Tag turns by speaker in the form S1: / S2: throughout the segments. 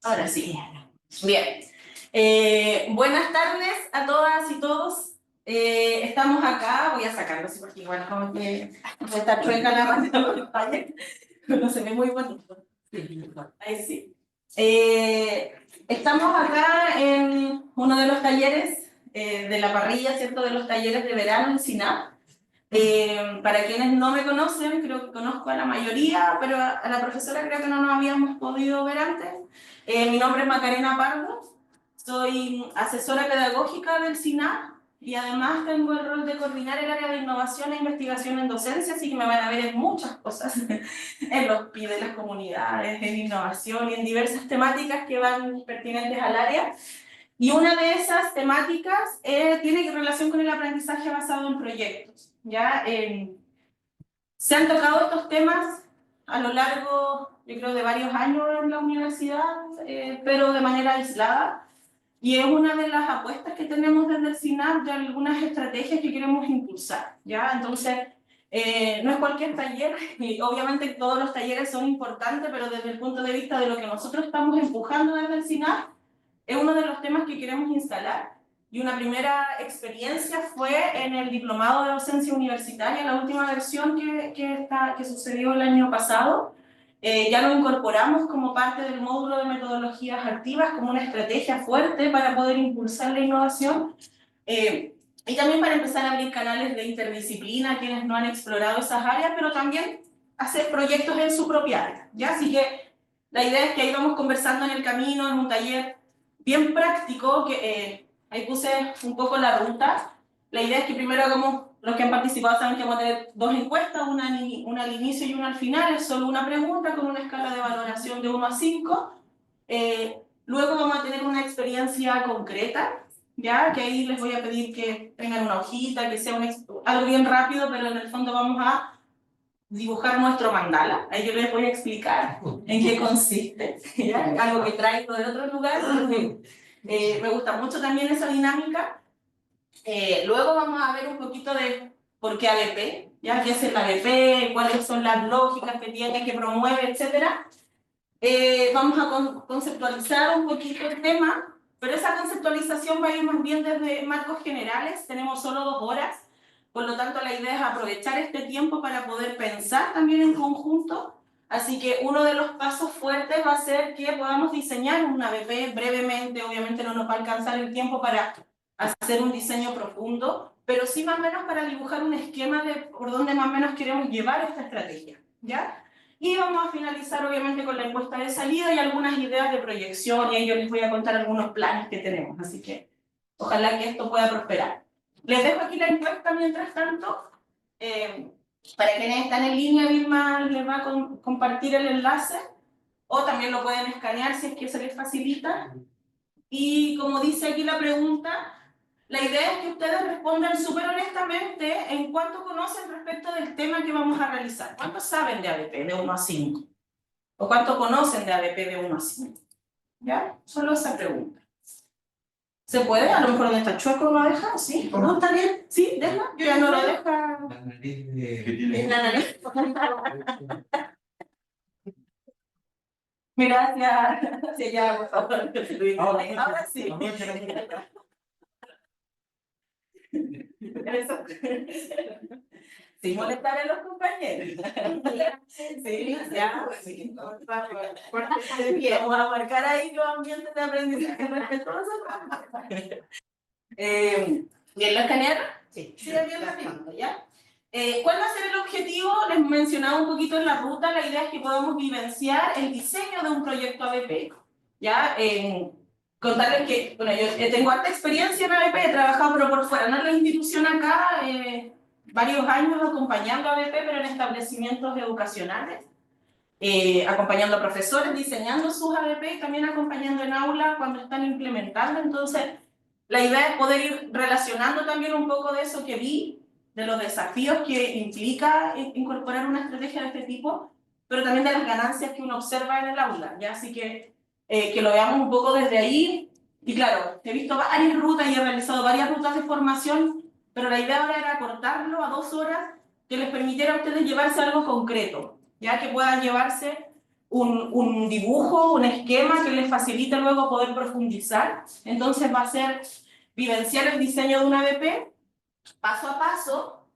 S1: Ahora sí. Bien. Buenas tardes a todas y todos. Estamos acá, voy a sacarlo así porque igual como que me está chueca la pantalla, no se ve muy bonito. Ahí sí. Estamos acá en uno de los talleres de la parrilla, ¿cierto? De los talleres de verano en SINAP. Para quienes no me conocen, creo que conozco a la mayoría, pero a la profesora creo que no nos habíamos podido ver antes. Mi nombre es Macarena Pardo, soy asesora pedagógica del SINAP y además tengo el rol de coordinar el área de innovación e investigación en docencia, así que me van a ver en muchas cosas, en los PI de las comunidades, en innovación y en diversas temáticas que van pertinentes al área. Y una de esas temáticas tiene relación con el aprendizaje basado en proyectos. ¿Ya? Se han tocado estos temas a lo largo, yo creo, de varios años en la universidad, pero de manera aislada. Y es una de las apuestas que tenemos desde el SINAP de algunas estrategias que queremos impulsar. ¿Ya? Entonces, no es cualquier taller, y obviamente todos los talleres son importantes, pero desde el punto de vista de lo que nosotros estamos empujando desde el SINAP, es uno de los temas que queremos instalar. Y una primera experiencia fue en el diplomado de docencia universitaria, la última versión que sucedió el año pasado. Ya lo incorporamos como parte del módulo de metodologías activas, como una estrategia fuerte para poder impulsar la innovación. Y también para empezar a abrir canales de interdisciplina a quienes no han explorado esas áreas, pero también hacer proyectos en su propia área. ¿Ya? Así que la idea es que ahí vamos conversando en el camino, en un taller bien práctico, que ahí puse un poco la ruta. La idea es que primero hagamos, los que han participado saben que vamos a tener dos encuestas, una al inicio y una al final, es solo una pregunta con una escala de valoración de 1 a 5. Luego vamos a tener una experiencia concreta, ¿ya? Que ahí les voy a pedir que tengan una hojita, que sea algo bien rápido, pero en el fondo vamos a dibujar nuestro mandala. Ahí yo les voy a explicar en qué consiste, ¿ya? Algo que traigo de otro lugar. Me gusta mucho también esa dinámica. Luego vamos a ver un poquito de por qué ABP, ¿ya? ¿Qué es el ABP? ¿Cuáles son las lógicas que tiene, que promueve, etcétera? Vamos a conceptualizar un poquito el tema, pero esa conceptualización va a ir más bien desde marcos generales. Tenemos solo 2 horas, por lo tanto la idea es aprovechar este tiempo para poder pensar también en conjunto. Así que uno de los pasos fuertes va a ser que podamos diseñar un ABP brevemente. Obviamente no nos va a alcanzar el tiempo para hacer un diseño profundo, pero sí más o menos para dibujar un esquema de por dónde más o menos queremos llevar esta estrategia, ¿ya? Y vamos a finalizar obviamente con la encuesta de salida y algunas ideas de proyección, y ahí yo les voy a contar algunos planes que tenemos, así que ojalá que esto pueda prosperar. Les dejo aquí la encuesta mientras tanto. Para quienes están en línea, Vilma les va a compartir el enlace, o también lo pueden escanear si es que se les facilita. Y como dice aquí la pregunta, la idea es que ustedes respondan súper honestamente en cuánto conocen respecto del tema que vamos a realizar. ¿Cuánto saben de ABP de 1 a 5? ¿O cuánto conocen de ABP de 1 a 5? ¿Ya? Solo esa pregunta. ¿Se puede? A lo mejor donde está chueco lo deja, ¿sí? ¿No está bien? ¿Sí? ¿Deja? Yo ya no lo deja.
S2: La nariz de...
S1: La nariz. Gracias. Sí, ya, por favor. Ahora sí. Eso. Sin molestar a los compañeros. Sí, ya. Por favor. Vamos a marcar ahí los ambientes de aprendizaje respetuosos. ¿Bien lo escanearon? Sí. Sí, bien lo ¿ya? ¿Cuál va a ser el objetivo? Les mencionaba un poquito en la ruta. La idea es que podamos vivenciar el diseño de un proyecto ABP. ¿Ya? Contarles que, bueno, yo tengo harta experiencia en ABP, he trabajado pero por fuera, no en la institución acá, varios años acompañando a ABP, pero en establecimientos educacionales, acompañando a profesores, diseñando sus ABP y también acompañando en aula cuando están implementando. Entonces, la idea es poder ir relacionando también un poco de eso que vi, de los desafíos que implica incorporar una estrategia de este tipo, pero también de las ganancias que uno observa en el aula, ¿ya? Así que lo veamos un poco desde ahí. Y claro, he visto varias rutas y he realizado varias rutas de formación, pero la idea ahora era cortarlo a 2 horas que les permitiera a ustedes llevarse algo concreto, ya que puedan llevarse un dibujo, un esquema que les facilite luego poder profundizar. Entonces va a ser vivenciar el diseño de una ABP paso a paso.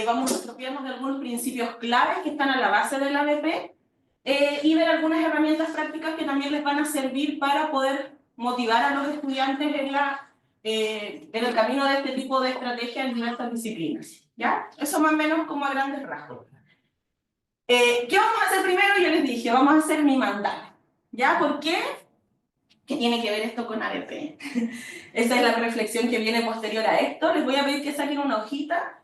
S1: Vamos a apropiarnos de algunos principios claves que están a la base de la ABP y ver algunas herramientas prácticas que también les van a servir para poder motivar a los estudiantes en el camino de este tipo de estrategias en diversas disciplinas. ¿Ya? Eso más o menos como a grandes rasgos. ¿Qué vamos a hacer primero? Yo les dije, vamos a hacer mi mandala. ¿Ya? ¿Por qué? ¿Qué tiene que ver esto con ABP? Esa es la reflexión que viene posterior a esto. Les voy a pedir que saquen una hojita.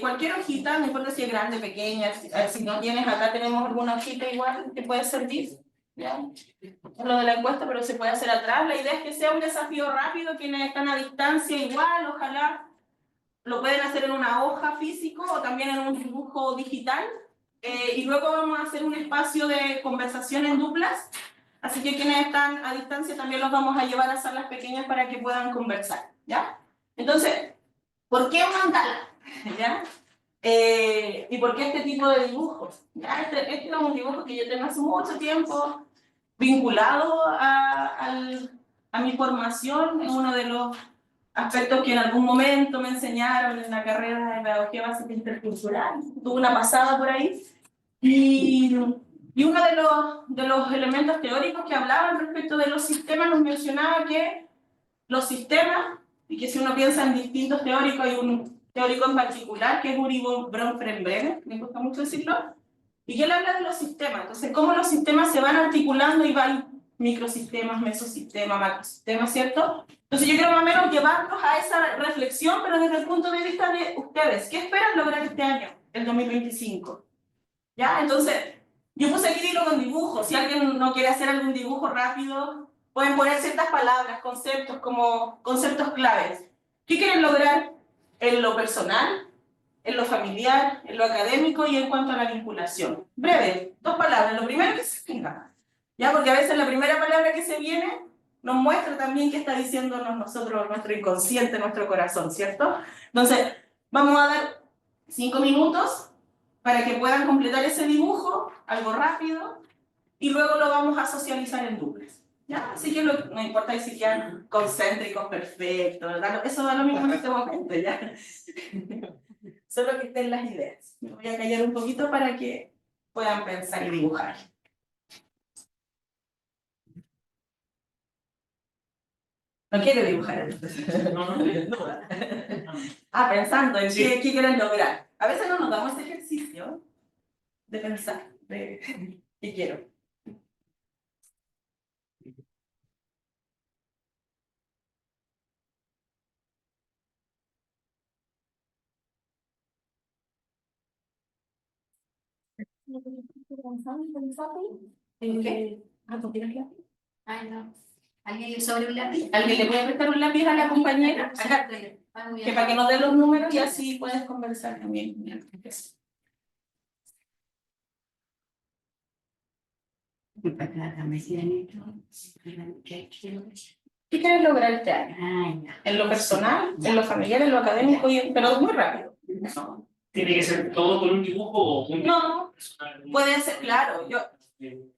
S1: Cualquier hojita, no importa si es grande, pequeña, si no tienes, acá tenemos alguna hojita igual que puede servir. ¿Ya? Es lo de la encuesta, pero se puede hacer atrás. La idea es que sea un desafío rápido, quienes están a distancia igual, ojalá lo pueden hacer en una hoja físico o también en un dibujo digital. Y luego vamos a hacer un espacio de conversación en duplas. Así que quienes están a distancia también los vamos a llevar a salas pequeñas para que puedan conversar, ¿ya? Entonces, ¿por qué un mandala? ¿Ya? ¿Y por qué este tipo de dibujos? ¿Ya? Este es un dibujo que yo tengo hace mucho tiempo vinculado a mi formación. Es uno de los aspectos que en algún momento me enseñaron en la carrera de Pedagogía Básica Intercultural. Tuve una pasada por ahí. Y uno de los elementos teóricos que hablaban respecto de los sistemas nos mencionaba que los sistemas, y que si uno piensa en distintos teóricos, hay un teórico en particular que es Uri Bronfenbrenner, me gusta mucho decirlo, y que él habla de los sistemas. Entonces, cómo los sistemas se van articulando y van microsistemas, mesosistemas, macrosistemas, ¿cierto? Entonces yo quiero más o menos llevarlos a esa reflexión, pero desde el punto de vista de ustedes. ¿Qué esperan lograr este año, el 2025? ¿Ya? Entonces, yo puse aquí hilo con dibujos. Si alguien no quiere hacer algún dibujo rápido, pueden poner ciertas palabras, conceptos, como conceptos claves. ¿Qué quieren lograr en lo personal, en lo familiar, en lo académico y en cuanto a la vinculación? Breve, 2 palabras. Lo primero que se venga. ¿Ya? Porque a veces la primera palabra que se viene nos muestra también qué está diciéndonos nosotros, nuestro inconsciente, nuestro corazón, ¿cierto? Entonces, vamos a dar 5 minutos para que puedan completar ese dibujo, algo rápido, y luego lo vamos a socializar en duplas. ¿Ya? Así que no importa si quedan concéntricos, perfectos, eso da lo mismo en este momento, ¿ya? Solo que estén las ideas. Me voy a callar un poquito para que puedan pensar y dibujar. No quiero dibujar. Pensando en qué quieren lograr. A veces no nos damos ese ejercicio de pensar, de qué quiero. ¿En qué? ¿Tú tienes lápiz?
S3: Ay, no. ¿Alguien le sobra un lápiz?
S1: ¿Alguien le puede prestar un lápiz a la compañera? Que para que nos dé los números y así puedes conversar también. ¿Qué quieres lograr este año? En lo personal, en lo familiar, en lo académico, pero muy rápido.
S2: ¿Tiene que ser todo con un dibujo o un
S1: No, puede ser, claro.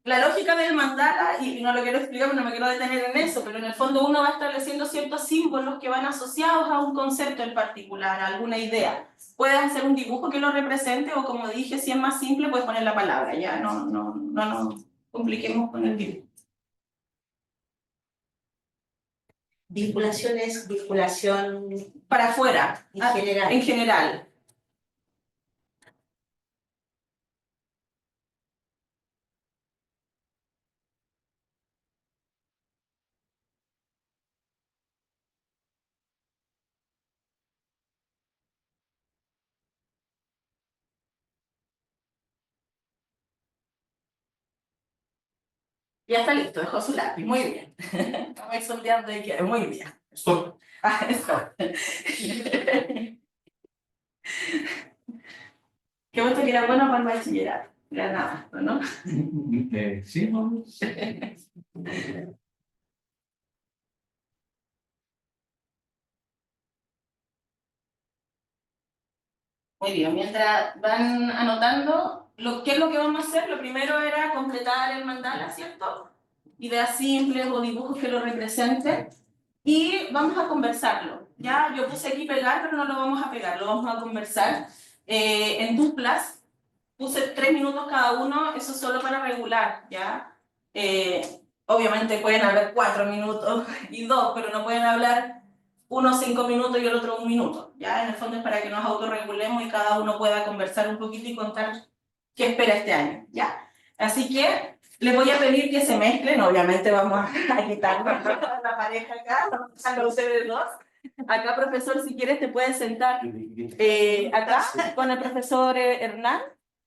S1: La lógica del mandala, y no lo quiero explicar porque no me quiero detener en eso, pero en el fondo uno va estableciendo ciertos símbolos que van asociados a un concepto en particular, a alguna idea. Puedes hacer un dibujo que lo represente o, como dije, si es más simple, puedes poner la palabra, ya no nos compliquemos con el dibujo.
S3: Vinculación es vinculación
S1: Para afuera,
S3: en general.
S1: En general. Ya está listo, dejó su lápiz, muy bien. Estamos sondeando y queda muy bien.
S2: Stop.
S1: Eso. Qué bueno que era bueno para el bachillerato. Era nada, ¿no?
S2: Sí, vamos.
S1: Muy bien, mientras van anotando, ¿qué es lo que vamos a hacer? Lo primero era completar el mandala, ¿cierto? Ideas simples o dibujos que lo representen. Y vamos a conversarlo. Ya, yo puse aquí pegar, pero no lo vamos a pegar, lo vamos a conversar en duplas. Puse 3 minutos cada uno, eso es solo para regular, ¿ya? Obviamente pueden hablar 4 minutos y 2, pero no pueden hablar uno 5 minutos y el otro 1 minuto, ¿ya? En el fondo es para que nos autorregulemos y cada uno pueda conversar un poquito y contar qué espera este año, ¿ya? Así que les voy a pedir que se mezclen, obviamente vamos a quitar la pareja acá, vamos a ustedes dos. Acá, profesor, si quieres te puedes sentar acá con el profesor Hernán.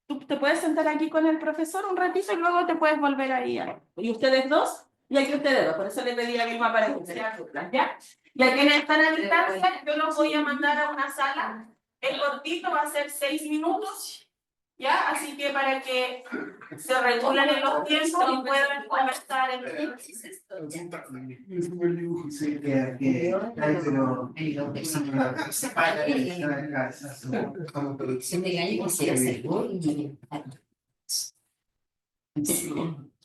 S1: Tú te puedes sentar aquí con el profesor un ratito y luego te puedes volver ahí. Y ustedes dos, y aquí ustedes dos, por eso le pedí la misma para que sean duplas, ¿ya? Y a quienes están a distancia, yo los voy a mandar a una sala. El cortito va a ser 6 minutos, ¿ya? Así que para que se regulen en los tiempos y puedan conversar en
S4: Sí, como
S3: producción del año que se acercó y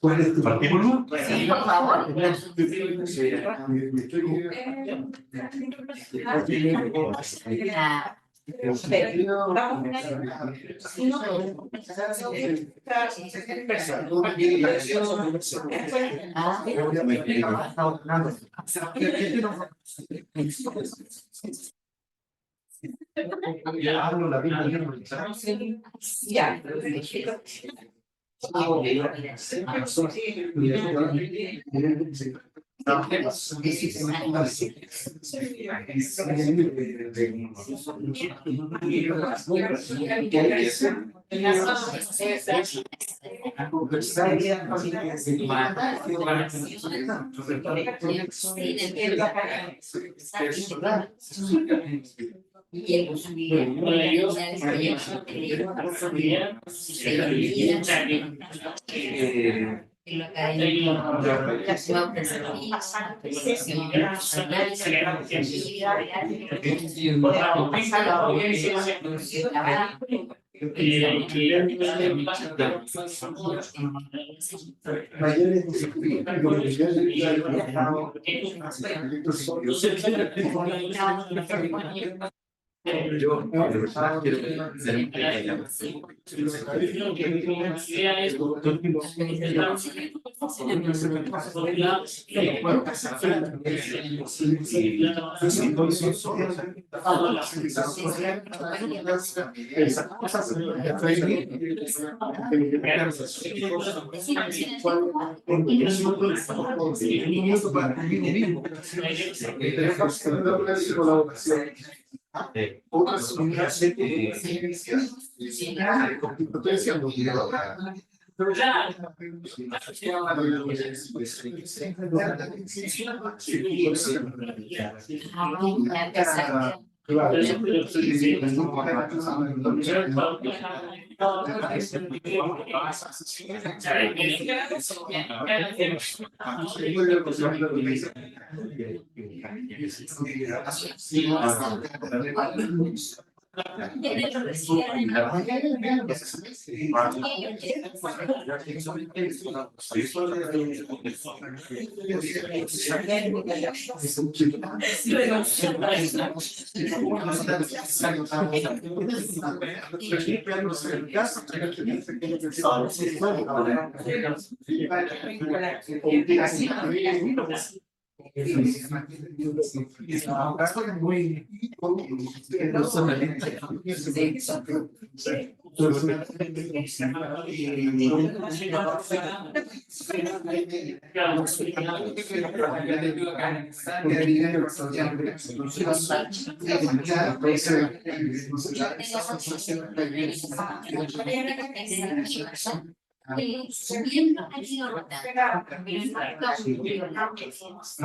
S4: ¿cuál es tu
S2: ¿Partimos?
S1: Sí, por favor.
S4: Hablo la misma lengua.
S3: ya. Y el
S4: Yo quiero otras unidades estoy diciendo pero ya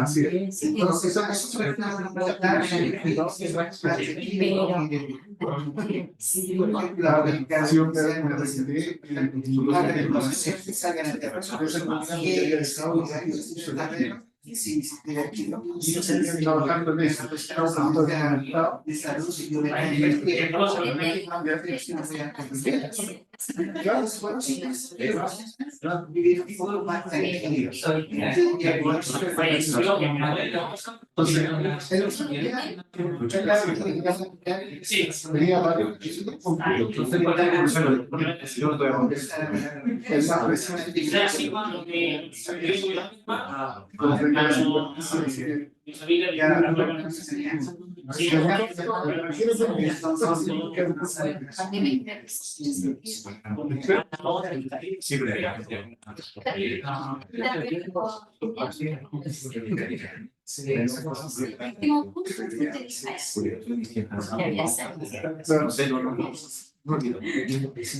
S4: así es. Entonces, la aplicación de Sí, trabajando en eso. Estamos hablando de mercado de salud y
S2: Mi familia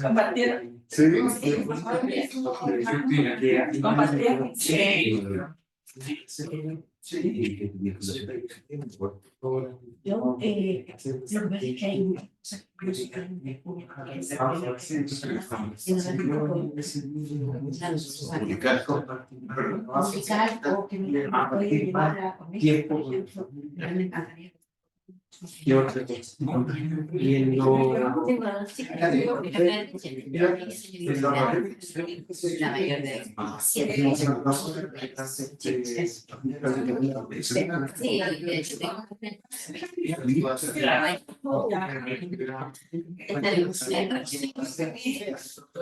S1: ¿Compartieron?
S4: Sí.
S1: ¿Compartieron?
S3: Yo, lo que es que hay musical o que me puede llevar a comer, por ejemplo, me encantaría. La mayor de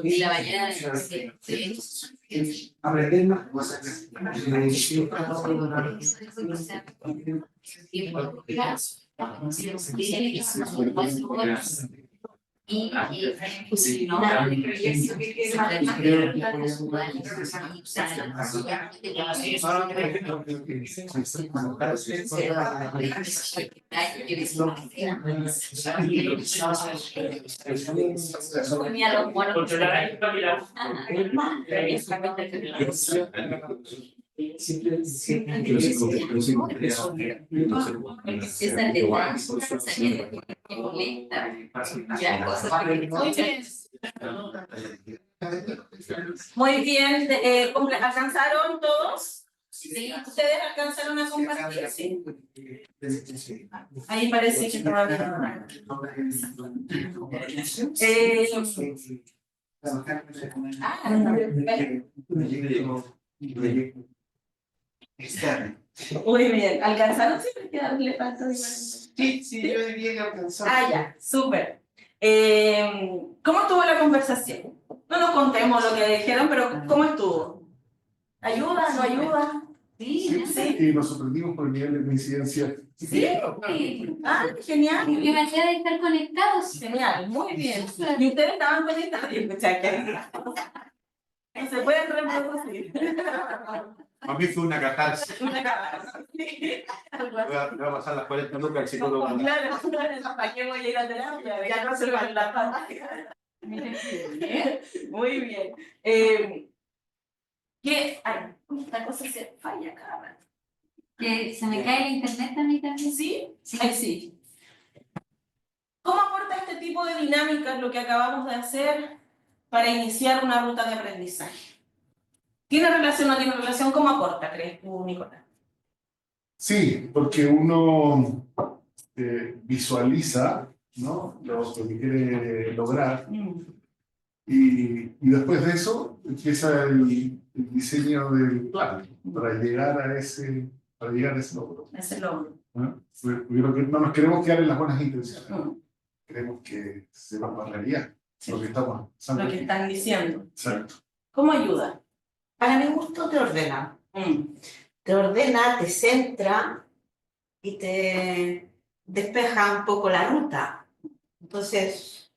S3: y la mañana
S4: Aprender más cosas.
S1: Muy bien, ¿alcanzaron todos? Sí. ¿Ustedes alcanzaron a compartir? Sí. Ahí parece que todavía muy bien, ¿alcanzaron? Siempre hay que darle paso.
S4: Sí, yo diría que alcanzó.
S1: Ya, súper. ¿Cómo estuvo la conversación? No nos contemos lo que dijeron, pero ¿cómo estuvo? ¿Ayuda? ¿No ayuda?
S3: sí,
S4: Y nos sorprendimos por el nivel de coincidencia.
S1: Sí. Genial.
S3: qué manera de estar conectados.
S1: Genial, muy bien. Y ustedes estaban conectados y escuchaban que se pueden reproducir.
S5: A mí fue una catarsis.
S1: Una cara.
S5: Voy a pasar las 40 lucas al psicólogo.
S1: Claro, ¿para qué voy a ir a terapia? Ya no se va a la pantalla. Muy bien. ¿Qué? Ay, esta cosa se falla cada rato.
S3: Que se me cae el internet a mí también.
S1: ¿Sí? Ahí sí. ¿Cómo aporta este tipo de dinámicas lo que acabamos de hacer para iniciar una ruta de aprendizaje? ¿Tiene relación o no tiene relación? ¿Cómo aporta, crees tú, Nicolás?
S4: Sí, porque uno visualiza, ¿no?, lo que quiere lograr y después de eso empieza el diseño del plan para llegar a ese logro.
S1: Ese logro.
S4: ¿No? Yo creo que no nos queremos quedar en las buenas intenciones, queremos que se va a realidad lo que estamos
S1: lo que están diciendo.
S4: Exacto.
S1: ¿Cómo ayuda?
S6: Para mi gusto te ordena. Te ordena, te centra y te despeja un poco la ruta. Entonces,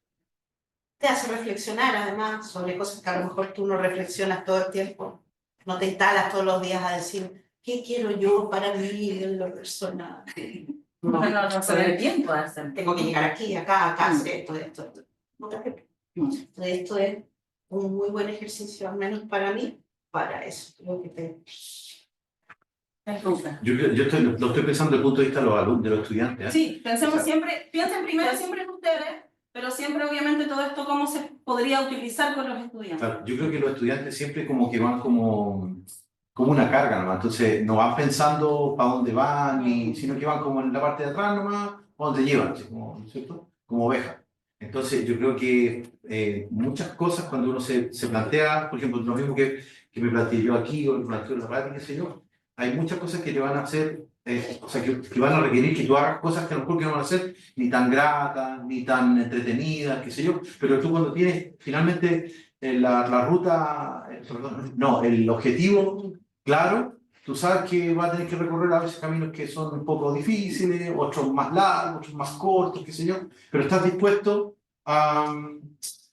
S6: te hace reflexionar además sobre cosas que a lo mejor tú no reflexionas todo el tiempo. No te instalas todos los días a decir, ¿qué quiero yo para mí en lo personal?
S1: No se da el tiempo de hacer.
S6: Tengo que llegar aquí, acá, hacer esto. No te preocupes. Entonces, esto es un muy buen ejercicio, al menos para mí, para eso. Creo que te...
S5: Yo lo estoy pensando desde el punto de vista de los alumnos, de los estudiantes.
S1: Sí, pensemos siempre, piensen primero siempre en ustedes, pero siempre obviamente todo esto cómo se podría utilizar con los estudiantes.
S5: Claro, yo creo que los estudiantes siempre como que van como como una carga nomás. Entonces no van pensando para dónde van, sino que van como en la parte de atrás nomás, a dónde llevan, así como, ¿no es cierto? Como ovejas. Entonces yo creo que muchas cosas cuando uno se plantea, por ejemplo, lo mismo que me planteé yo aquí o me planteo en la radio, qué sé yo, hay muchas cosas que te van a hacer, o sea, que van a requerir que tú hagas cosas que a lo mejor que no van a ser ni tan gratas, ni tan entretenidas, qué sé yo, pero tú cuando tienes finalmente la ruta, perdón, no, el objetivo claro, tú sabes que vas a tener que recorrer a veces caminos que son un poco difíciles, otros más largos, otros más cortos, qué sé yo, pero estás dispuesto a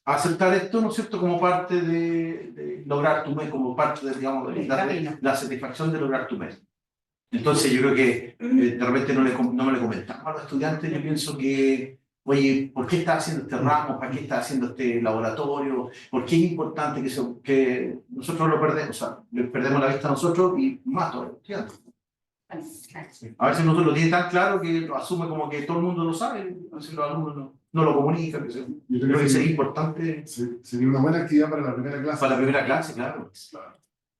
S5: aceptar esto, ¿no es cierto?, como parte de lograr tu mes, como parte de, digamos, de la satisfacción de lograr tu mes. Entonces yo creo que de repente no me le comentaba a los estudiantes, yo pienso que, oye, ¿por qué estás haciendo este ramo? ¿Para qué estás haciendo este laboratorio? ¿Por qué es importante que nosotros lo perdemos? O sea, le perdemos la vista a nosotros y más todavía, ¿cierto? A veces nosotros lo tiene tan claro que lo asume como que todo el mundo lo sabe, a veces los alumnos no lo comunican, que
S4: Yo
S5: creo que sería importante.
S4: Sería una buena actividad para la primera clase.
S5: Para la primera clase, claro.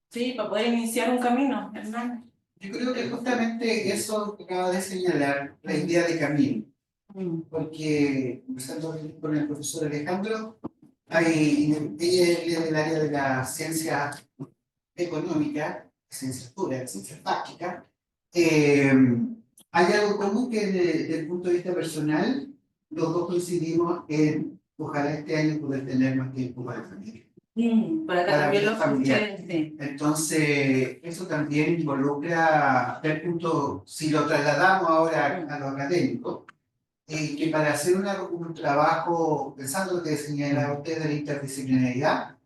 S1: Sí, para poder iniciar un camino, Hernán.
S3: Yo creo que justamente eso que acaba de señalar, la idea de camino, porque conversando con el profesor Alejandro, ella es del área de la ciencia económica, ciencias puras, ciencias prácticas. Hay algo común que desde el punto de vista personal, los dos coincidimos en ojalá este año poder tener más tiempo para la familia.
S1: Por acá
S3: Para
S1: también
S3: vida
S1: lo
S3: familiar.
S1: escuché, sí.
S3: Entonces, eso también involucra, del punto, si lo trasladamos ahora a lo académico, que para hacer un trabajo, pensando lo que señalaba usted de la interdisciplinaridad,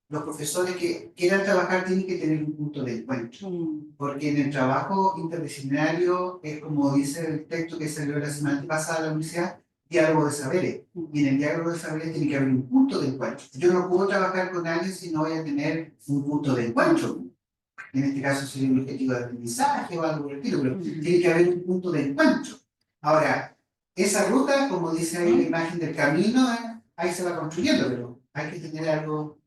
S3: los profesores que quieran trabajar tienen que tener un punto de encuentro, porque en el trabajo interdisciplinario es como dice el texto que salió la semana pasada a la universidad, diálogo de saberes, y en el diálogo de saberes tiene que haber un punto de encuentro. Yo no puedo trabajar con alguien si no voy a tener un punto de encuentro. En este caso sería un objetivo de aprendizaje o algo por el estilo, pero tiene que haber un punto de encuentro. Ahora, esa ruta, como dice ahí la imagen del camino, ahí se va construyendo, pero hay que tener algo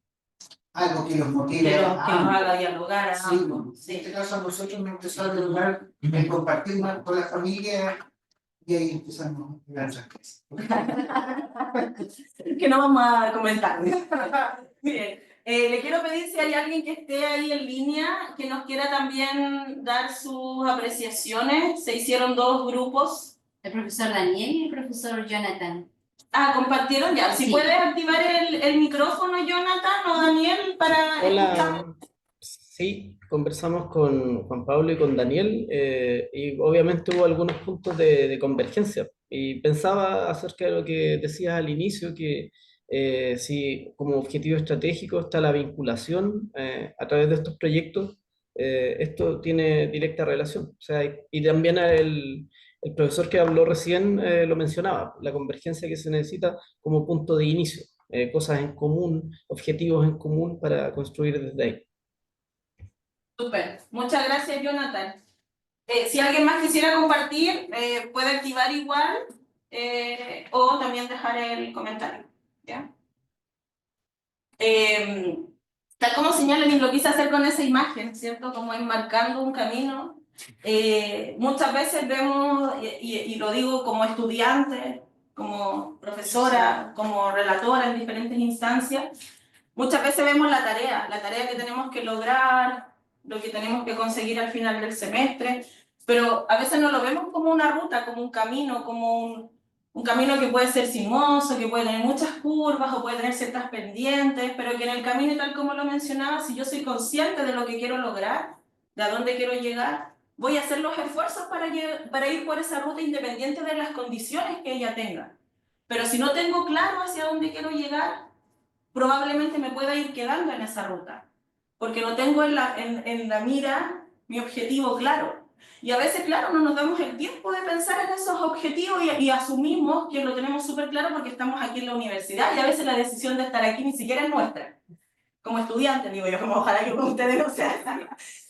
S3: que los motive.
S1: Que nos haga dialogar.
S3: Sí, en este caso a nosotros nos empezó a dialogar en compartir más con la familia y ahí empezamos a dar otras cosas.
S1: Que no vamos a comentar. Bien. Le quiero pedir si hay alguien que esté ahí en línea que nos quiera también dar sus apreciaciones. Se hicieron dos grupos.
S7: El profesor Daniel y el profesor Jonathan.
S1: Ah, compartieron ya. Si
S7: Sí.
S1: puedes activar el micrófono, Jonathan o Daniel, para escuchar.
S8: Hola, sí, conversamos con Juan Pablo y con Daniel y obviamente hubo algunos puntos de convergencia y pensaba acerca de lo que decías al inicio, que si como objetivo estratégico está la vinculación a través de estos proyectos, esto tiene directa relación. O sea, y también el profesor que habló recién lo mencionaba, la convergencia que se necesita como punto de inicio, cosas en común, objetivos en común para construir desde ahí.
S1: Súper. Muchas gracias, Jonathan. Si alguien más quisiera compartir, puede activar igual o también dejar el comentario. ¿Ya? Tal como señalan, y lo quise hacer con esa imagen, ¿cierto? Como enmarcando un camino. Muchas veces vemos, y lo digo como estudiante, como profesora, como relatora en diferentes instancias, muchas veces vemos la tarea que tenemos que lograr, lo que tenemos que conseguir al final del semestre, pero a veces no lo vemos como una ruta, como un camino, como un camino que puede ser sinuoso, que puede tener muchas curvas o puede tener ciertas pendientes, pero que en el camino, tal como lo mencionaba, si yo soy consciente de lo que quiero lograr, de a dónde quiero llegar, voy a hacer los esfuerzos para ir por esa ruta independiente de las condiciones que ella tenga. Pero si no tengo claro hacia dónde quiero llegar, probablemente me pueda ir quedando en esa ruta, porque no tengo en la mira mi objetivo claro. Y a veces, claro, no nos damos el tiempo de pensar en esos objetivos y asumimos que lo tenemos súper claro porque estamos aquí en la universidad y a veces la decisión de estar aquí ni siquiera es nuestra. Como estudiante, digo yo, como ojalá que con ustedes no sea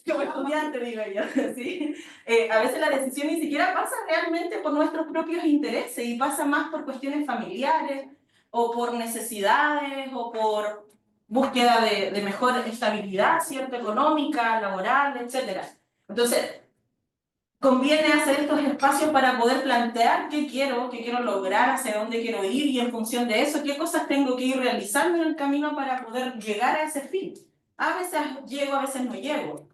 S1: como estudiante, digo yo, ¿sí? A veces la decisión ni siquiera pasa realmente por nuestros propios intereses y pasa más por cuestiones familiares o por necesidades o por búsqueda de mejor estabilidad, ¿cierto? Económica, laboral, etc. Entonces, conviene hacer estos espacios para poder plantear qué quiero lograr, hacia dónde quiero ir y en función de eso, qué cosas tengo que ir realizando en el camino para poder llegar a ese fin. A veces llego, a veces no llego.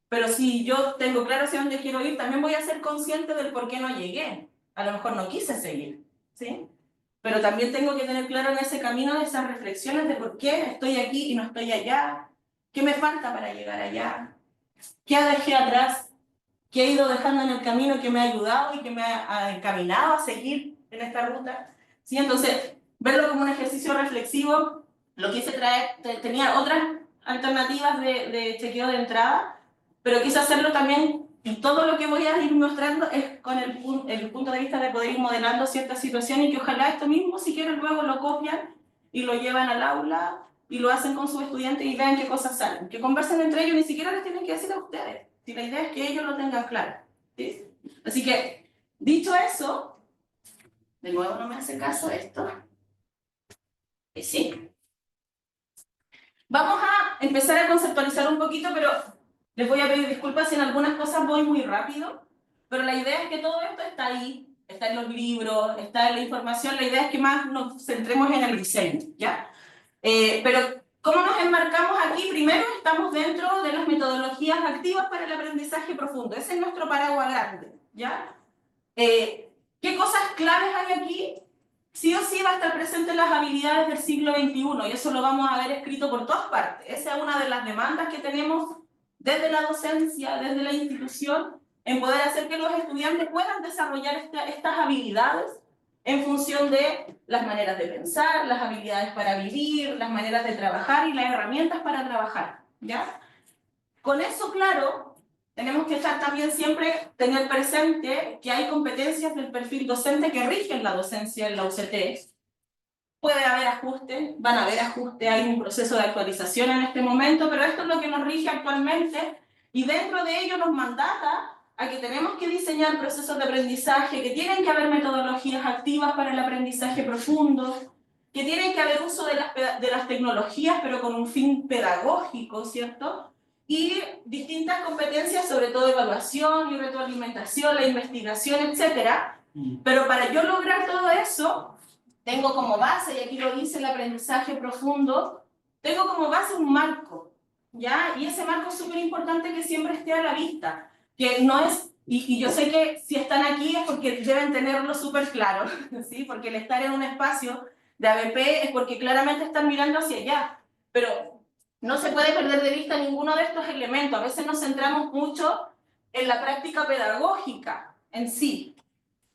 S1: Pero si yo tengo claro hacia dónde quiero ir, también voy a ser consciente del por qué no llegué. A lo mejor no quise seguir, ¿sí? Pero también tengo que tener claro en ese camino esas reflexiones de por qué estoy aquí y no estoy allá, qué me falta para llegar allá, qué dejé atrás, qué he ido dejando en el camino que me ha ayudado y que me ha encaminado a seguir en esta ruta. ¿Sí? Entonces, verlo como un ejercicio reflexivo, lo quise traer, tenía otras alternativas de chequeo de entrada, pero quise hacerlo también, y todo lo que voy a ir mostrando es con el punto de vista de poder ir modelando ciertas situaciones y que ojalá esto mismo, si quieren, luego lo copian y lo llevan al aula y lo hacen con sus estudiantes y vean qué cosas salen. Que conversen entre ellos, ni siquiera les tienen que decir a ustedes. Si la idea es que ellos lo tengan claro. ¿Sí? Así que, dicho eso, de nuevo no me hace caso esto. Y sí. Vamos a empezar a conceptualizar un poquito, pero les voy a pedir disculpas si en algunas cosas voy muy rápido, pero la idea es que todo esto está ahí, está en los libros, está en la información, la idea es que más nos centremos en el diseño, ¿ya? Pero, ¿cómo nos enmarcamos aquí? Primero, estamos dentro de las metodologías activas para el aprendizaje profundo, ese es nuestro paraguas grande, ¿ya? ¿Qué cosas claves hay aquí? Sí o sí va a estar presente las habilidades del siglo XXI, y eso lo vamos a ver escrito por todas partes. Esa es una de las demandas que tenemos desde la docencia, desde la institución, en poder hacer que los estudiantes puedan desarrollar estas habilidades en función de las maneras de pensar, las habilidades para vivir, las maneras de trabajar y las herramientas para trabajar, ¿ya? Con eso claro, tenemos que estar también siempre, tener presente que hay competencias del perfil docente que rigen la docencia en la UCT. Puede haber ajustes, van a haber ajustes, hay un proceso de actualización en este momento, pero esto es lo que nos rige actualmente y dentro de ello nos mandata a que tenemos que diseñar procesos de aprendizaje, que tienen que haber metodologías activas para el aprendizaje profundo, que tienen que haber uso de las tecnologías, pero con un fin pedagógico, ¿cierto? Y distintas competencias, sobre todo evaluación y retroalimentación, la investigación, etc. Pero para yo lograr todo eso, tengo como base, y aquí lo dice el aprendizaje profundo, tengo como base un marco, ¿ya? Y ese marco es súper importante que siempre esté a la vista, que no es, y yo sé que si están aquí es porque deben tenerlo súper claro, ¿sí? Porque el estar en un espacio de ABP es porque claramente están mirando hacia allá, pero no se puede perder de vista ninguno de estos elementos. A veces nos centramos mucho en la práctica pedagógica en sí,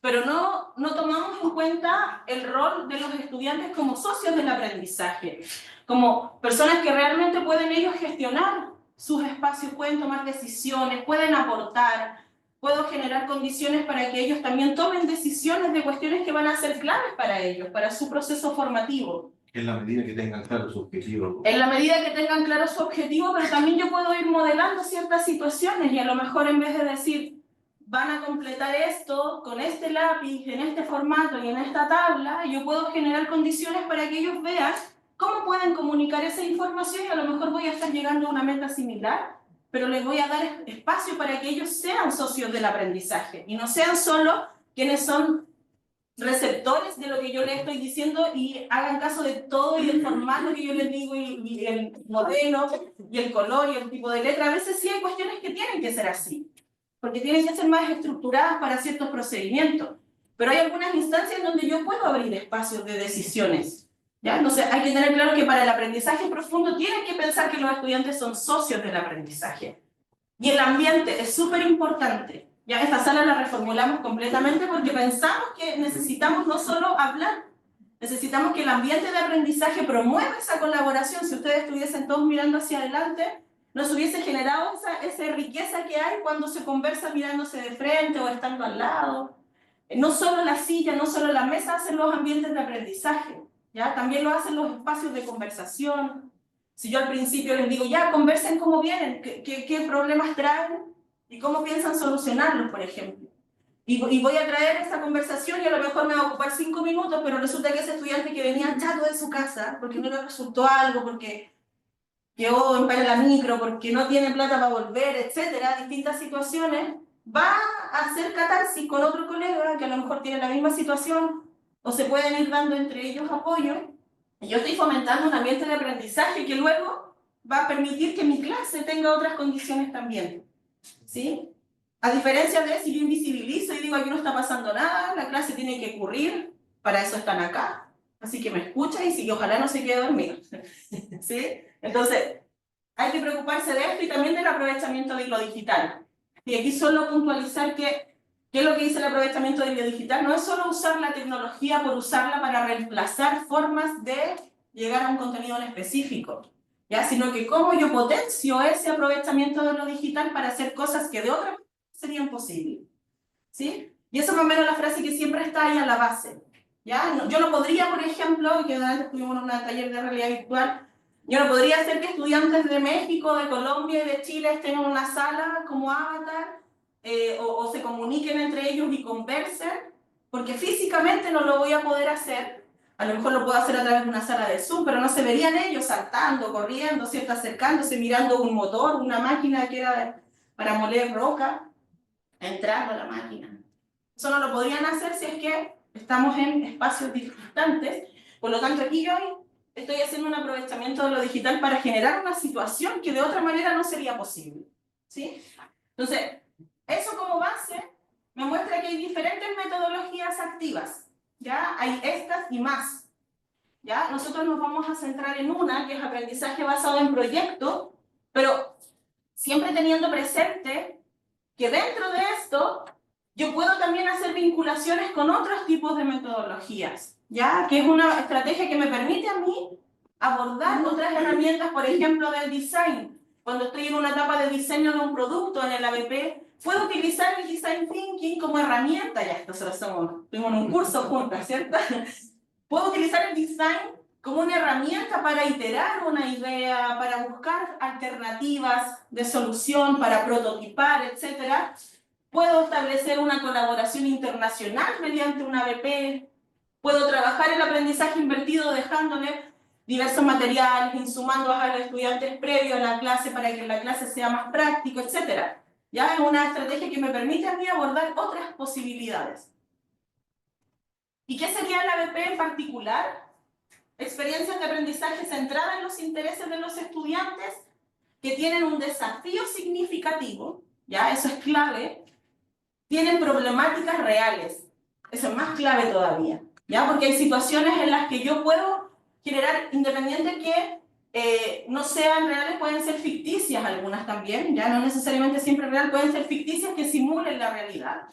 S1: pero no tomamos en cuenta el rol de los estudiantes como socios del aprendizaje, como personas que realmente pueden ellos gestionar sus espacios, pueden tomar decisiones, pueden aportar, puedo generar condiciones para que ellos también tomen decisiones de cuestiones que van a ser claves para ellos, para su proceso formativo.
S5: En la medida que tengan claro su objetivo.
S1: En la medida que tengan claro su objetivo, pero también yo puedo ir modelando ciertas situaciones y a lo mejor en vez de decir van a completar esto con este lápiz, en este formato y en esta tabla, yo puedo generar condiciones para que ellos vean cómo pueden comunicar esa información y a lo mejor voy a estar llegando a una meta similar, pero les voy a dar espacio para que ellos sean socios del aprendizaje y no sean solo quienes son receptores de lo que yo les estoy diciendo y hagan caso de todo y el formato que yo les digo y el modelo y el color y el tipo de letra. A veces sí hay cuestiones que tienen que ser así, porque tienen que ser más estructuradas para ciertos procedimientos. Pero hay algunas instancias donde yo puedo abrir espacios de decisiones, ¿ya? Entonces hay que tener claro que para el aprendizaje profundo tienen que pensar que los estudiantes son socios del aprendizaje. Y el ambiente es súper importante. Ya esta sala la reformulamos completamente porque pensamos que necesitamos no solo hablar, necesitamos que el ambiente de aprendizaje promueva esa colaboración. Si ustedes estuviesen todos mirando hacia adelante, nos hubiese generado esa riqueza que hay cuando se conversa mirándose de frente o estando al lado. No solo la silla, no solo la mesa hacen los ambientes de aprendizaje, ¿ya? También lo hacen los espacios de conversación. Si yo al principio les digo, ya, conversen cómo vienen, qué problemas traen y cómo piensan solucionarlos, por ejemplo. Y voy a traer esta conversación y a lo mejor me va a ocupar 5 minutos, pero resulta que ese estudiante que venía chato de su casa, porque no le resultó algo, porque quedó en la micro porque no tiene plata para volver, etcétera, distintas situaciones, va a hacer catarsis con otro colega que a lo mejor tiene la misma situación o se pueden ir dando entre ellos apoyo. Y yo estoy fomentando un ambiente de aprendizaje que luego va a permitir que mi clase tenga otras condiciones también, ¿sí? A diferencia de si yo invisibilizo y digo aquí no está pasando nada, la clase tiene que ocurrir, para eso están acá, así que me escuchan y sí, ojalá no se quede dormido, ¿sí? Entonces, hay que preocuparse de esto y también del aprovechamiento de lo digital. Y aquí solo puntualizar que ¿qué es lo que dice el aprovechamiento de lo digital? No es solo usar la tecnología por usarla para reemplazar formas de llegar a un contenido en específico, ¿ya? Sino que cómo yo potencio ese aprovechamiento de lo digital para hacer cosas que de otra manera serían posibles, ¿sí? Y eso más o menos la frase que siempre está ahí a la base, ¿ya? Yo no podría, por ejemplo, que antes tuvimos un taller de realidad virtual, yo no podría hacer que estudiantes de México, de Colombia y de Chile estén en una sala como avatar, o se comuniquen entre ellos y conversen, porque físicamente no lo voy a poder hacer. A lo mejor lo puedo hacer a través de una sala de Zoom, pero no se verían ellos saltando, corriendo, ¿cierto? Acercándose, mirando un motor, una máquina que era para moler roca, entrando a la máquina. Eso no lo podrían hacer si es que estamos en espacios distantes. Por lo tanto, aquí yo estoy haciendo un aprovechamiento de lo digital para generar una situación que de otra manera no sería posible, ¿sí? Entonces, eso como base me muestra que hay diferentes metodologías activas, ¿ya? Hay estas y más, ¿ya? Nosotros nos vamos a centrar en una, que es aprendizaje basado en proyectos, pero siempre teniendo presente que dentro de esto yo puedo también hacer vinculaciones con otros tipos de metodologías, ¿ya? Que es una estrategia que me permite a mí abordar otras herramientas, por ejemplo, del design. Cuando estoy en una etapa de diseño de un producto en el ABP, puedo utilizar el Design Thinking como herramienta, ya nosotros tuvimos un curso juntas, ¿cierto? Puedo utilizar el design como una herramienta para iterar una idea, para buscar alternativas de solución, para prototipar, etc. Puedo establecer una colaboración internacional mediante un ABP, puedo trabajar el aprendizaje invertido dejándole diversos materiales, insumando a los estudiantes previo a la clase para que la clase sea más práctico, etc. Ya es una estrategia que me permite a mí abordar otras posibilidades. ¿Y qué sería el ABP en particular? Experiencias de aprendizaje centradas en los intereses de los estudiantes que tienen un desafío significativo, ya eso es clave, tienen problemáticas reales, eso es más clave todavía, ya porque hay situaciones en las que yo puedo generar, independiente que no sean reales, pueden ser ficticias algunas también, ya no necesariamente siempre real, pueden ser ficticias que simulen la realidad.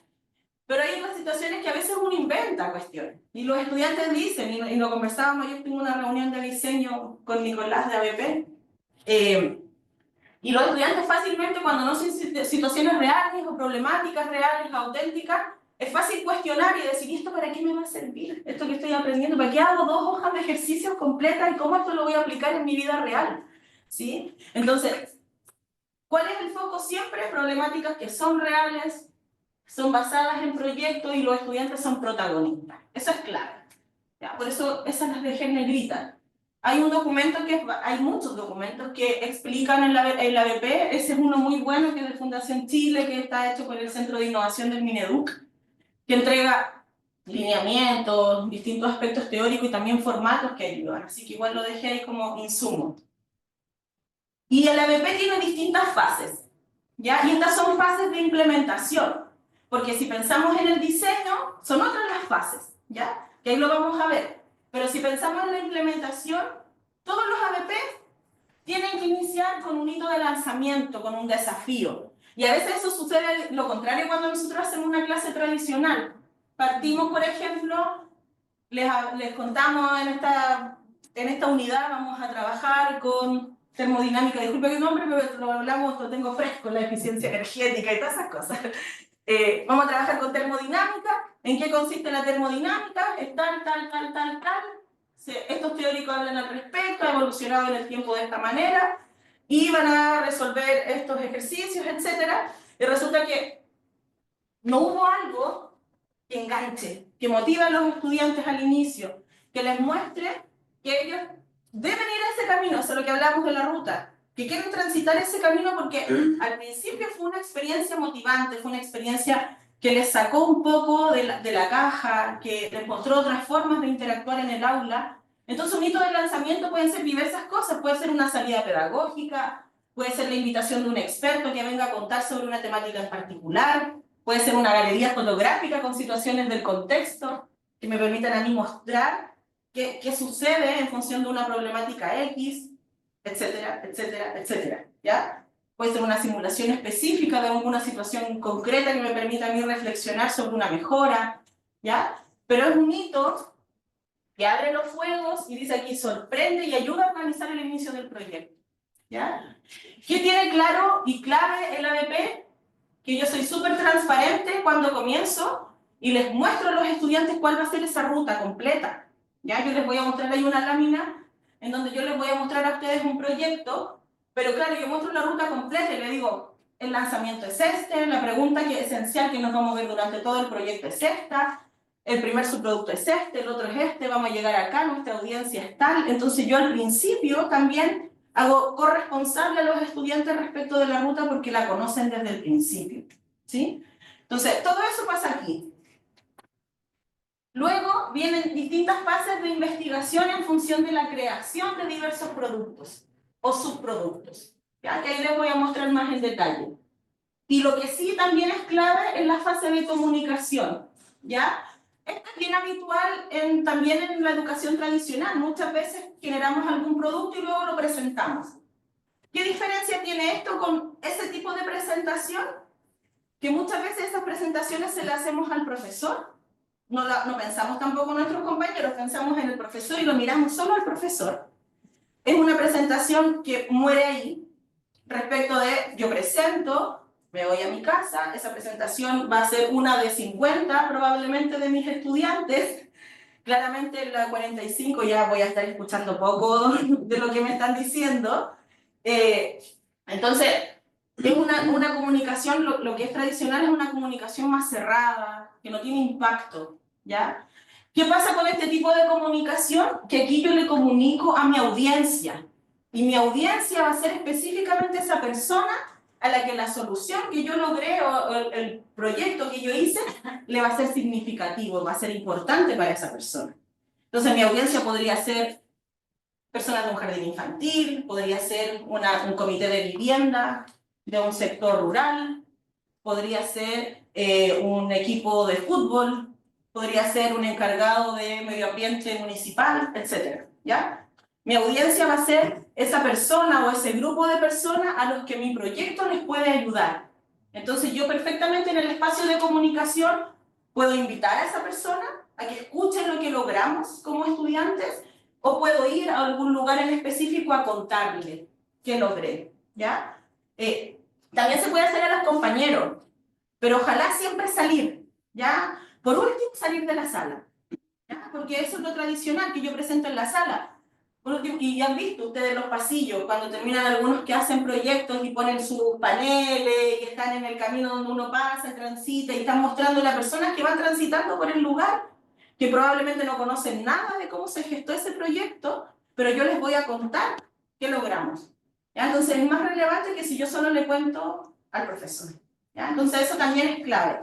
S1: Pero hay otras situaciones que a veces uno inventa cuestiones. Y los estudiantes dicen, y lo conversábamos, yo tuve una reunión de diseño con Nicolás de ABP, y los estudiantes fácilmente cuando no son situaciones reales o problemáticas reales, auténticas, es fácil cuestionar y decir, ¿esto para qué me va a servir? Esto que estoy aprendiendo, ¿para qué hago 2 hojas de ejercicios completas y cómo esto lo voy a aplicar en mi vida real? ¿Sí? Entonces, ¿cuál es el foco siempre? Problemáticas que son reales, son basadas en proyectos y los estudiantes son protagonistas. Eso es clave. ¿Ya? Por eso esas las dejé en negrita. Hay un documento hay muchos documentos que explican el ABP. Ese es uno muy bueno que es de Fundación Chile, que está hecho por el Centro de Innovación del Mineduc, que entrega lineamientos, distintos aspectos teóricos y también formatos que ayudan. Así que igual lo dejé ahí como insumo. Y el ABP tiene distintas fases, ¿ya? Y estas son fases de implementación. Porque si pensamos en el diseño, son otras las fases, ¿ya? Que ahí lo vamos a ver. Pero si pensamos en la implementación, todos los ABP tienen que iniciar con un hito de lanzamiento, con un desafío. Y a veces eso sucede lo contrario cuando nosotros hacemos una clase tradicional. Partimos, por ejemplo, les contamos en esta unidad, vamos a trabajar con termodinámica. Disculpe el nombre, pero lo hablamos, lo tengo fresco, la eficiencia energética y todas esas cosas. Vamos a trabajar con termodinámica. ¿En qué consiste la termodinámica? Es tal. Estos teóricos hablan al respecto, ha evolucionado en el tiempo de esta manera y van a resolver estos ejercicios, etc. Y resulta que no hubo algo que enganche, que motive a los estudiantes al inicio, que les muestre que ellos deben ir a ese camino, eso es lo que hablamos de la ruta. que quieren transitar ese camino porque al principio fue una experiencia motivante, fue una experiencia que les sacó un poco de la caja, que les mostró otras formas de interactuar en el aula. Entonces un hito de lanzamiento pueden ser diversas cosas, puede ser una salida pedagógica, puede ser la invitación de un experto que venga a contar sobre una temática en particular, puede ser una galería fotográfica con situaciones del contexto que me permitan a mí mostrar qué sucede en función de una problemática X, etcétera, etcétera, etcétera, ¿ya? Puede ser una simulación específica de alguna situación concreta que me permita a mí reflexionar sobre una mejora, ¿ya? Pero es un hito que abre los fuegos y dice aquí sorprende y ayuda a organizar el inicio del proyecto, ¿ya? ¿Qué tiene claro y clave el ABP? Que yo soy súper transparente cuando comienzo y les muestro a los estudiantes cuál va a ser esa ruta completa, ¿ya? Yo les voy a mostrar ahí una lámina en donde yo les voy a mostrar a ustedes un proyecto, pero claro, yo muestro la ruta completa y les digo, el lanzamiento es este, la pregunta que es esencial que nos vamos a ver durante todo el proyecto es esta, el primer subproducto es este, el otro es este, vamos a llegar acá, nuestra audiencia es tal. Entonces yo al principio también hago corresponsable a los estudiantes respecto de la ruta porque la conocen desde el principio, ¿sí? Entonces todo eso pasa aquí. Luego vienen distintas fases de investigación en función de la creación de diversos productos o subproductos, ¿ya? Que ahí les voy a mostrar más en detalle. Y lo que sí también es clave es la fase de comunicación, ¿ya? Esto es bien habitual también en la educación tradicional. Muchas veces generamos algún producto y luego lo presentamos. ¿Qué diferencia tiene esto con ese tipo de presentación? Que muchas veces esas presentaciones se las hacemos al profesor. No pensamos tampoco en nuestros compañeros, pensamos en el profesor y lo miramos solo al profesor. Es una presentación que muere ahí, respecto de yo presento, me voy a mi casa, esa presentación va a ser una de 50 probablemente de mis estudiantes, claramente en la 45 ya voy a estar escuchando poco de lo que me están diciendo, entonces es una comunicación, lo que es tradicional es una comunicación más cerrada, que no tiene impacto, ¿ya? ¿Qué pasa con este tipo de comunicación? Que aquí yo le comunico a mi audiencia, y mi audiencia va a ser específicamente esa persona a la que la solución que yo logré o el proyecto que yo hice le va a ser significativo, va a ser importante para esa persona. Entonces mi audiencia podría ser personas de un jardín infantil, podría ser un comité de vivienda de un sector rural, podría ser un equipo de fútbol, podría ser un encargado de medio ambiente municipal, etc. ¿Ya? Mi audiencia va a ser esa persona o ese grupo de personas a los que mi proyecto les puede ayudar. Entonces yo perfectamente en el espacio de comunicación puedo invitar a esa persona a que escuche lo que logramos como estudiantes o puedo ir a algún lugar en específico a contarle qué logré, ¿ya? También se puede hacer a los compañeros, pero ojalá siempre salir, ¿ya? Por último, salir de la sala, ¿ya? Porque eso es lo tradicional que yo presento en la sala. Por último, y ya han visto ustedes los pasillos, cuando terminan algunos que hacen proyectos y ponen sus paneles y están en el camino donde uno pasa, transita y están mostrando a las personas que van transitando por el lugar, que probablemente no conocen nada de cómo se gestó ese proyecto, pero yo les voy a contar qué logramos, ¿ya? Entonces es más relevante que si yo solo le cuento al profesor, ¿ya? Entonces eso también es clave.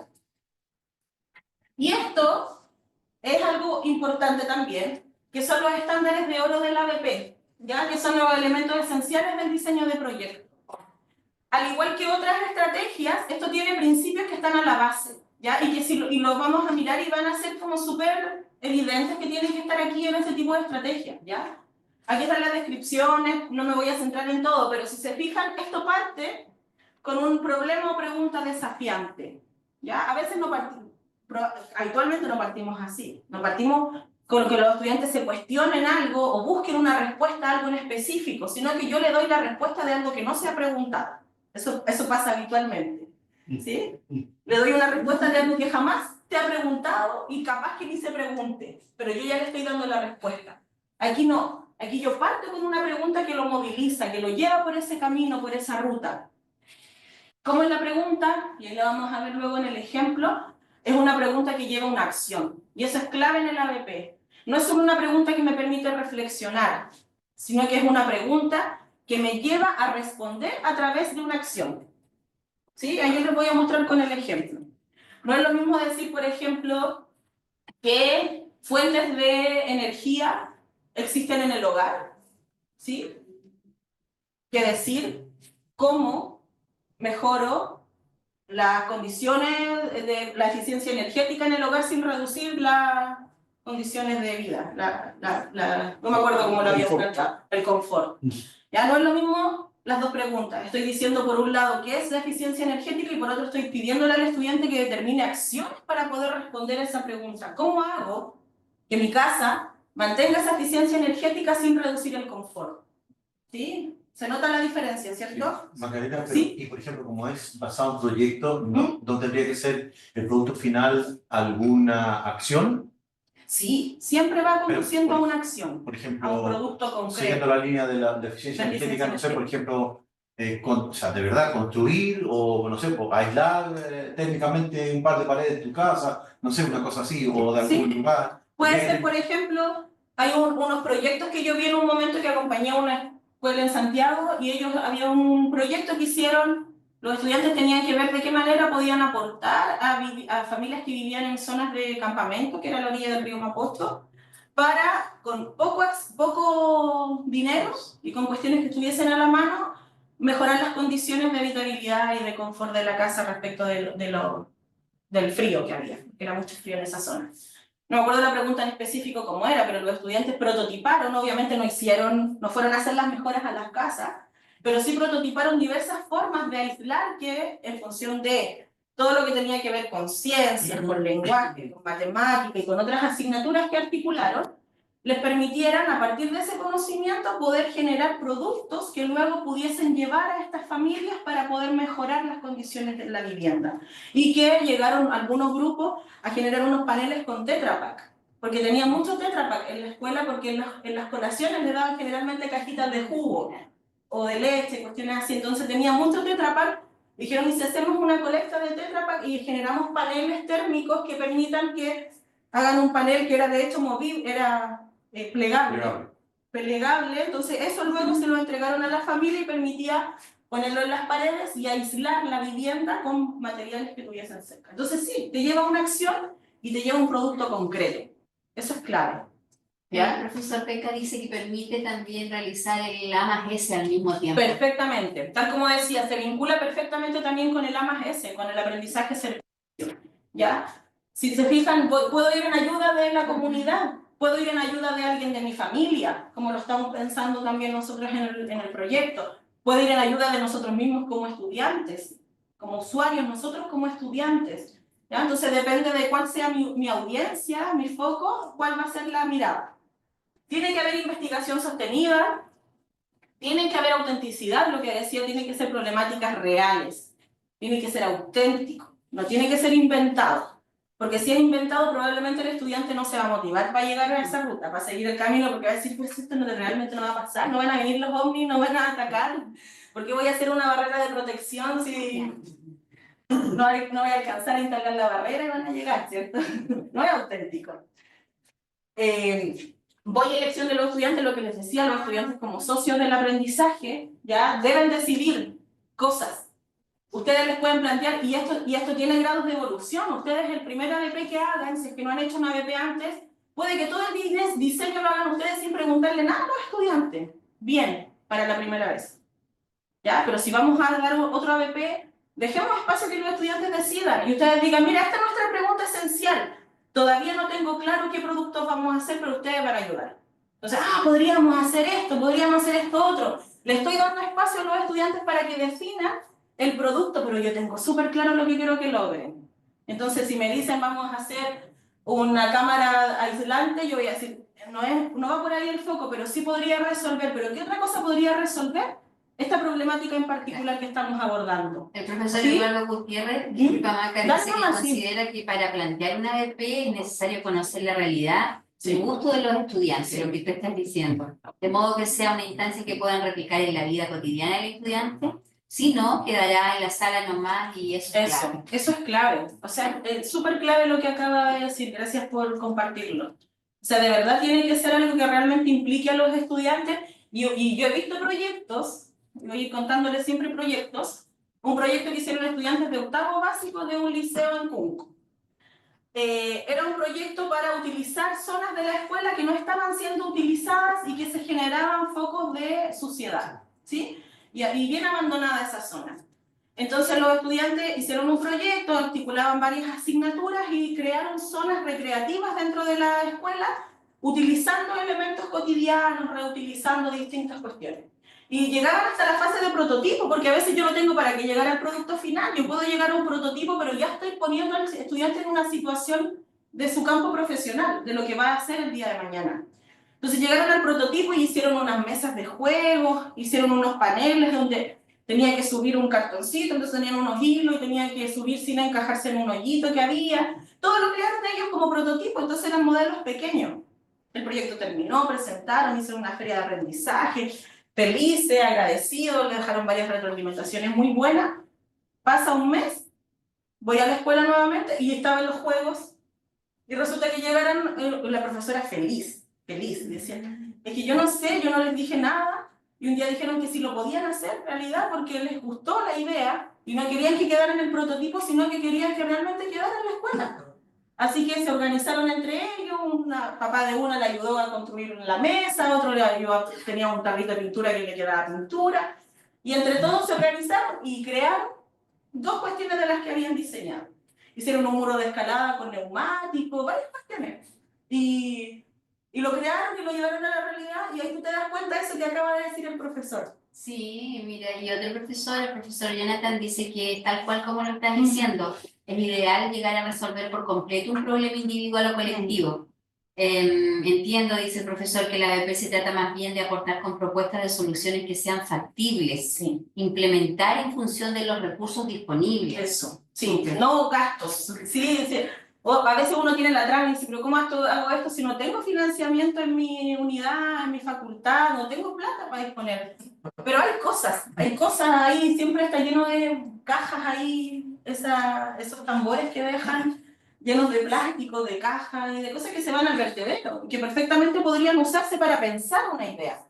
S1: Y esto es algo importante también, que son los estándares de oro del ABP, ¿ya? Que son los elementos esenciales del diseño de proyectos. Al igual que otras estrategias, esto tiene principios que están a la base, ¿ya? Y que y los vamos a mirar y van a ser como súper evidentes que tienen que estar aquí en este tipo de estrategias, ¿ya? Aquí están las descripciones, no me voy a centrar en todo, pero si se fijan, esto parte con un problema o pregunta desafiante, ¿ya? A veces no partimos, habitualmente no partimos así, no partimos con que los estudiantes se cuestionen algo o busquen una respuesta a algo en específico, sino que yo le doy la respuesta de algo que no se ha preguntado. Eso pasa habitualmente, ¿sí? Le doy una respuesta de algo que jamás te ha preguntado y capaz que ni se pregunte, pero yo ya le estoy dando la respuesta. Aquí no, aquí yo parto con una pregunta que lo moviliza, que lo lleva por ese camino, por esa ruta. ¿Cómo es la pregunta? Y ahí la vamos a ver luego en el ejemplo. Es una pregunta que lleva una acción, y eso es clave en el ABP. No es solo una pregunta que me permite reflexionar, sino que es una pregunta que me lleva a responder a través de una acción. ¿Sí? Ahí yo les voy a mostrar con el ejemplo. No es lo mismo decir, por ejemplo, que fuentes de energía existen en el hogar, ¿sí? Que decir cómo mejoro las condiciones de la eficiencia energética en el hogar sin reducir las condiciones de vida. No me acuerdo cómo lo había planteado, el confort. Ya no es lo mismo las dos preguntas. Estoy diciendo por un lado qué es la eficiencia energética y por otro estoy pidiéndole al estudiante que determine acciones para poder responder a esa pregunta. ¿Cómo hago que mi casa mantenga esa eficiencia energética sin reducir el confort? ¿Sí? Se nota la diferencia, ¿cierto?
S5: Sí. Margarita, pero,
S1: ¿sí?
S5: y por ejemplo, como es basado en proyecto, ¿no tendría que ser el producto final alguna acción?
S1: Sí, siempre va conduciendo a una acción,
S5: Por
S1: a un
S5: ejemplo,
S1: producto
S5: siguiendo
S1: concreto.
S5: la línea de eficiencia energética, no sé, por ejemplo, o sea, de verdad construir o, no sé, pues, aislar técnicamente un par de paredes de tu casa, no sé, una cosa así, o de algún lugar.
S1: Puede ser, por ejemplo, hay unos proyectos que yo vi en un momento que acompañé a una escuela en Santiago y ellos, había un proyecto que hicieron, los estudiantes tenían que ver de qué manera podían aportar a familias que vivían en zonas de campamento, que era la orilla del río Mapocho, para, con poco dinero y con cuestiones que estuviesen a la mano, mejorar las condiciones de habitabilidad y de confort de la casa respecto del frío que había, que era mucho frío en esa zona. No me acuerdo la pregunta en específico cómo era, pero los estudiantes prototiparon, obviamente no fueron a hacer las mejoras a las casas, pero sí prototiparon diversas formas de aislar que en función de todo lo que tenía que ver con ciencias, con lenguaje, con matemática y con otras asignaturas que articularon, les permitieran a partir de ese conocimiento poder generar productos que luego pudiesen llevar a estas familias para poder mejorar las condiciones de la vivienda. Y que llegaron algunos grupos a generar unos paneles con Tetra Pak, porque tenía mucho Tetra Pak en la escuela, porque en las colaciones le daban generalmente cajitas de jugo o de leche, cuestiones así, entonces tenía mucho Tetra Pak. Dijeron, ¿y si hacemos una colecta de Tetra Pak y generamos paneles térmicos que permitan que hagan un panel que era de hecho movible, era plegable, entonces eso luego se lo entregaron a la familia y permitía ponerlo en las paredes y aislar la vivienda con materiales que tuviesen cerca. Entonces sí, te lleva una acción y te lleva un producto concreto. Eso es clave.
S7: ¿Ya? El profesor Peca dice que permite también realizar el A más S al mismo tiempo.
S1: Perfectamente. Tal como decía, se vincula perfectamente también con el A más S, con el aprendizaje servicio. ¿Ya? Si se fijan, puedo ir en ayuda de la comunidad, puedo ir en ayuda de alguien de mi familia, como lo estamos pensando también nosotros en el proyecto. Puedo ir en ayuda de nosotros mismos como estudiantes, como usuarios, nosotros como estudiantes. ¿Ya? Entonces depende de cuál sea mi audiencia, mi foco, cuál va a ser la mirada. Tiene que haber investigación sostenida, tiene que haber autenticidad, lo que decía, tiene que ser problemáticas reales, tiene que ser auténtico, no tiene que ser inventado. Porque si es inventado, probablemente el estudiante no se va a motivar para llegar a esa ruta, para seguir el camino, porque va a decir, pues esto realmente no va a pasar, no van a venir los ovnis, no van a atacar, ¿por qué voy a hacer una barrera de protección si no voy a alcanzar a instalar la barrera y van a llegar, ¿cierto? No es auténtico. Voy a elección de los estudiantes, lo que les decía, los estudiantes como socios del aprendizaje, ya deben decidir cosas. Ustedes les pueden plantear, y esto tiene grados de evolución, ustedes el primer ABP que hagan, si es que no han hecho un ABP antes, puede que todo el diseño lo hagan ustedes sin preguntarle nada a los estudiantes. Bien, para la primera vez. ¿Ya? Pero si vamos a dar otro ABP, dejemos espacio que los estudiantes decidan, y ustedes digan, mira, esta es nuestra pregunta esencial, todavía no tengo claro qué productos vamos a hacer, pero ustedes van a ayudar. Entonces, podríamos hacer esto otro. Le estoy dando espacio a los estudiantes para que definan el producto, pero yo tengo súper claro lo que quiero que logren. Entonces, si me dicen vamos a hacer una cámara aislante, yo voy a decir, no va por ahí el foco, pero sí podría resolver. ¿Pero qué otra cosa podría resolver esta problemática en particular que estamos abordando?
S7: El profesor
S1: ¿Sí?
S7: Eduardo Gutiérrez, disculpa Maca, dice que
S1: sí.
S7: considera que para plantear una ABP es necesario conocer la realidad, el gusto de los estudiantes, lo que tú estás diciendo, de modo que sea una instancia que puedan replicar en la vida cotidiana del estudiante. Si no, quedará en la sala nomás y eso es clave.
S1: Eso es clave. O sea, es súper clave lo que acaba de decir. Gracias por compartirlo. O sea, de verdad tiene que ser algo que realmente implique a los estudiantes Y yo he visto proyectos, voy a ir contándoles siempre proyectos, un proyecto que hicieron estudiantes de octavo básico de un liceo en Cunco. Era un proyecto para utilizar zonas de la escuela que no estaban siendo utilizadas y que se generaban focos de suciedad, ¿sí? Y bien abandonada esa zona. Entonces los estudiantes hicieron un proyecto, articulaban varias asignaturas y crearon zonas recreativas dentro de la escuela, utilizando elementos cotidianos, reutilizando distintas cuestiones. Y llegaban hasta la fase de prototipo, porque a veces yo no tengo para que llegar al producto final. Yo puedo llegar a un prototipo, pero ya estoy poniendo al estudiante en una situación de su campo profesional, de lo que va a hacer el día de mañana. Entonces llegaron al prototipo y hicieron unas mesas de juegos, hicieron unos paneles donde tenía que subir un cartoncito, entonces tenían unos hilos y tenía que subir sin encajarse en un hoyito que había. Todo lo crearon ellos como prototipo, entonces eran modelos pequeños. El proyecto terminó, presentaron, hicieron una feria de aprendizaje, felices, agradecidos, le dejaron varias retroalimentaciones muy buenas. Pasa un mes, voy a la escuela nuevamente y estaban los juegos y resulta que llegaron, la profesora feliz, decía, es que yo no sé, yo no les dije nada y un día dijeron que sí lo podían hacer en realidad porque les gustó la idea y no querían que quedara en el prototipo, sino que querían que realmente quedara en la escuela. Así que se organizaron entre ellos, papá de una le ayudó a construir la mesa, otro le ayudó, tenía un tarrito de pintura que le quedaba pintura, y entre todos se organizaron y crearon dos cuestiones de las que habían diseñado. Hicieron un muro de escalada con neumáticos, varias cuestiones, y lo crearon y lo llevaron a la realidad, y ahí tú te das cuenta de eso que acaba de decir el profesor.
S7: Sí, mira, y otro profesor, el profesor Jonathan, dice que tal cual como lo estás diciendo, es ideal llegar a resolver por completo un problema individual o colectivo. Entiendo, dice el profesor, que la ABP se trata más bien de aportar con propuestas de soluciones que sean factibles,
S1: Sí.
S7: implementar en función de los recursos disponibles.
S1: Eso, sí, no gastos. Sí. O a veces uno tiene la trama y dice, pero ¿cómo hago esto si no tengo financiamiento en mi unidad, en mi facultad, no tengo plata para disponer? Pero hay cosas ahí, siempre está lleno de cajas ahí, esos tambores que dejan llenos de plástico, de cajas y de cosas que se van al vertedero, que perfectamente podrían usarse para pensar una idea.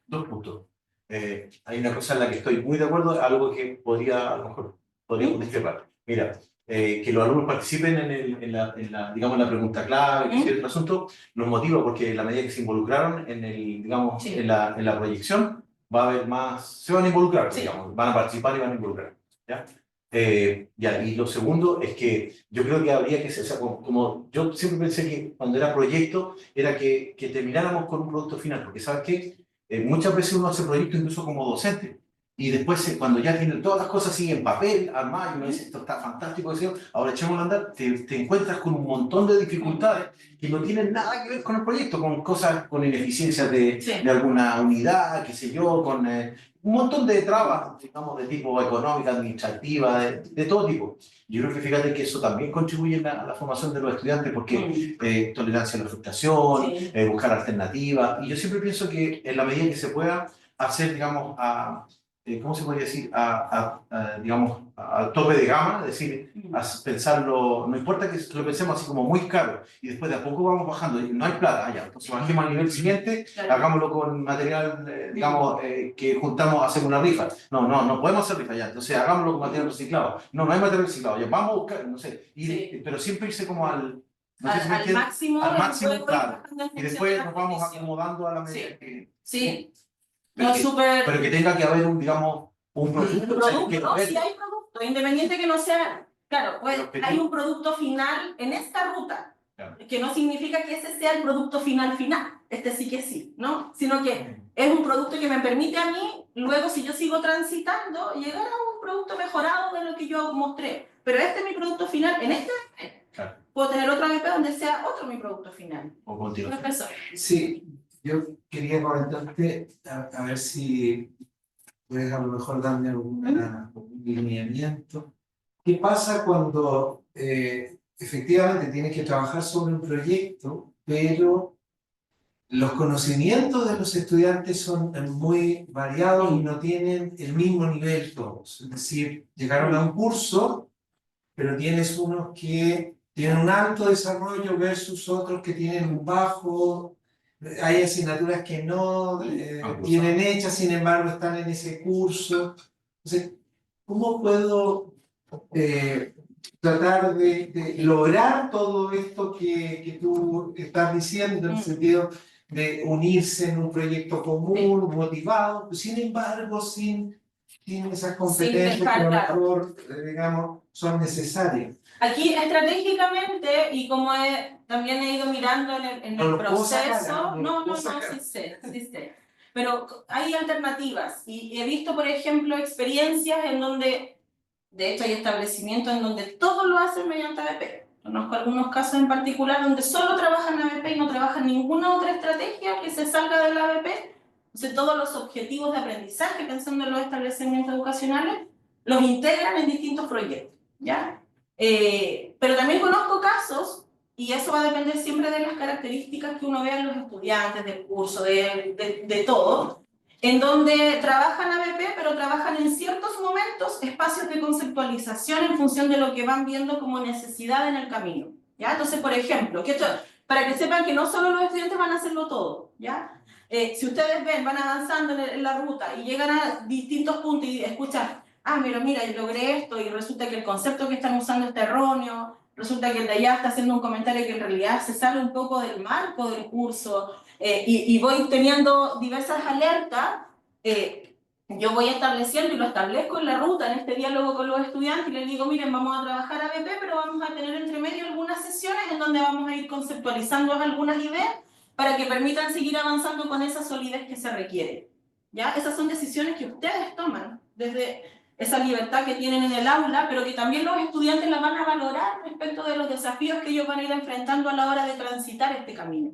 S5: Dos puntos. Hay una cosa en la que estoy muy de acuerdo, algo que podría, a lo mejor, podríamos discrepar. Mira, que los alumnos participen en la, digamos, la pregunta clave, que el asunto, nos motiva porque en la medida que se involucraron digamos,
S1: Sí.
S5: en la proyección, va a haber más, se van a involucrar,
S1: Sí.
S5: digamos, van a participar y van a involucrar. ¿Ya? Y lo segundo es que yo creo que habría que ser, o sea, como yo siempre pensé que cuando era proyecto, era que termináramos con un producto final, porque ¿sabes qué? Muchas veces uno hace proyectos incluso como docente, y después cuando ya tienen todas las cosas así en papel, armadas, y uno dice, esto está fantástico, ahora echémoslo a andar, te encuentras con un montón de dificultades que no tienen nada que ver con el proyecto, con cosas, con ineficiencias de alguna unidad, qué sé yo, con un montón de trabas, digamos, de tipo económica, administrativa, de todo tipo. Yo creo que fíjate que eso también contribuye a la formación de los estudiantes, porque tolerancia a la frustración, buscar alternativas, y yo siempre pienso que en la medida que se pueda hacer, digamos, ¿cómo se podría decir? Digamos, al tope de gama, es decir, pensarlo, no importa que lo pensemos así como muy caro, y después de a poco vamos bajando, y no hay plata, ya, entonces bajemos al nivel siguiente, hagámoslo con material, digamos, que juntamos, hacemos una rifa. No podemos hacer rifa ya, entonces hagámoslo con material reciclado. No hay material reciclado, ya vamos a buscar, no sé, pero siempre irse como al
S1: máximo,
S5: claro, y después nos vamos acomodando a la medida que...
S1: Sí.
S5: Pero que tenga que haber digamos, un producto.
S1: Sí hay producto, independiente que no sea, claro, pues hay un producto final en esta ruta, que no significa que ese sea el producto final, sí que sí, ¿no? Sino que es un producto que me permite a mí, luego si yo sigo transitando, llegar a un producto mejorado de lo que yo mostré. Pero este es mi producto final, en este puedo tener otro ABP donde sea otro mi producto final.
S5: O contigo.
S3: Sí, yo quería comentarte, a ver si puedes a lo mejor darme algún lineamiento. ¿Qué pasa cuando efectivamente tienes que trabajar sobre un proyecto, pero los conocimientos de los estudiantes son muy variados y no tienen el mismo nivel todos? Es decir, llegaron a un curso, pero tienes unos que tienen un alto desarrollo versus otros que tienen un bajo hay asignaturas que no tienen hechas, sin embargo están en ese curso. Entonces, ¿cómo puedo tratar de lograr todo esto que tú estás diciendo, en el sentido de unirse en un proyecto común, motivado, sin embargo, sin esas competencias que a lo mejor, digamos, son necesarias?
S1: Aquí estratégicamente, y como también he ido mirando en el proceso, sí sé. Pero hay alternativas, y he visto, por ejemplo, experiencias en donde, de hecho, hay establecimientos en donde todo lo hacen mediante ABP. Conozco algunos casos en particular donde solo trabajan ABP y no trabajan ninguna otra estrategia que se salga del ABP. Entonces, todos los objetivos de aprendizaje, pensando en los establecimientos educacionales, los integran en distintos proyectos, ¿ya? Pero también conozco casos, y eso va a depender siempre de las características que uno vea en los estudiantes, del curso, de todo, en donde trabajan ABP, pero trabajan en ciertos momentos espacios de conceptualización en función de lo que van viendo como necesidad en el camino, ¿ya? Entonces, por ejemplo, para que sepan que no solo los estudiantes van a hacerlo todo, ¿ya? Si ustedes ven, van avanzando en la ruta y llegan a distintos puntos y escuchan, mira, yo logré esto y resulta que el concepto que están usando está erróneo, resulta que el de allá está haciendo un comentario que en realidad se sale un poco del marco del curso, y voy teniendo diversas alertas, yo voy estableciendo y lo establezco en la ruta, en este diálogo con los estudiantes, y les digo, miren, vamos a trabajar ABP, pero vamos a tener entre medio algunas sesiones en donde vamos a ir conceptualizando algunas ideas para que permitan seguir avanzando con esa solidez que se requiere, ¿ya? Esas son decisiones que ustedes toman desde esa libertad que tienen en el aula, pero que también los estudiantes la van a valorar respecto de los desafíos que ellos van a ir enfrentando a la hora de transitar este camino,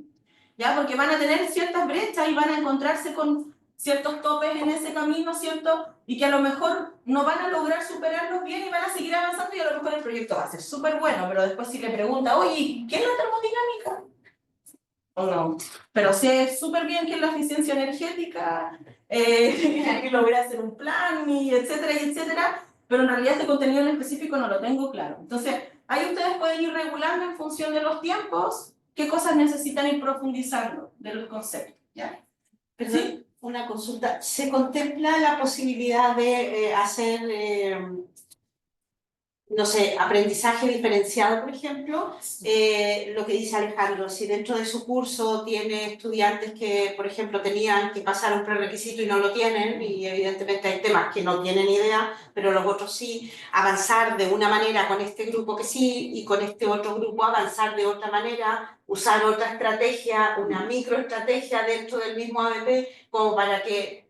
S1: ¿ya? Porque van a tener ciertas brechas y van a encontrarse con ciertos topes en ese camino, ¿cierto? Y que a lo mejor no van a lograr superarlos bien y van a seguir avanzando, y a lo mejor el proyecto va a ser súper bueno, pero después si le pregunta, oye, ¿qué es la termodinámica? O no, pero sé súper bien que es la eficiencia energética, y logré hacer un plan, y etcétera, pero en realidad este contenido en específico no lo tengo claro. Entonces, ahí ustedes pueden ir regulando en función de los tiempos qué cosas necesitan ir profundizando de los conceptos, ¿ya?
S6: ¿Sí? Una consulta, ¿se contempla la posibilidad de hacer, no sé, aprendizaje diferenciado, por ejemplo? Lo que dice Alejandro, si dentro de su curso tiene estudiantes que, por ejemplo, tenían que pasar un prerequisito y no lo tienen, y evidentemente hay temas que no tienen idea, pero los otros sí, avanzar de una manera con este grupo que sí, y con este otro grupo avanzar de otra manera, usar otra estrategia, una microestrategia dentro del mismo ABP, como para que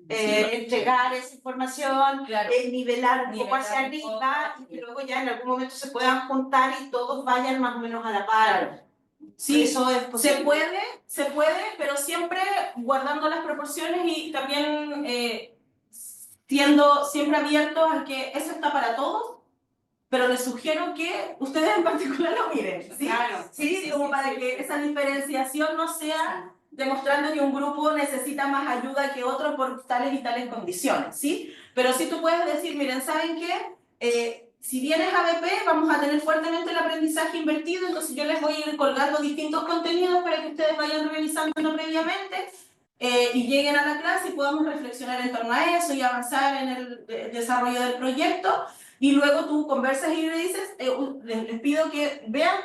S6: entregar esa información,
S1: claro,
S6: nivelar un poco hacia arriba, y que luego ya en algún momento se puedan juntar y todos vayan más o menos a la par.
S1: Claro. Sí,
S6: eso es posible.
S1: se puede, pero siempre guardando las proporciones y también siendo siempre abiertos a que eso está para todos, pero les sugiero que ustedes en particular lo miren, ¿sí?
S6: Claro.
S1: Sí, como para que esa diferenciación no sea demostrando que un grupo necesita más ayuda que otro por tales y tales condiciones, ¿sí? Pero sí tú puedes decir, miren, ¿saben qué? Si vienes a ABP, vamos a tener fuertemente el aprendizaje invertido, entonces yo les voy a ir colgando distintos contenidos para que ustedes vayan revisando previamente, y lleguen a la clase y podamos reflexionar en torno a eso y avanzar en el desarrollo del proyecto. Y luego tú conversas y le dices, les pido que vean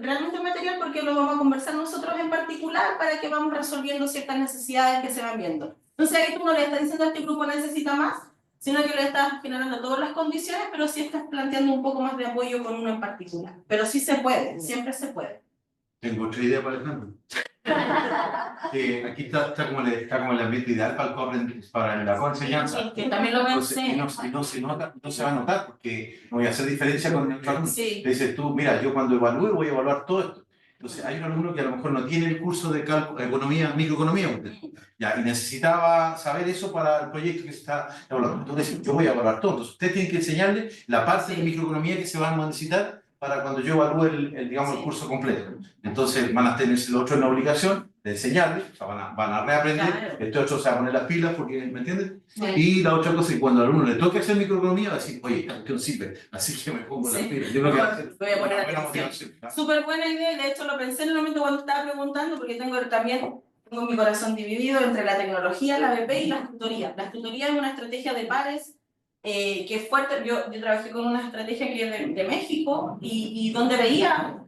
S1: realmente el material, porque lo vamos a conversar nosotros en particular para que vamos resolviendo ciertas necesidades que se van viendo. Entonces ahí tú no le estás diciendo a este grupo necesita más, sino que le estás generando todas las condiciones, pero sí estás planteando un poco más de apoyo con uno en particular. Pero sí se puede, siempre se puede.
S5: Tengo otra idea para Alejandro. Aquí está como el ambiente ideal para la coenseñanza.
S1: Que también lo pensé.
S5: No se va a notar, porque no voy a hacer diferencia con el alumno.
S1: Sí.
S5: Le dices tú, mira, yo cuando evalúe voy a evaluar todo esto. Entonces hay un alumno que a lo mejor no tiene el curso de economía, microeconomía, ya, y necesitaba saber eso para el proyecto que se está evaluando. Entonces yo voy a evaluar todo. Entonces ustedes tienen que enseñarle la parte de microeconomía que se van a necesitar para cuando yo evalúe digamos, el curso completo. Entonces van a tener el otro en la obligación de enseñarles, o sea, van a reaprender,
S1: Claro.
S5: este otro se va a poner las pilas, porque, ¿me entiendes?
S7: Sí.
S5: Y la otra cosa es que cuando al alumno le toque hacer microeconomía, va a decir, oye, esta cuestión sirve, así que me pongo las
S1: Sí.
S5: pilas. Yo creo que va a ser
S1: Voy a poner
S5: una buena
S1: atención.
S5: motivación, ¿no?
S1: Súper buena idea, de hecho lo pensé en el momento cuando estaba preguntando, porque tengo mi corazón dividido entre la tecnología, la BP y las tutorías. Las tutorías es una estrategia de pares que es fuerte. Yo trabajé con una estrategia que es de México y donde veía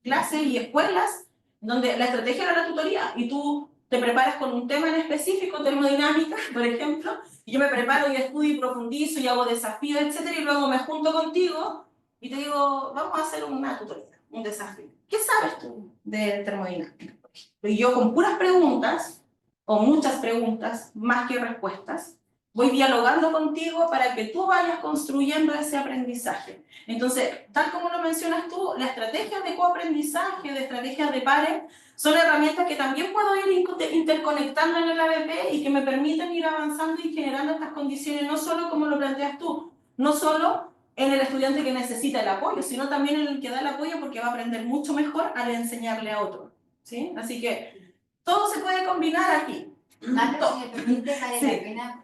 S1: clases y escuelas donde la estrategia era la tutoría y tú te preparas con un tema en específico, termodinámica, por ejemplo, y yo me preparo y estudio y profundizo y hago desafíos, etcétera, y luego me junto contigo y te digo, vamos a hacer una tutoría, un desafío. ¿Qué sabes tú de termodinámica? Y yo con puras preguntas, o muchas preguntas, más que respuestas, voy dialogando contigo para que tú vayas construyendo ese aprendizaje. Entonces, tal como lo mencionas tú, las estrategias de coaprendizaje, de estrategias de pares, son herramientas que también puedo ir interconectando en el ABP y que me permiten ir avanzando y generando estas condiciones, no solo como lo planteas tú, no solo en el estudiante que necesita el apoyo, sino también en el que da el apoyo porque va a aprender mucho mejor al enseñarle a otro, ¿sí? Así que todo se puede combinar aquí.
S7: Marta, si me permite, vale
S1: Sí.
S7: la pena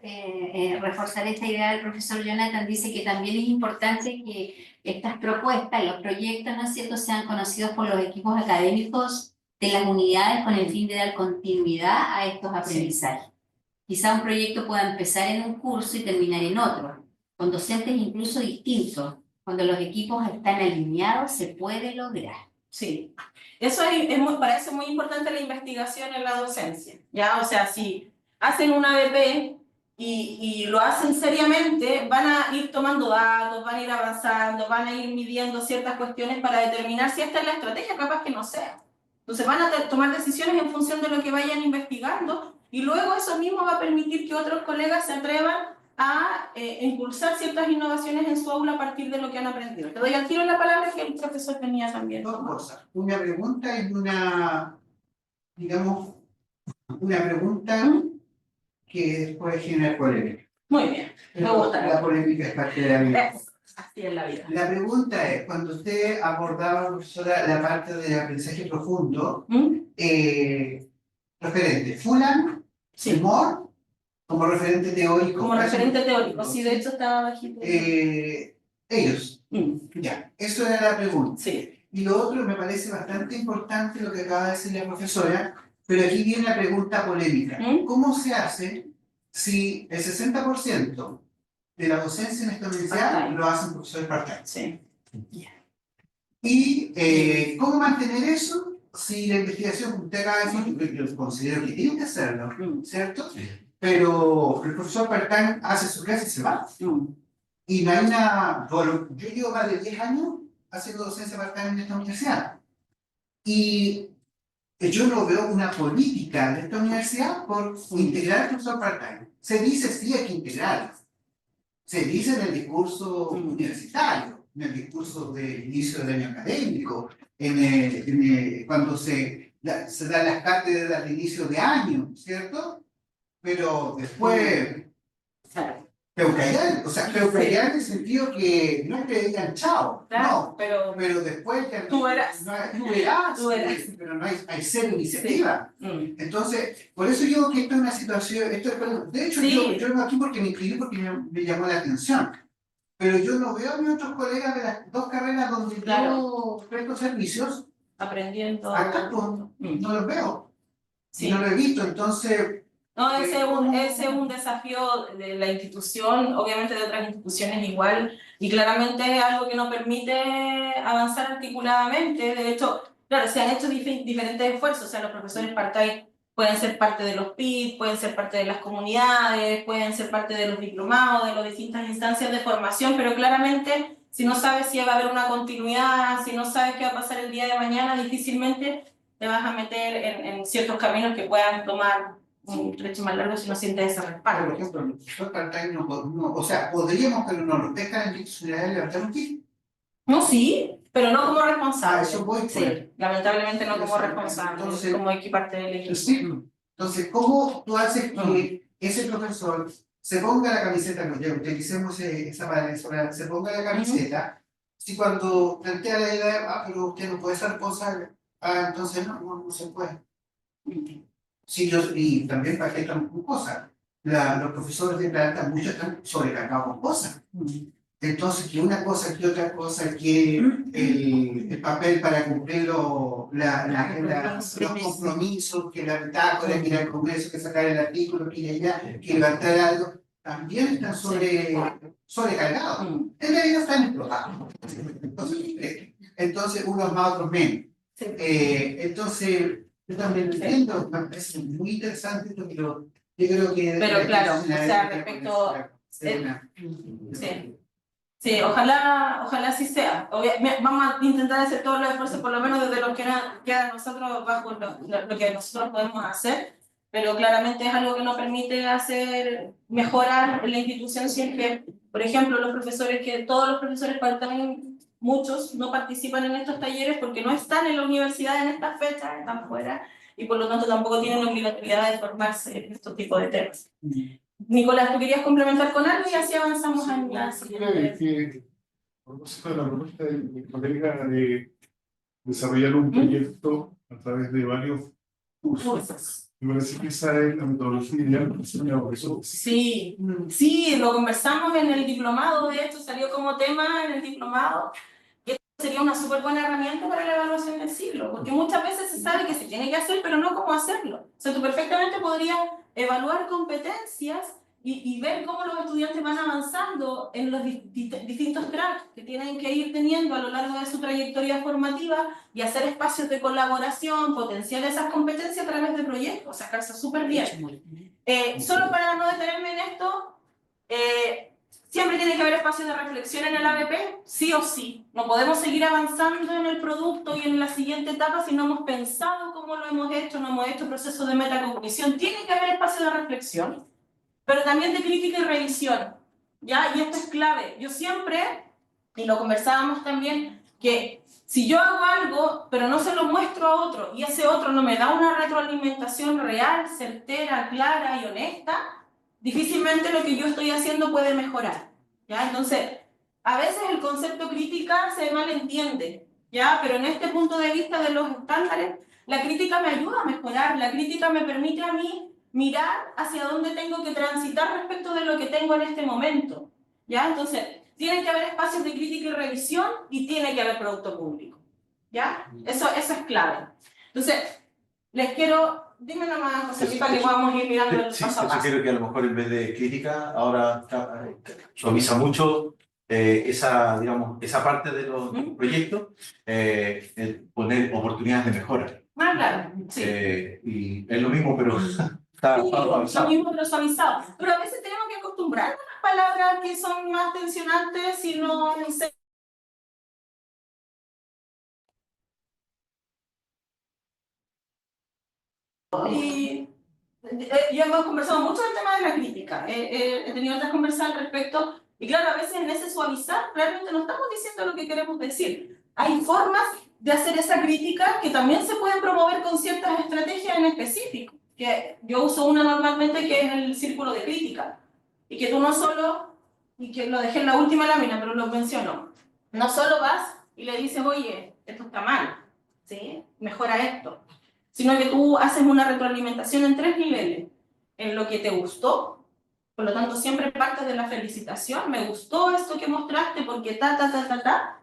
S7: reforzar esta idea del profesor Jonathan. Dice que también es importante que estas propuestas, los proyectos, ¿no es cierto?, sean conocidos por los equipos académicos de las unidades con el fin de dar continuidad a estos aprendizajes. Quizá un proyecto pueda empezar en un curso y terminar en otro, con docentes incluso distintos. Cuando los equipos están alineados, se puede lograr.
S1: Sí, eso para eso es muy importante la investigación en la docencia, ¿ya? O sea, si hacen una ABP y lo hacen seriamente, van a ir tomando datos, van a ir avanzando, van a ir midiendo ciertas cuestiones para determinar si esta es la estrategia, capaz que no sea. Entonces van a tomar decisiones en función de lo que vayan investigando y luego eso mismo va a permitir que otros colegas se atrevan a impulsar ciertas innovaciones en su aula a partir de lo que han aprendido. Te doy al tiro la palabra que el profesor tenía también.
S3: Dos cosas. Una pregunta y una, digamos, una pregunta que después genera polémica.
S1: Muy bien, me
S3: Pero
S1: gusta.
S3: la polémica es parte de la vida.
S1: Así es la vida.
S3: La pregunta es, cuando usted abordaba, profesora, la parte del aprendizaje profundo, referente, Fulan,
S1: Sí,
S3: Moore, como referente teórico.
S1: como referente teórico, sí, de hecho estaba bajito.
S3: Ellos,
S1: Mm,
S3: ya, eso era la pregunta.
S1: sí,
S3: Y lo otro me parece bastante importante lo que acaba de decir la profesora, pero aquí viene la pregunta polémica.
S1: ¿Mm?
S3: ¿Cómo se hace si el 60% de la docencia en esta universidad
S1: Part-time.
S3: lo hacen profesores part-time?
S1: sí.
S3: ¿Y cómo mantener eso si la investigación que usted acaba de decir, yo considero que tiene que hacerlo,
S1: Mm,
S3: ¿cierto? Pero el profesor part-time hace su clase y se va.
S1: mm,
S3: Y no hay una... Bueno, yo llevo más de 10 años haciendo docencia part-time en esta universidad. Y yo no veo una política de esta universidad por integrar al profesor part-time. Se dice sí hay que integrarlo. Se dice en el discurso universitario, en el discurso de inicio del año académico, cuando se dan las cátedras de inicio de año, ¿cierto? Pero después...
S1: claro,
S3: Peucayal, o sea, peucayal en el sentido que no es que digan chao,
S1: claro,
S3: no,
S1: pero
S3: después ya
S1: tú verás.
S3: no hay- tú verás,
S1: Tú verás.
S3: pero no hay cero iniciativa.
S1: mm,
S3: Entonces, por eso digo que esto es una situación, de hecho
S1: Sí.
S3: yo vengo aquí porque me inscribí porque me llamó la atención, pero yo no veo a mis otros colegas de las dos carreras donde
S1: Claro.
S3: yo presto servicios,
S1: aprendiendo.
S3: acá pues,
S1: Mm,
S3: no los veo,
S1: sí.
S3: no los he visto, entonces...
S1: No, ese es un desafío de la institución, obviamente de otras instituciones igual, y claramente es algo que nos permite avanzar articuladamente. De hecho, claro, se han hecho diferentes esfuerzos, o sea, los profesores part-time pueden ser parte de los PIT, pueden ser parte de las comunidades, pueden ser parte de los diplomados, de las distintas instancias de formación, pero claramente si no sabes si va a haber una continuidad, si no sabes qué va a pasar el día de mañana, difícilmente te vas a meter en ciertos caminos que puedan tomar un trecho más largo si no sientes ese
S3: Por
S1: respaldo.
S3: ejemplo, el profesor part-time o sea, podríamos, pero no nos dejan en la institucionalidad de levantar un kit.
S1: No, sí, pero no como responsable.
S3: Ah, eso voy, pues.
S1: Sí, lamentablemente no como
S3: Eso,
S1: responsable,
S3: entonces-
S1: como equiparte del equipo.
S3: Sí. Entonces, ¿cómo tú haces que ese profesor se ponga la camiseta, ya utilicemos esa palabra, se ponga la camiseta Si cuando plantea la idea, pero usted no puede hacer cosas, entonces no se puede. Sí, y también para que están con cosas. Los profesores de planta, muchos están sobrecargados con cosas. Entonces, que una cosa, que otra cosa, que el papel para cumplir los compromisos, que la bitácora, que ir al Congreso, que sacar el artículo, que ir allá, que levantar algo, también están sobrecargados. En realidad están explotados. Entonces, unos más, otros menos. Entonces, yo también entiendo, me parece muy interesante esto, pero yo creo que...
S1: Pero claro, o sea, respecto... Sí. Sí, ojalá así sea. Vamos a intentar hacer todos los esfuerzos, por lo menos desde lo que queda nosotros, bajo lo que nosotros podemos hacer, pero claramente es algo que nos permite mejorar la institución si es que, por ejemplo, todos los profesores faltan, muchos no participan en estos talleres porque no están en la universidad en estas fechas, están fuera, y por lo tanto tampoco tienen la obligatoriedad de formarse en estos tipos de temas. Nicolás, ¿tú querías complementar con algo y así avanzamos en la siguiente?
S4: A propósito de la propuesta de desarrollar un proyecto a través de varios cursos. Me parece que esa es la metodología ideal para enseñar por eso.
S1: Sí, sí, lo conversamos en el diplomado, de hecho salió como tema en el diplomado, que sería una súper buena herramienta para la evaluación del siglo, porque muchas veces se sabe que se tiene que hacer, pero no cómo hacerlo. O sea, tú perfectamente podrías evaluar competencias y ver cómo los estudiantes van avanzando en los distintos tracks que tienen que ir teniendo a lo largo de su trayectoria formativa y hacer espacios de colaboración, potenciar esas competencias a través de proyectos, sacarse súper bien. Solo para no detenerme en esto, siempre tiene que haber espacios de reflexión en el ABP, sí o sí. No podemos seguir avanzando en el producto y en la siguiente etapa si no hemos pensado cómo lo hemos hecho, no hemos hecho procesos de metacognición. Tiene que haber espacio de reflexión, pero también de crítica y revisión, ¿ya? Y esto es clave. Yo siempre, y lo conversábamos también, que si yo hago algo, pero no se lo muestro a otro, y ese otro no me da una retroalimentación real, certera, clara y honesta, difícilmente lo que yo estoy haciendo puede mejorar, ¿ya? Entonces, a veces el concepto crítica se malentiende, ¿ya? Pero en este punto de vista de los estándares, la crítica me ayuda a mejorar, la crítica me permite a mí mirar hacia dónde tengo que transitar respecto de lo que tengo en este momento, ¿ya? Entonces, tiene que haber espacios de crítica y revisión y tiene que haber producto público, ¿ya? Eso es clave. Entonces, les quiero... Dime nomás, José Luis, para que podamos ir mirando el paso a paso.
S5: Yo creo que a lo mejor en vez de crítica, ahora suaviza mucho esa parte de los proyectos, el poner oportunidades de mejora.
S1: Ah, claro, sí.
S5: Y es lo mismo, pero está
S1: lo mismo pero suavizado. Pero a veces tenemos que acostumbrarnos a las palabras que son más tensionantes y no sé. Y ya hemos conversado mucho del tema de la crítica. He tenido otras conversaciones al respecto. Y claro, a veces en ese suavizar realmente no estamos diciendo lo que queremos decir. Hay formas de hacer esa crítica que también se pueden promover con ciertas estrategias en específico. Que yo uso una normalmente que es el círculo de crítica. Y que tú no solo, y que lo dejé en la última lámina, pero lo menciono, no solo vas y le dices, oye, esto está mal, ¿sí? Mejora esto. Sino que tú haces una retroalimentación en 3 niveles. En lo que te gustó, por lo tanto siempre partes de la felicitación, me gustó esto que mostraste porque ta.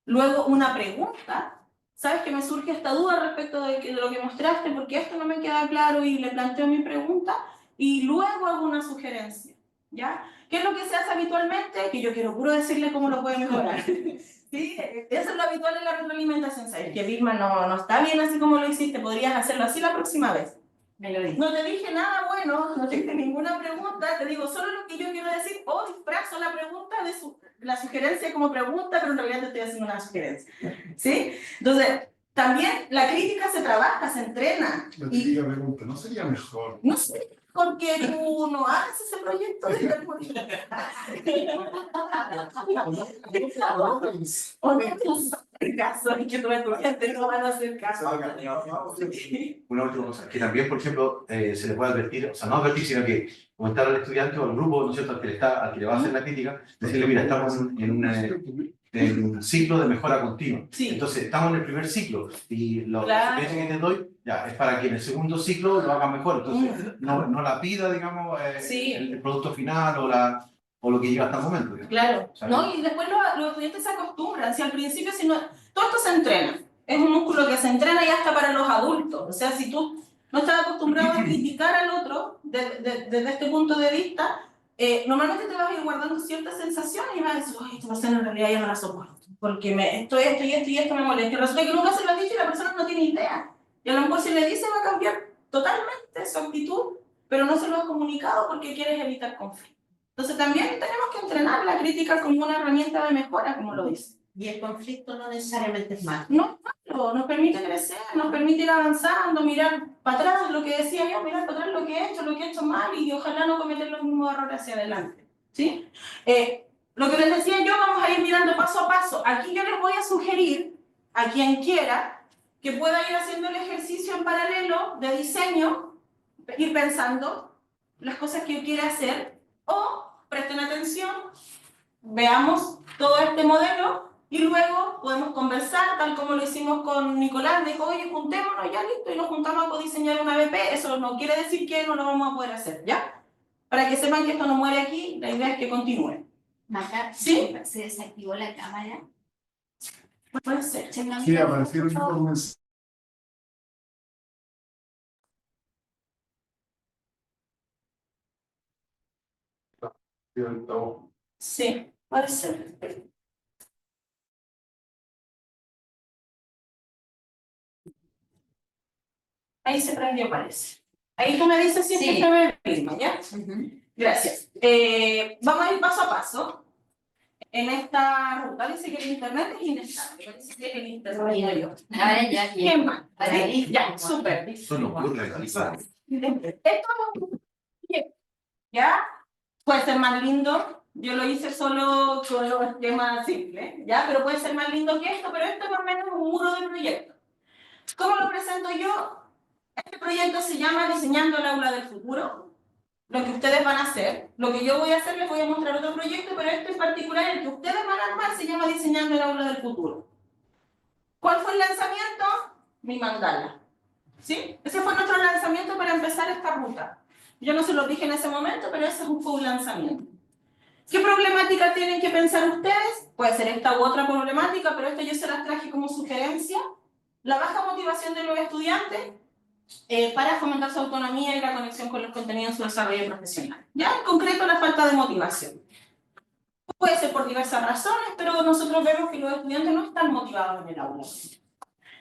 S1: Luego una pregunta, sabes que me surge esta duda respecto de lo que mostraste porque esto no me queda claro y le planteo mi pregunta y luego hago una sugerencia, ¿ya? ¿Qué es lo que se hace habitualmente? Que yo quiero puro decirle cómo lo puede mejorar. Sí, eso es lo habitual en la retroalimentación. ¿Sabes que Vilma no está bien así como lo hiciste? Podrías hacerlo así la próxima vez. Me lo dije. No te dije nada bueno, no te hice ninguna pregunta, te digo solo lo que yo quiero decir o disfrazo la pregunta de la sugerencia como pregunta, pero en realidad te estoy haciendo una sugerencia. ¿Sí? Entonces, también la crítica se trabaja, se entrena.
S4: La típica pregunta, ¿no sería mejor?
S1: No sé, porque tú no haces ese proyecto de caso y que tus estudiantes no van a hacer caso.
S5: Una última cosa, que también, por ejemplo, se le puede advertir, o sea, no advertir, sino que comentar al estudiante o al grupo, ¿no es cierto?, al que le va a hacer la crítica, decirle, mira, estamos en un ciclo de mejora continua.
S1: Sí.
S5: Entonces, estamos en el primer ciclo y la
S1: Claro.
S5: sugerencia que te doy ya, es para que en el segundo ciclo lo haga mejor. Entonces, no la pida, digamos,
S1: Sí.
S5: el producto final o lo que llega hasta el momento. Digamos.
S1: Claro,
S5: O sea,
S1: ¿no? Y después los estudiantes se acostumbran. Si al principio, si no, todo esto se entrena. Es un músculo que se entrena y hasta para los adultos. O sea, si tú no estás acostumbrado a criticar al otro desde este punto de vista, normalmente te vas a ir guardando ciertas sensaciones y vas a decir, oye, esta persona en realidad ya no la soporto, porque esto y esto me molesta. Y resulta que nunca se lo has dicho y la persona no tiene idea. Y a lo mejor si le dice va a cambiar totalmente su actitud, pero no se lo has comunicado porque quieres evitar conflicto. Entonces también tenemos que entrenar la crítica como una herramienta de mejora, como lo dice.
S6: Y el conflicto no necesariamente es malo.
S1: No, claro, nos permite crecer, nos permite ir avanzando, mirar para atrás, lo que decía yo, mirar para atrás lo que he hecho mal y ojalá no cometer los mismos errores hacia adelante. ¿Sí? Lo que les decía yo, vamos a ir mirando paso a paso. Aquí yo les voy a sugerir a quien quiera que pueda ir haciendo el ejercicio en paralelo de diseño, ir pensando las cosas que quiere hacer o presten atención, veamos todo este modelo y luego podemos conversar, tal como lo hicimos con Nicolás, dijo, oye, juntémonos ya listo, y nos juntamos a codiseñar una BP, eso no quiere decir que no lo vamos a poder hacer, ¿ya? Para que sepan que esto no muere aquí, la idea es que continúe.
S7: Maca,
S1: ¿Sí?
S7: ¿se desactivó la cámara?
S1: Puede ser.
S4: Sí, aparecieron informes.
S1: Sí, puede ser. Ahí se prendió, parece. Ahí tú me dices si es que se ve bien, ¿ya? Gracias. Vamos a ir paso a paso. En esta ruta dice que el internet es inestable. Parece que el internet yo.
S7: Ahora ya,
S1: ¿Qué más?
S7: Ahora
S1: ¿Sí? Ya, súper.
S5: Eso no ocurre en
S1: Esto ¿ya? Puede ser más lindo. Yo lo hice solo con los esquemas simples, ¿ya? Pero puede ser más lindo que esto, pero esto por lo menos es un muro de proyecto. ¿Cómo lo presento yo? Este proyecto se llama Diseñando el Aula del Futuro. Lo que ustedes van a hacer, lo que yo voy a hacer, les voy a mostrar otro proyecto, pero este en particular, el que ustedes van a armar, se llama Diseñando el Aula del Futuro. ¿Cuál fue el lanzamiento? Mi mandala. ¿Sí? Ese fue nuestro lanzamiento para empezar esta ruta. Yo no se los dije en ese momento, pero ese fue un lanzamiento. ¿Qué problemática tienen que pensar ustedes? Puede ser esta u otra problemática, pero esto yo se las traje como sugerencia. La baja motivación de los estudiantes para fomentar su autonomía y la conexión con los contenidos en su desarrollo profesional. Ya en concreto la falta de motivación. Puede ser por diversas razones, pero nosotros vemos que los estudiantes no están motivados en el aula.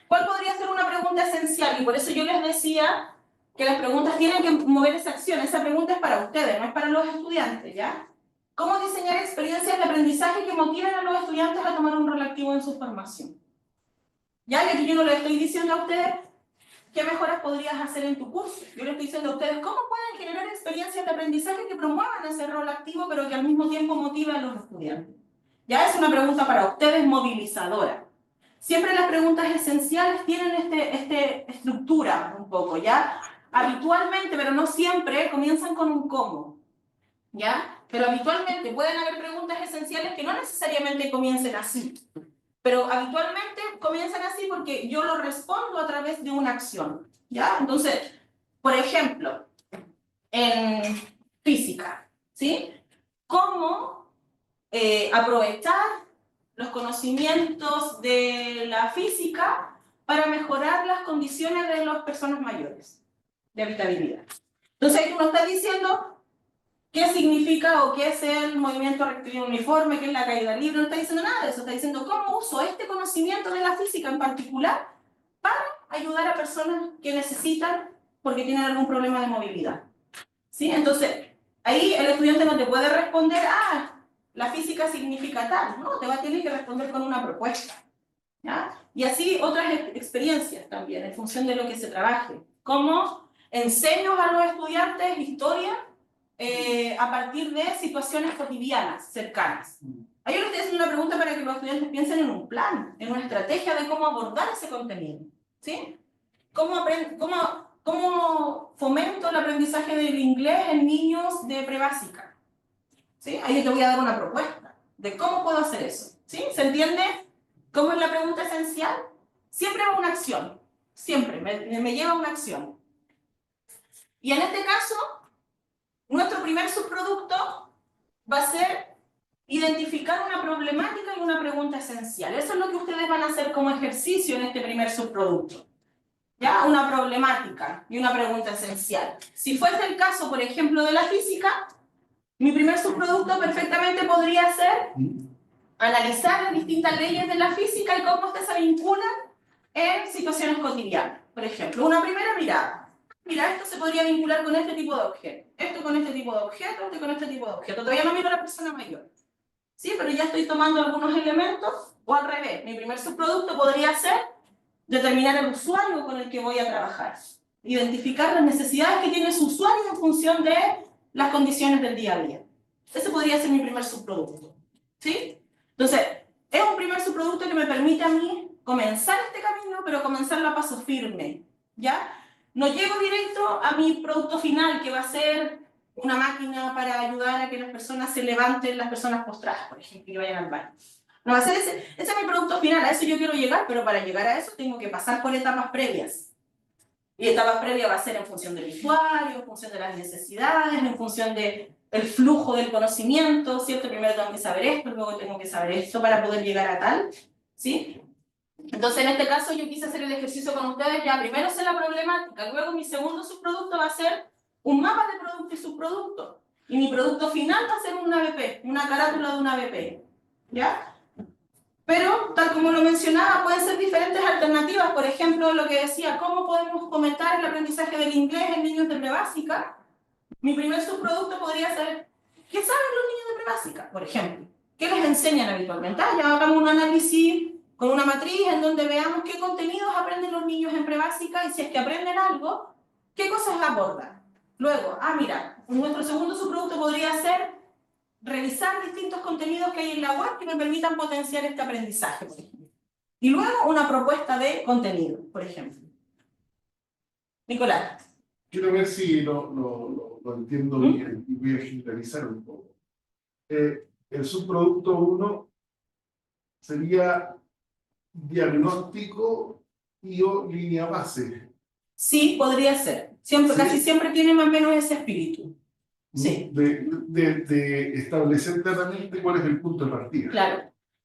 S1: ¿Cuál podría ser una pregunta esencial? Y por eso yo les decía que las preguntas tienen que mover esa acción. Esa pregunta es para ustedes, no es para los estudiantes, ¿ya? ¿Cómo diseñar experiencias de aprendizaje que motiven a los estudiantes a tomar un rol activo en su formación? Ya, y aquí yo no les estoy diciendo a ustedes qué mejoras podrías hacer en tu curso. Yo les estoy diciendo a ustedes cómo pueden generar experiencias de aprendizaje que promuevan ese rol activo, pero que al mismo tiempo motiven a los estudiantes. Ya es una pregunta para ustedes movilizadora. Siempre las preguntas esenciales tienen esta estructura un poco, ¿ya? Habitualmente, pero no siempre, comienzan con un cómo, ¿ya? Pero habitualmente pueden haber preguntas esenciales que no necesariamente comiencen así. Pero habitualmente comienzan así porque yo lo respondo a través de una acción, ¿ya? Entonces, por ejemplo, en física, ¿sí? ¿Cómo aprovechar los conocimientos de la física para mejorar las condiciones de las personas mayores de habitabilidad? Entonces, ahí tú no estás diciendo qué significa o qué es el movimiento rectilíneo uniforme, qué es la caída libre, no está diciendo nada de eso, está diciendo cómo uso este conocimiento de la física en particular para ayudar a personas que necesitan porque tienen algún problema de movilidad. ¿Sí? Entonces, ahí el estudiante no te puede responder, la física significa tal, no, te va a tener que responder con una propuesta. ¿Ya? Y así otras experiencias también, en función de lo que se trabaje. ¿Cómo enseño a los estudiantes historia a partir de situaciones cotidianas, cercanas? Ahí yo les estoy haciendo una pregunta para que los estudiantes piensen en un plan, en una estrategia de cómo abordar ese contenido, ¿sí? ¿Cómo fomento el aprendizaje del inglés en niños de prebásica? ¿Sí? Ahí yo te voy a dar una propuesta de cómo puedo hacer eso, ¿sí? ¿Se entiende cómo es la pregunta esencial? Siempre va una acción, siempre me lleva a una acción. Y en este caso, nuestro primer subproducto va a ser identificar una problemática y una pregunta esencial. Eso es lo que ustedes van a hacer como ejercicio en este primer subproducto. ¿Ya? Una problemática y una pregunta esencial. Si fuese el caso, por ejemplo, de la física, mi primer subproducto perfectamente podría ser analizar las distintas leyes de la física y cómo estas se vinculan en situaciones cotidianas. Por ejemplo, una primera mirada. Mira, esto se podría vincular con este tipo de objeto, esto con este tipo de objeto, esto con este tipo de objeto. Todavía no miro a la persona mayor. Sí, pero ya estoy tomando algunos elementos, o al revés. Mi primer subproducto podría ser determinar el usuario con el que voy a trabajar. Identificar las necesidades que tiene su usuario en función de las condiciones del día a día. Ese podría ser mi primer subproducto. ¿Sí? Entonces, es un primer subproducto que me permite a mí comenzar este camino, pero comenzarlo a paso firme. ¿Ya? No llego directo a mi producto final, que va a ser una máquina para ayudar a que las personas se levanten, las personas postradas, por ejemplo, y vayan al baño. No va a ser ese es mi producto final, a eso yo quiero llegar, pero para llegar a eso tengo que pasar por etapas previas. Y etapas previas va a ser en función del usuario, en función de las necesidades, en función del flujo del conocimiento, ¿cierto? Primero tengo que saber esto, luego tengo que saber esto para poder llegar a tal, ¿sí? Entonces, en este caso, yo quise hacer el ejercicio con ustedes, ya primero sé la problemática, luego mi segundo subproducto va a ser un mapa de producto y subproducto. Y mi producto final va a ser un ABP, una carátula de un ABP, ¿ya? Pero, tal como lo mencionaba, pueden ser diferentes alternativas. Por ejemplo, lo que decía, ¿cómo podemos fomentar el aprendizaje del inglés en niños de prebásica? Mi primer subproducto podría ser, ¿qué saben los niños de prebásica? Por ejemplo, ¿qué les enseñan habitualmente? Ya hagamos un análisis con una matriz en donde veamos qué contenidos aprenden los niños en prebásica y si es que aprenden algo, ¿qué cosas abordan? Luego, mira, nuestro segundo subproducto podría ser revisar distintos contenidos que hay en la web que me permitan potenciar este aprendizaje, por ejemplo. Y luego una propuesta de contenido, por ejemplo. Nicolás.
S4: Quiero ver si lo entiendo bien y voy a generalizar un poco. El subproducto 1 sería diagnóstico y o línea base.
S1: Sí, podría ser. Siempre,
S4: ¿Sí?
S1: Casi siempre tiene más o menos ese espíritu. Sí.
S4: De establecer claramente cuál es el punto de partida.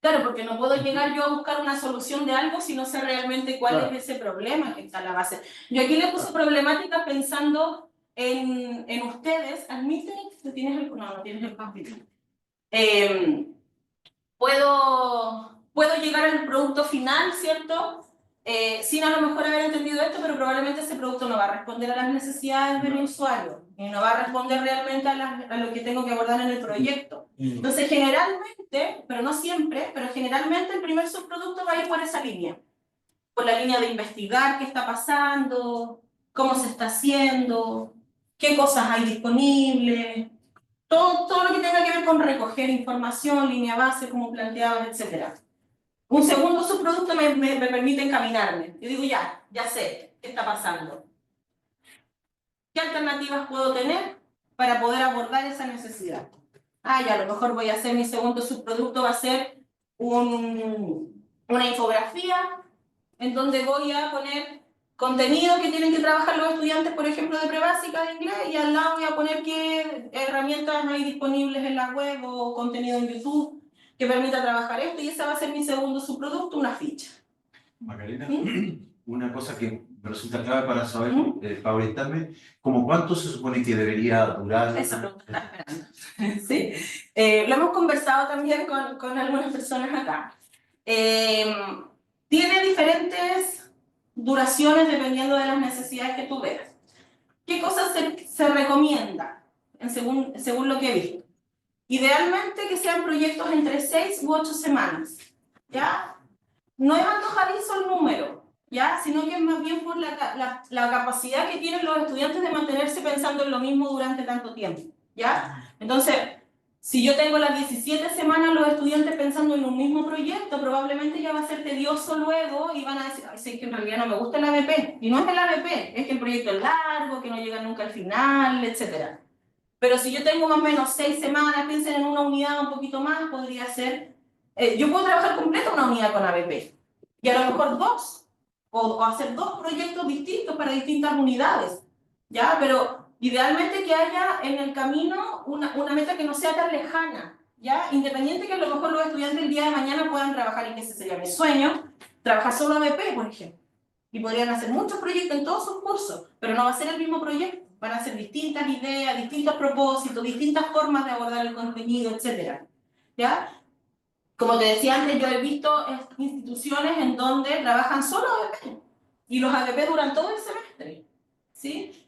S1: Claro, porque no puedo llegar yo a buscar una solución de algo si no sé realmente cuál es ese problema que está en la base. Yo aquí le puse problemática pensando en ustedes. ¿Admite? ¿No tienes el computer? Puedo llegar al producto final, ¿cierto? Sin a lo mejor haber entendido esto, pero probablemente ese producto no va a responder a las necesidades de mi usuario y no va a responder realmente a lo que tengo que abordar en el proyecto. Entonces, generalmente, pero no siempre, pero generalmente el primer subproducto va a ir por esa línea. Por la línea de investigar qué está pasando, cómo se está haciendo, qué cosas hay disponibles, todo lo que tenga que ver con recoger información, línea base, como planteabas, etc. Un segundo subproducto me permite encaminarme. Yo digo, ya sé qué está pasando. ¿Qué alternativas puedo tener para poder abordar esa necesidad? Ya a lo mejor voy a hacer mi segundo subproducto, va a ser una infografía en donde voy a poner contenido que tienen que trabajar los estudiantes, por ejemplo, de prebásica de inglés, y al lado voy a poner qué herramientas hay disponibles en la web o contenido en YouTube que permita trabajar esto, y ese va a ser mi segundo subproducto, una ficha.
S5: Macarena, una cosa que me resulta clave para saber, para orientarme, ¿cómo cuánto se supone que debería durar?
S1: Esa pregunta está esperando. ¿Sí? Lo hemos conversado también con algunas personas acá. Tiene diferentes duraciones dependiendo de las necesidades que tú veas. ¿Qué cosas se recomienda según lo que he visto? Idealmente que sean proyectos entre 6 u 8 semanas, ¿ya? No es antojadizo el número, ¿ya? Sino que es más bien por la capacidad que tienen los estudiantes de mantenerse pensando en lo mismo durante tanto tiempo, ¿ya? Entonces, Si yo tengo las 17 semanas los estudiantes pensando en un mismo proyecto, probablemente ya va a ser tedioso luego y van a decir, ay, sí, es que en realidad no me gusta el ABP. Y no es el ABP, es que el proyecto es largo, que no llega nunca al final, etc. Pero si yo tengo más o menos 6 semanas, piensen en una unidad un poquito más, podría ser... yo puedo trabajar completa una unidad con ABP. Y a lo mejor 2. O hacer 2 proyectos distintos para distintas unidades. ¿Ya? Pero idealmente que haya en el camino una meta que no sea tan lejana. ¿Ya? Independiente que a lo mejor los estudiantes el día de mañana puedan trabajar, y que ese sería mi sueño, trabajar solo ABP, por ejemplo. Y podrían hacer muchos proyectos en todos sus cursos, pero no va a ser el mismo proyecto. Van a ser distintas ideas, distintos propósitos, distintas formas de abordar el contenido, etc. ¿Ya? Como te decía antes, yo he visto instituciones en donde trabajan solo ABP y los ABP duran todo el semestre, ¿sí?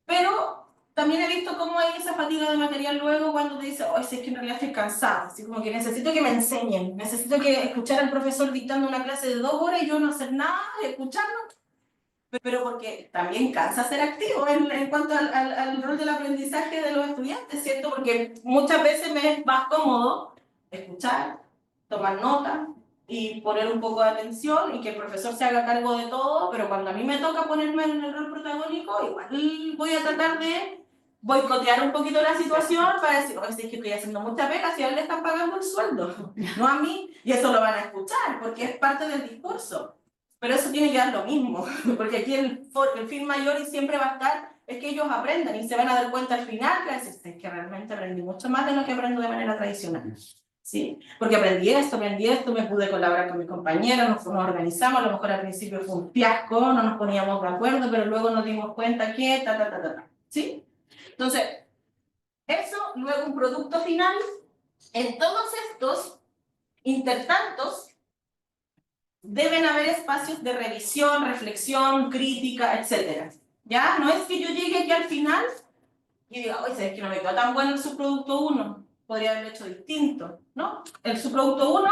S1: Pero también he visto cómo hay esa fatiga de material luego cuando te dice, oh, es que en realidad estoy cansado, así como que necesito que me enseñen, necesito que escuchar al profesor dictando una clase de 2 horas y yo no hacer nada, escucharlo, pero porque también cansa ser activo en cuanto al rol del aprendizaje de los estudiantes, ¿cierto? Porque muchas veces me es más cómodo escuchar, tomar nota y poner un poco de atención y que el profesor se haga cargo de todo, pero cuando a mí me toca ponerme en el rol protagónico, igual voy a tratar de boicotear un poquito la situación para decir, oye, es que estoy haciendo mucha pega si a él le están pagando el sueldo, no a mí, y eso lo van a escuchar porque es parte del discurso. Pero eso tiene que dar lo mismo, porque aquí el fin mayor y siempre va a estar es que ellos aprendan y se van a dar cuenta al final que es que realmente aprendí mucho más de lo que aprendo de manera tradicional. ¿Sí? Porque aprendí esto, me pude colaborar con mis compañeros, nos organizamos, a lo mejor al principio fue un fiasco, no nos poníamos de acuerdo, pero luego nos dimos cuenta que ¿sí? Entonces, eso, luego un producto final, en todos estos intertantos, deben haber espacios de revisión, reflexión, crítica, etc. ¿Ya? No es que yo llegue aquí al final y diga, oye, es que no me quedó tan bueno el subproducto 1, podría haberlo hecho distinto, ¿no? El subproducto 1,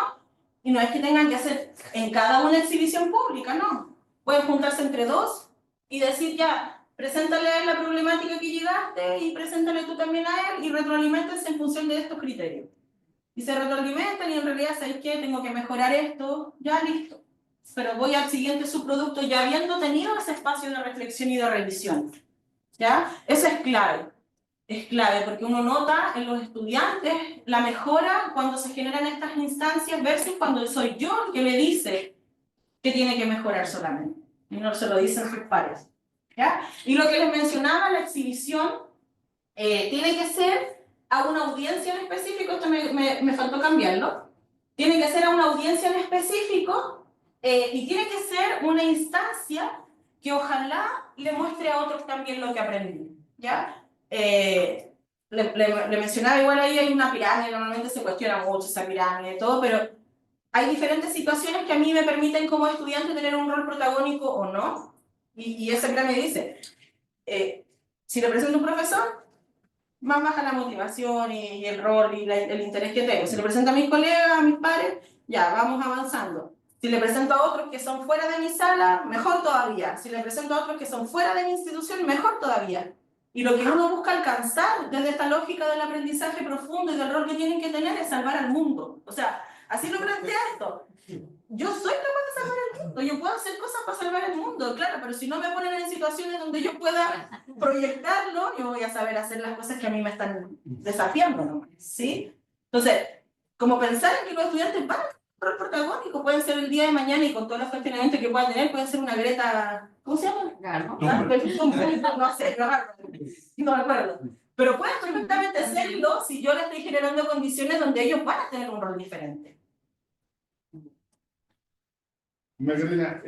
S1: y no es que tengan que hacer en cada una exhibición pública, no. Pueden juntarse entre 2 y decir ya, preséntale a él la problemática que llegaste y preséntale tú también a él y retroalimentense en función de estos criterios. Y se retroalimentan y en realidad, ¿sabes qué? Tengo que mejorar esto, ya listo. Pero voy al siguiente subproducto ya habiendo tenido ese espacio de reflexión y de revisión. ¿Ya? Eso es clave porque uno nota en los estudiantes la mejora cuando se generan estas instancias versus cuando soy yo el que le dice que tiene que mejorar solamente. Y no se lo dicen sus pares. ¿Ya? Y lo que les mencionaba, la exhibición, tiene que ser a una audiencia en específico, esto me faltó cambiarlo, tiene que ser a una audiencia en específico y tiene que ser una instancia que ojalá le muestre a otros también lo que aprendí, ¿ya? Le mencionaba igual ahí hay una pirámide, normalmente se cuestiona mucho esa pirámide y todo, pero hay diferentes situaciones que a mí me permiten como estudiante tener un rol protagónico o no, y esa pirámide dice, si le presento a un profesor, más baja la motivación y el rol y el interés que tengo. Si le presento a mis colegas, a mis pares, ya, vamos avanzando. Si le presento a otros que son fuera de mi sala, mejor todavía. Si le presento a otros que son fuera de mi institución, mejor todavía. Y lo que uno busca alcanzar desde esta lógica del aprendizaje profundo y del rol que tienen que tener es salvar al mundo. O sea, así lo plantea esto. Yo soy capaz de salvar el mundo, yo puedo hacer cosas para salvar el mundo, claro, pero si no me ponen en situaciones donde yo pueda proyectarlo, yo voy a saber hacer las cosas que a mí me están desafiando, ¿no? ¿Sí? Entonces, como pensar en que los estudiantes van a tener un rol protagónico, pueden ser el día de mañana y con todos los cuestionamientos que puedan tener, pueden ser una Greta, ¿cómo se llama?
S7: Claro.
S1: No sé, no me acuerdo. Pero pueden perfectamente serlo si yo les estoy generando condiciones donde ellos van a tener un rol diferente.
S4: Magdalena,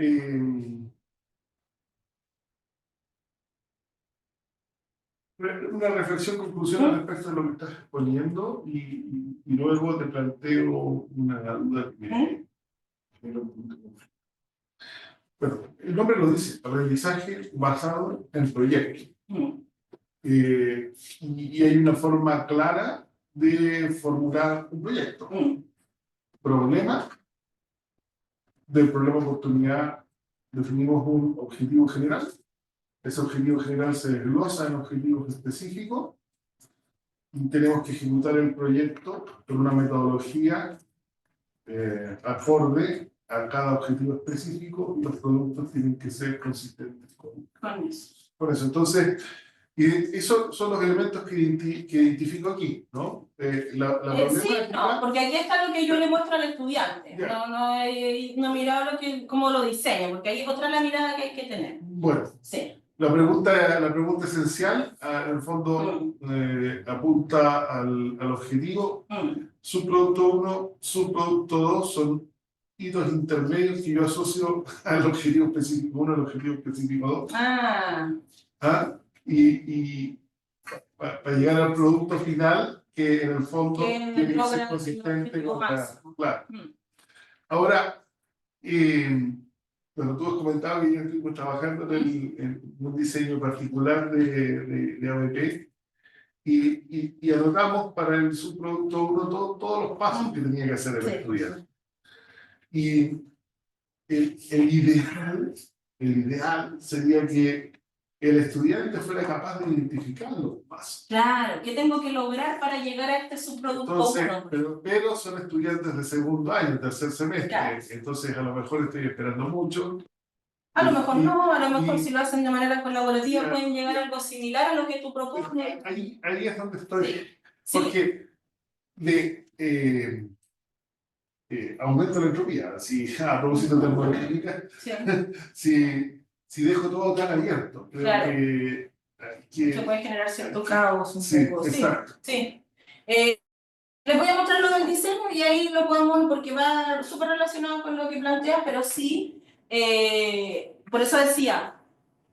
S4: una reflexión, conclusión respecto a lo que estás exponiendo y luego te planteo una duda que me genera un punto de conflicto. Bueno, el nombre lo dice, aprendizaje basado en proyectos. Y hay una forma clara de formular un proyecto. Problema. Del problema oportunidad definimos un objetivo general. Ese objetivo general se desglosa en objetivos específicos y tenemos que ejecutar el proyecto con una metodología acorde a cada objetivo específico y los productos tienen que ser consistentes
S1: Con eso.
S4: con eso. Entonces, y esos son los elementos que identifico aquí, ¿no? La
S1: Sí,
S4: problemática...
S1: no, porque aquí está lo que yo le muestro al estudiante.
S4: Ya.
S1: No he mirado cómo lo diseña, porque ahí es otra la mirada que hay que tener.
S4: Bueno,
S1: Sí.
S4: la pregunta esencial, en el fondo, apunta al objetivo. Subproducto 1, subproducto 2 son hitos intermedios que yo asocio al objetivo específico 1, al objetivo específico 2. ¿Ah? Y para llegar al producto final, que en el fondo
S1: Que
S4: tiene que
S1: logra
S4: ser
S1: el
S4: consistente
S1: objetivo
S4: con la...
S1: máximo.
S4: Claro. Ahora, bueno, tú has comentado que yo estoy trabajando en un diseño particular de ABP y anotamos para el subproducto 1 todos los pasos que tenía que hacer el estudiante. Y el ideal sería que el estudiante fuera capaz de identificar los pasos.
S1: Claro, ¿qué tengo que lograr para llegar a este subproducto?
S4: Entonces, pero son estudiantes de segundo año, tercer semestre,
S1: Claro.
S4: Entonces a lo mejor estoy esperando mucho.
S1: A lo mejor no, a lo mejor
S4: y-
S1: si lo hacen de manera colaborativa
S4: Claro.
S1: pueden llegar a algo similar a lo que tú propones.
S4: Ahí es donde estoy.
S1: Sí.
S4: Porque aumento la entropía. Si a propósito de termodinámica, si dejo todo tan abierto, creo
S1: Claro.
S4: que
S1: Se puede generar cierto caos un
S4: sí,
S1: poco.
S4: exacto.
S1: Sí. Les voy a mostrar lo del diseño y ahí lo podemos, porque va súper relacionado con lo que planteas, pero sí, por eso decía,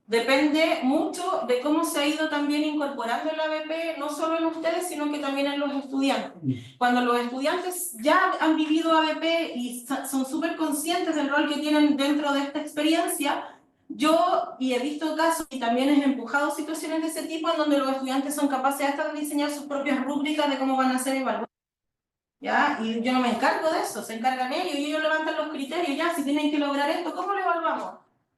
S1: depende mucho de cómo se ha ido también incorporando el ABP, no solo en ustedes, sino que también en los estudiantes. Cuando los estudiantes ya han vivido ABP y son súper conscientes del rol que tienen dentro de esta experiencia, y he visto casos y también he empujado situaciones de ese tipo en donde los estudiantes son capaces hasta de diseñar sus propias rúbricas de cómo van a ser evaluados. ¿Ya? Y yo no me encargo de eso, se encargan ellos y ellos levantan los criterios, ya, si tienen que lograr esto, ¿cómo lo evaluamos?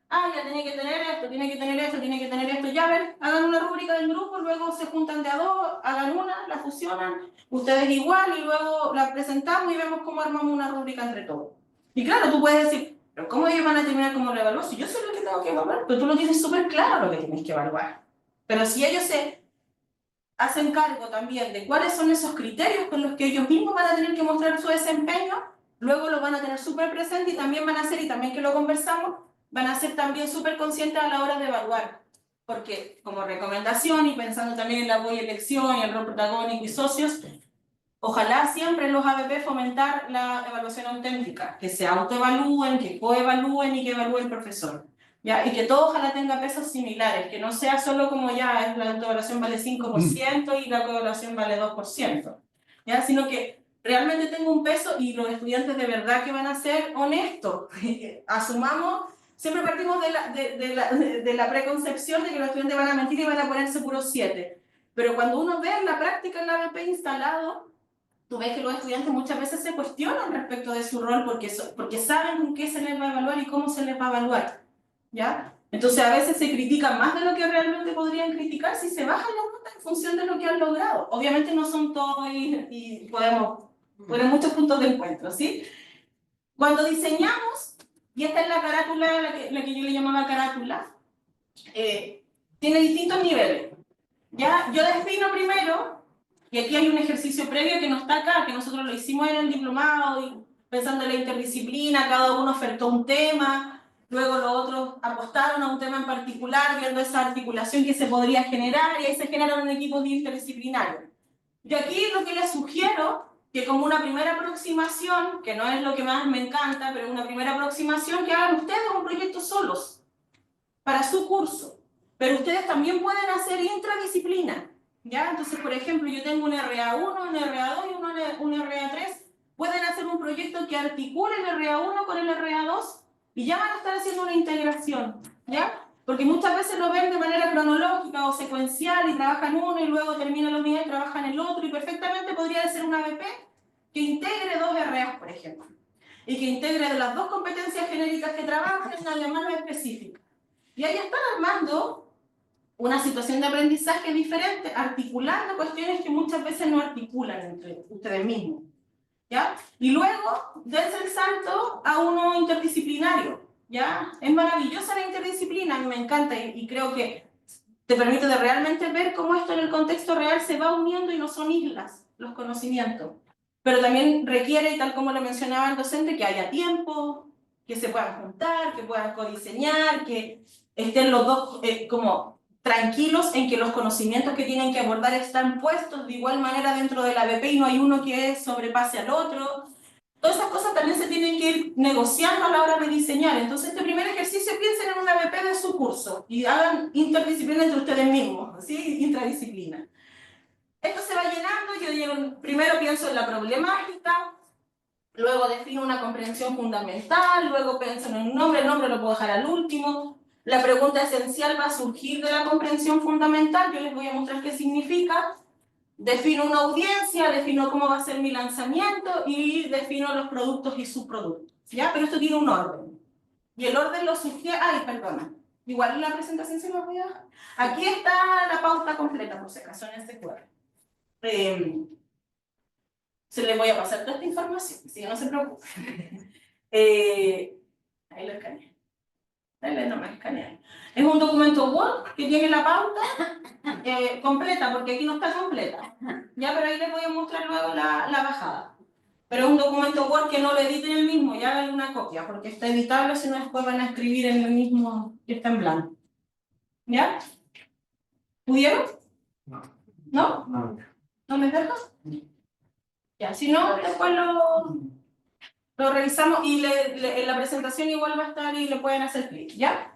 S1: Ya tiene que tener esto, tiene que tener esto, tiene que tener esto, ya ven, hagan una rúbrica del grupo, luego se juntan de a dos, hagan una, la fusionan, ustedes igual y luego la presentamos y vemos cómo armamos una rúbrica entre todos. Y claro, tú puedes decir, pero ¿cómo ellos van a terminar como lo evalúo? Si yo sé lo que tengo que evaluar, pero tú lo tienes súper claro lo que tienes que evaluar. Pero si ellos se hacen cargo también de cuáles son esos criterios con los que ellos mismos van a tener que mostrar su desempeño, luego lo van a tener súper presente y también van a ser, y también que lo conversamos, van a ser también súper conscientes a la hora de evaluar. Porque como recomendación y pensando también en la voz y elección y el rol protagónico y socios, ojalá siempre en los ABP fomentar la evaluación auténtica, que se autoevalúen, que coevalúen y que evalúe el profesor. ¿Ya? Y que todo ojalá tenga pesos similares, que no sea solo como ya la autoevaluación vale 5% y la coevaluación vale 2%, ¿ya? Sino que realmente tenga un peso y los estudiantes de verdad que van a ser honestos. Asumamos, siempre partimos de la preconcepción de que los estudiantes van a mentir y van a ponerse puros 7. Pero cuando uno ve en la práctica el ABP instalado, tú ves que los estudiantes muchas veces se cuestionan respecto de su rol porque saben con qué se les va a evaluar y cómo se les va a evaluar. ¿Ya? Entonces a veces se critican más de lo que realmente podrían criticar si se bajan las notas en función de lo que han logrado. Obviamente no son todos y podemos poner muchos puntos de encuentro, ¿sí? Cuando diseñamos, y esta es la carátula, la que yo le llamaba carátula, tiene distintos niveles. ¿Ya? Yo defino primero, y aquí hay un ejercicio previo que no está acá, que nosotros lo hicimos en el diplomado, y pensando en la interdisciplina, cada uno ofertó un tema. Luego los otros apostaron a un tema en particular, viendo esa articulación que se podría generar, y ahí se generaron equipos interdisciplinarios. Yo aquí lo que les sugiero, que como una primera aproximación, que no es lo que más me encanta, pero una primera aproximación, que hagan ustedes un proyecto solos, para su curso. Pero ustedes también pueden hacer intradisciplina, ¿ya? Entonces, por ejemplo, yo tengo un RA1, un RA2 y un RA3. Pueden hacer un proyecto que articule el RA1 con el RA2 y ya van a estar haciendo una integración, ¿ya? Porque muchas veces lo ven de manera cronológica o secuencial y trabajan uno y luego termina la unidad y trabajan el otro, y perfectamente podría ser una ABP que integre dos RAs, por ejemplo, y que integre de las dos competencias genéricas que trabajan en una llamada específica. Y ahí están armando una situación de aprendizaje diferente, articulando cuestiones que muchas veces no articulan entre ustedes mismos, ¿ya? Y luego, dense el salto a uno interdisciplinario, ¿ya? Es maravillosa la interdisciplina, a mí me encanta y creo que te permite de realmente ver cómo esto en el contexto real se va uniendo y no son islas los conocimientos. Pero también requiere, y tal como lo mencionaba el docente, que haya tiempo, que se puedan juntar, que puedan codiseñar, que estén los dos como tranquilos en que los conocimientos que tienen que abordar están puestos de igual manera dentro de la BP y no hay uno que sobrepase al otro. Todas esas cosas también se tienen que ir negociando a la hora de diseñar. Entonces, este primer ejercicio, piensen en una BP de su curso y hagan interdisciplina entre ustedes mismos, ¿sí? Intradisciplina. Esto se va llenando, yo primero pienso en la problemática, luego defino una comprensión fundamental, luego pienso en el nombre lo puedo dejar al último. La pregunta esencial va a surgir de la comprensión fundamental, yo les voy a mostrar qué significa. Defino una audiencia, defino cómo va a ser mi lanzamiento y defino los productos y subproductos, ¿ya? Pero esto tiene un orden. Y el orden lo sugiere... Ay, perdona. Igual la presentación se me voy a dejar. Aquí está la pauta completa, por si acaso, en este cuadro. Se les voy a pasar toda esta información, así que no se preocupen. Ahí lo escaneé. Dale, no me escaneé. Es un documento Word que tiene la pauta completa, porque aquí no está completa. Ya, pero ahí les voy a mostrar luego la bajada. Pero es un documento Word que no lo editen el mismo, ya hagan una copia, porque está editable, si no después van a escribir en el mismo que está en blanco. ¿Ya? ¿Pudieron?
S4: No.
S1: ¿No?
S4: No.
S1: ¿No les dejo? Ya, si no, después lo revisamos y en la presentación igual va a estar y le pueden hacer clic, ¿ya?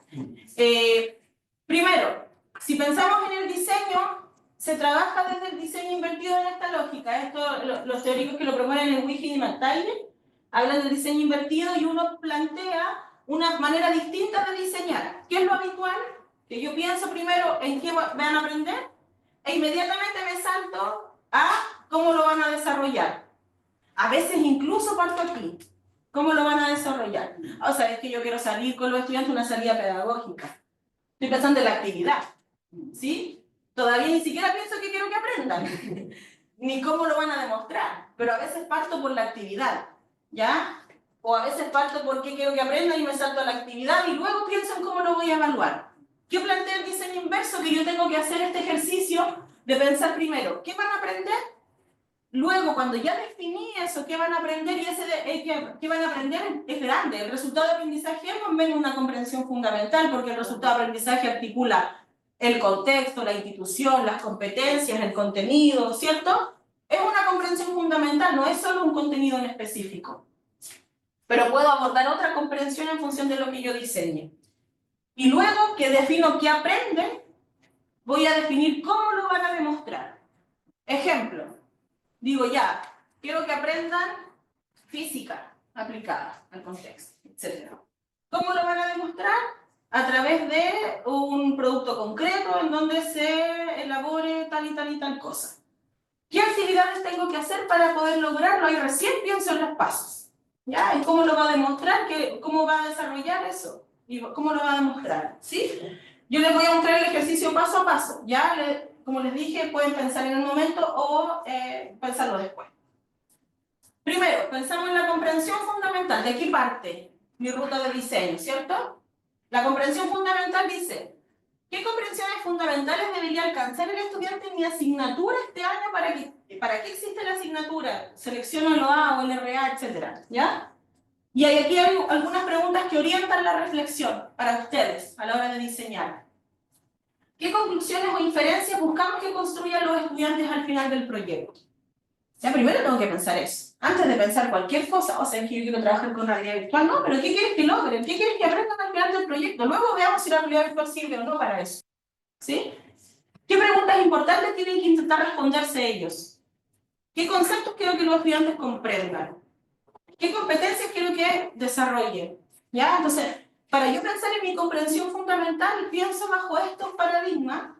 S1: Primero, si pensamos en el diseño, se trabaja desde el diseño invertido en esta lógica. Esto, los teóricos que lo promueven en Wiggin y McTaggart hablan del diseño invertido y uno plantea una manera distinta de diseñar. ¿Qué es lo habitual? Que yo pienso primero en qué van a aprender e inmediatamente me salto a cómo lo van a desarrollar. A veces incluso parto aquí. ¿Cómo lo van a desarrollar? O sea, es que yo quiero salir con los estudiantes una salida pedagógica. Estoy pensando en la actividad, ¿sí? Todavía ni siquiera pienso que quiero que aprendan, ni cómo lo van a demostrar, pero a veces parto por la actividad, ¿ya? O a veces parto por qué quiero que aprendan y me salto a la actividad y luego pienso en cómo lo voy a evaluar. ¿Qué plantea el diseño inverso? Que yo tengo que hacer este ejercicio de pensar primero, ¿qué van a aprender? Luego, cuando ya definí eso, ¿qué van a aprender? Y ¿qué van a aprender? Es grande. El resultado de aprendizaje es más o menos una comprensión fundamental, porque el resultado de aprendizaje articula el contexto, la institución, las competencias, el contenido, ¿cierto? Es una comprensión fundamental, no es solo un contenido en específico. Pero puedo abordar otra comprensión en función de lo que yo diseñe. Y luego que defino qué aprenden, voy a definir cómo lo van a demostrar. Ejemplo. Digo, ya, quiero que aprendan física aplicada al contexto, etc. ¿Cómo lo van a demostrar? A través de un producto concreto en donde se elabore tal y tal y tal cosa. ¿Qué actividades tengo que hacer para poder lograrlo? Y recién pienso en los pasos. ¿Ya? ¿Y cómo lo va a demostrar? ¿Cómo va a desarrollar eso? ¿Y cómo lo va a demostrar? ¿Sí? Yo les voy a mostrar el ejercicio paso a paso. ¿Ya? Como les dije, pueden pensar en el momento o pensarlo después. Primero, pensamos en la comprensión fundamental. De aquí parte mi ruta de diseño, ¿cierto? La comprensión fundamental dice, ¿qué comprensiones fundamentales debería alcanzar el estudiante en mi asignatura este año para qué existe la asignatura? Selecciono lo A o el RA, etc. ¿Ya? Y aquí hay algunas preguntas que orientan la reflexión para ustedes a la hora de diseñar. ¿Qué conclusiones o inferencias buscamos que construyan los estudiantes al final del proyecto? Ya primero tengo que pensar eso. Antes de pensar cualquier cosa, o sea, que yo quiero trabajar con realidad virtual, no, pero ¿qué quieres que logren? ¿Qué quieres que aprendan al final del proyecto? Luego veamos si la realidad virtual sirve o no para eso. ¿Sí? ¿Qué preguntas importantes tienen que intentar responderse ellos? ¿Qué conceptos quiero que los estudiantes comprendan? ¿Qué competencias quiero que desarrollen? ¿Ya? Entonces, para yo pensar en mi comprensión fundamental, pienso bajo estos paradigmas,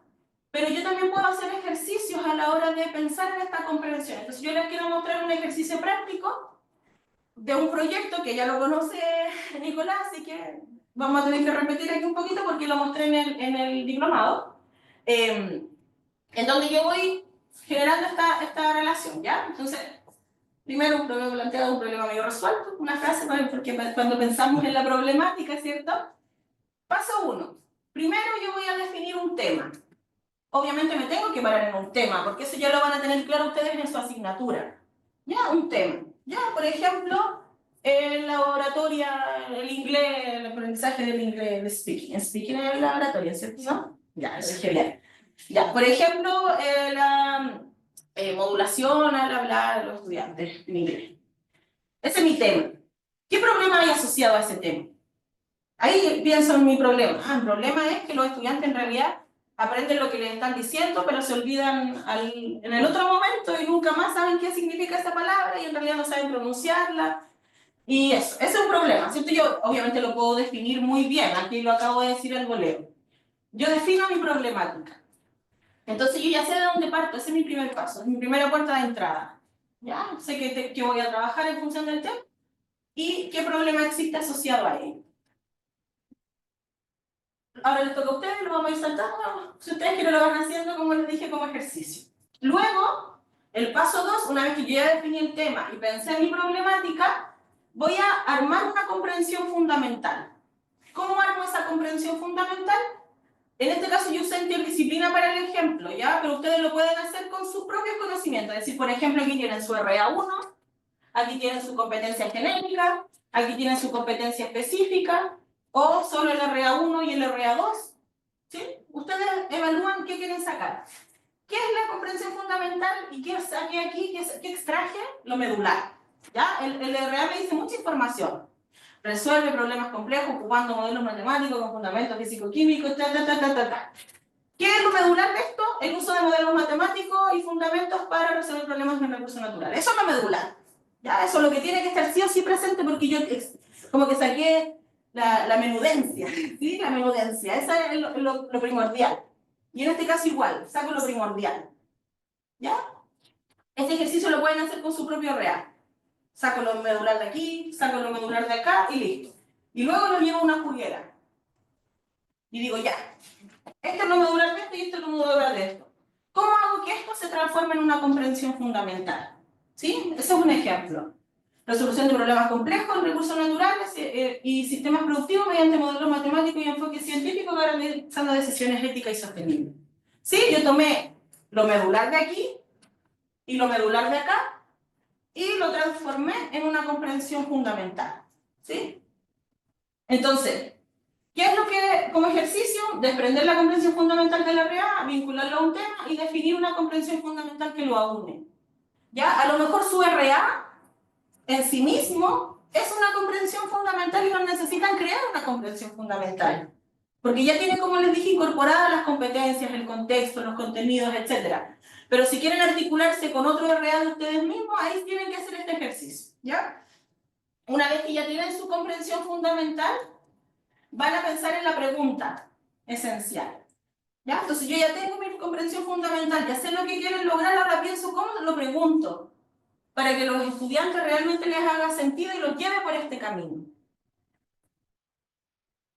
S1: pero yo también puedo hacer ejercicios a la hora de pensar en esta comprensión. Entonces, yo les quiero mostrar un ejercicio práctico de un proyecto que ya lo conoce Nicolás, así que vamos a tener que repetir aquí un poquito porque lo mostré en el diplomado. En donde yo voy generando esta relación, ¿ya? Entonces, primero un problema planteado, un problema medio resuelto, una frase, porque cuando pensamos en la problemática, ¿cierto? Paso 1. Primero yo voy a definir un tema. Obviamente me tengo que parar en un tema, porque eso ya lo van a tener claro ustedes en su asignatura. Ya, un tema. Ya, por ejemplo, la oratoria, el inglés, el aprendizaje del inglés, el speaking. El speaking es la oratoria, ¿cierto? ¿No? Ya, lo dije bien. Ya, por ejemplo, la modulación al hablar de los estudiantes en inglés. Ese es mi tema. ¿Qué problema hay asociado a ese tema? Ahí pienso en mi problema. El problema es que los estudiantes en realidad aprenden lo que les están diciendo, pero se olvidan en el otro momento y nunca más saben qué significa esa palabra y en realidad no saben pronunciarla. Y eso, ese es un problema, ¿cierto? Yo obviamente lo puedo definir muy bien, aquí lo acabo de decir al voleo. Yo defino mi problemática. Entonces yo ya sé de dónde parto, ese es mi primer paso, es mi primera puerta de entrada. ¿Ya? Sé que voy a trabajar en función del tema y qué problema existe asociado a ello. Ahora les toca a ustedes, lo vamos a ir saltando, si ustedes quieren lo van haciendo como les dije como ejercicio. Luego, el paso 2, una vez que yo ya definí el tema y pensé en mi problemática, voy a armar una comprensión fundamental. ¿Cómo armo esa comprensión fundamental? En este caso yo usé interdisciplina para el ejemplo, ¿ya? Pero ustedes lo pueden hacer con sus propios conocimientos. Es decir, por ejemplo, aquí tienen su RA1, aquí tienen su competencia genérica, aquí tienen su competencia específica, o solo el RA1 y el RA2, ¿sí? Ustedes evalúan qué quieren sacar. ¿Qué es la comprensión fundamental y qué saqué aquí, qué extraje? Lo medular, ¿ya? El RA me dice mucha información. Resuelve problemas complejos ocupando modelos matemáticos con fundamentos físico-químicos, ¿Qué es lo medular de esto? El uso de modelos matemáticos y fundamentos para resolver problemas de recursos naturales. Eso es lo medular. Ya, eso es lo que tiene que estar sí o sí presente porque yo como que saqué la menudencia, ¿sí? La menudencia, esa es lo primordial. Y en este caso igual, saco lo primordial. ¿Ya? Este ejercicio lo pueden hacer con su propio real. Saco lo medular de aquí, saco lo medular de acá y listo. Y luego lo llevo a una juguera. Y digo, ya, esto es lo medular de esto y esto es lo medular de esto. ¿Cómo hago que esto se transforme en una comprensión fundamental? ¿Sí? Ese es un ejemplo. Resolución de problemas complejos en recursos naturales y sistemas productivos mediante modelos matemáticos y enfoque científico garantizando decisiones éticas y sostenibles. ¿Sí? Yo tomé lo medular de aquí y lo medular de acá y lo transformé en una comprensión fundamental. ¿Sí? Entonces, ¿qué es lo que, como ejercicio? Desprender la comprensión fundamental de la RA, vincularlo a un tema y definir una comprensión fundamental que lo aúne. ¿Ya? A lo mejor su RA en sí mismo es una comprensión fundamental y no necesitan crear una comprensión fundamental. Porque ya tiene, como les dije, incorporadas las competencias, el contexto, los contenidos, etc. Pero si quieren articularse con otro RA de ustedes mismos, ahí tienen que hacer este ejercicio. ¿Ya? Una vez que ya tienen su comprensión fundamental, van a pensar en la pregunta esencial. ¿Ya? Entonces yo ya tengo mi comprensión fundamental, ya sé lo que quieren lograr, ahora pienso cómo lo pregunto, para que los estudiantes realmente les haga sentido y los lleve por este camino.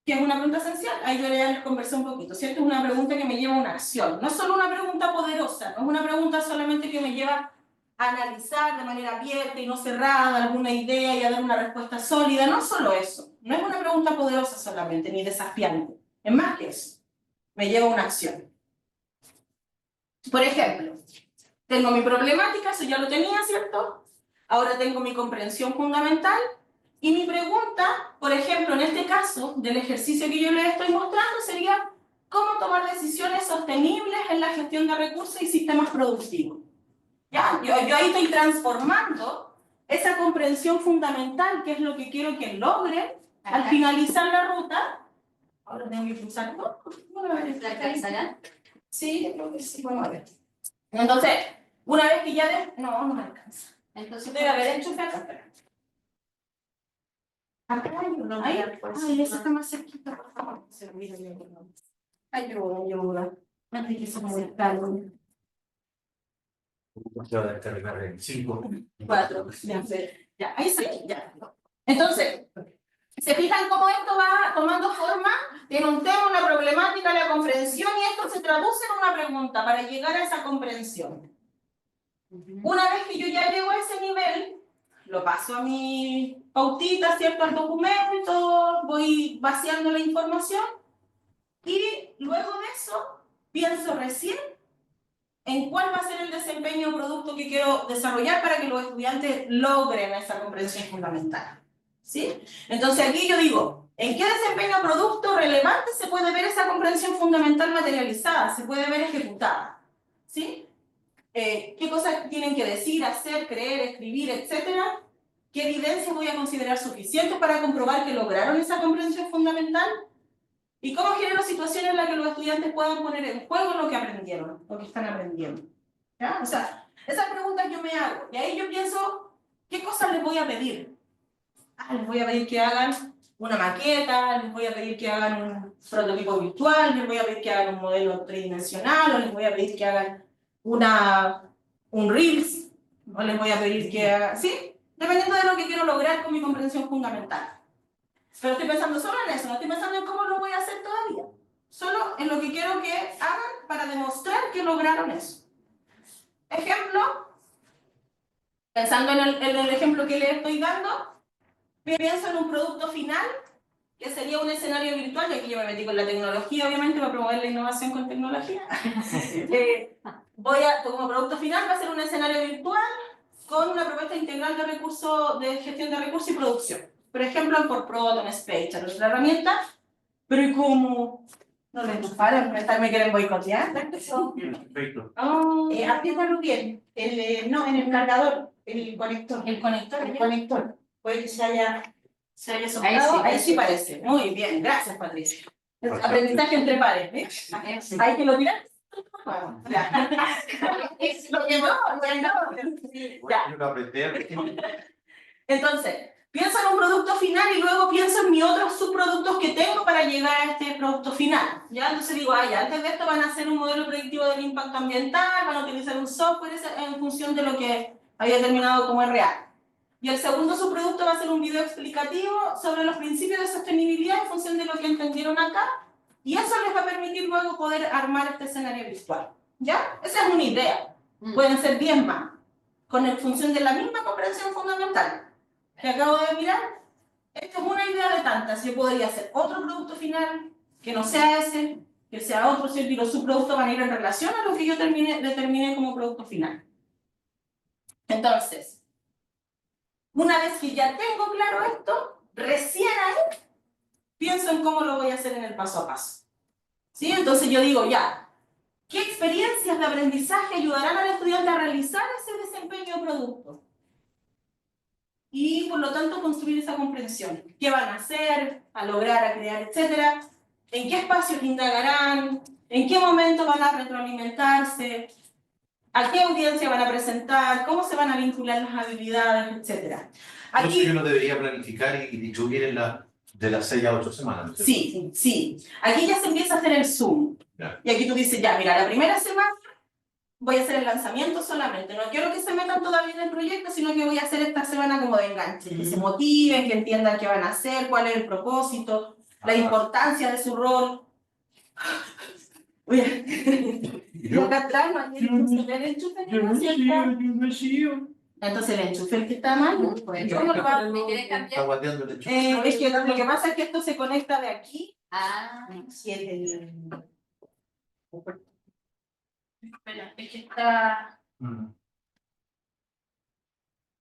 S1: Que es una pregunta esencial, ahí yo ya les conversé un poquito, ¿cierto? Es una pregunta que me lleva a una acción, no es solo una pregunta poderosa, no es una pregunta solamente que me lleva a analizar de manera abierta y no cerrada alguna idea y a dar una respuesta sólida, no solo eso, no es una pregunta poderosa solamente, ni desafiante, es más que eso, me lleva a una acción. Por ejemplo, tengo mi problemática, eso ya lo tenía, ¿cierto? Ahora tengo mi comprensión fundamental y mi pregunta, por ejemplo, en este caso, del ejercicio que yo les estoy mostrando, sería cómo tomar decisiones sostenibles en la gestión de recursos y sistemas productivos. ¿Ya? Yo ahí estoy transformando esa comprensión fundamental, que es lo que quiero que logre al finalizar la ruta. Ahora tengo que pulsar.
S7: ¿La alcanzarán?
S1: Sí, creo que sí, vamos a ver. Entonces, una vez que ya no me alcanza.
S7: Entonces,
S1: Debe haber enchufe acá, espera. Acá hay uno, ahí. Ay, eso está más cerquita, por favor. Se olvida mi nombre. Ayuda. Antes que eso me descargo.
S2: Se va a descargar en 5.
S1: 4, ya, ahí sí, ya. Entonces, ¿Se fijan cómo esto va tomando forma? Tiene un tema, una problemática, la comprensión, y esto se traduce en una pregunta para llegar a esa comprensión. Una vez que yo ya llego a ese nivel, lo paso a mi pautita, ¿cierto? Al documento, voy vaciando la información y luego de eso pienso recién en cuál va a ser el desempeño o producto que quiero desarrollar para que los estudiantes logren esa comprensión fundamental. ¿Sí? Entonces aquí yo digo, ¿en qué desempeño o producto relevante se puede ver esa comprensión fundamental materializada? Se puede ver ejecutada. ¿Sí? ¿Qué cosas tienen que decir, hacer, creer, escribir, etcétera? ¿Qué evidencias voy a considerar suficientes para comprobar que lograron esa comprensión fundamental? ¿Y cómo genero situaciones en las que los estudiantes puedan poner en juego lo que aprendieron, lo que están aprendiendo? ¿Ya? O sea, esas preguntas yo me hago, y ahí yo pienso, ¿qué cosas les voy a pedir? Les voy a pedir que hagan una maqueta, les voy a pedir que hagan un prototipo virtual, les voy a pedir que hagan un modelo tridimensional, o les voy a pedir que hagan un Reels, o les voy a pedir que hagan, ¿sí? Dependiendo de lo que quiero lograr con mi comprensión fundamental. Pero estoy pensando solo en eso, no estoy pensando en cómo lo voy a hacer todavía. Solo en lo que quiero que hagan para demostrar que lograron eso. Ejemplo, pensando en el ejemplo que les estoy dando, pienso en un producto final, que sería un escenario virtual, y aquí yo me metí con la tecnología, obviamente, para promover la innovación con tecnología. Como producto final, va a ser un escenario virtual con una propuesta integral de recursos, de gestión de recursos y producción. Por ejemplo, por Proton, Space, nuestra herramienta, pero ¿y cómo? No le enchufaron, me quieren boicotear.
S5: Perfecto.
S6: Apriétalo bien, no, en el cargador, el conector.
S1: El conector.
S6: El conector. Puede que se haya
S1: soltado. Ahí sí parece. Muy bien, gracias, Patricia. Aprendizaje entre pares, ¿ves? Hay que lo tirar. Bueno, ya. Es lo que no. Ya.
S5: Yo lo apreté.
S1: Entonces, pienso en un producto final y luego pienso en mis otros subproductos que tengo para llegar a este producto final. ¿Ya? Entonces digo, ya, antes de esto van a hacer un modelo predictivo del impacto ambiental, van a utilizar un software en función de lo que había determinado como es real. Y el segundo subproducto va a ser un video explicativo sobre los principios de sostenibilidad en función de lo que entendieron acá. Y eso les va a permitir luego poder armar este escenario visual. ¿Ya? Esa es una idea. Pueden ser 10 más, en función de la misma comprensión fundamental que acabo de mirar. Esto es una idea de tantas. Yo podría hacer otro producto final que no sea ese, que sea otro, ¿cierto? Y los subproductos van a ir en relación a lo que yo determiné como producto final. Entonces, una vez que ya tengo claro esto, recién ahí pienso en cómo lo voy a hacer en el paso a paso. ¿Sí? Entonces yo digo, ya, ¿qué experiencias de aprendizaje ayudarán al estudiante a realizar ese desempeño de producto? Y por lo tanto construir esa comprensión. ¿Qué van a hacer, a lograr, a crear, etcétera? ¿En qué espacios indagarán? ¿En qué momento van a retroalimentarse? ¿A qué audiencia van a presentar? ¿Cómo se van a vincular las habilidades, etcétera?
S5: Aquí yo no debería planificar y distribuir de las 6 a 8 semanas. ¿No?
S1: Sí, sí. Aquí ya se empieza a hacer el Zoom.
S5: Ya.
S1: Y aquí tú dices, ya, mira, la primera semana voy a hacer el lanzamiento solamente. No quiero que se metan todavía en el proyecto, sino que voy a hacer esta semana como de enganche. Que se motiven, que entiendan qué van a hacer, cuál es el propósito, la importancia de su rol. Y acá atrás no hay el enchufe, ¿cierto? Entonces el enchufe el que está mal. ¿Cómo lo va?
S5: Está guateando el hecho.
S1: Es que lo que pasa es que esto se conecta de aquí. Espera, es que está.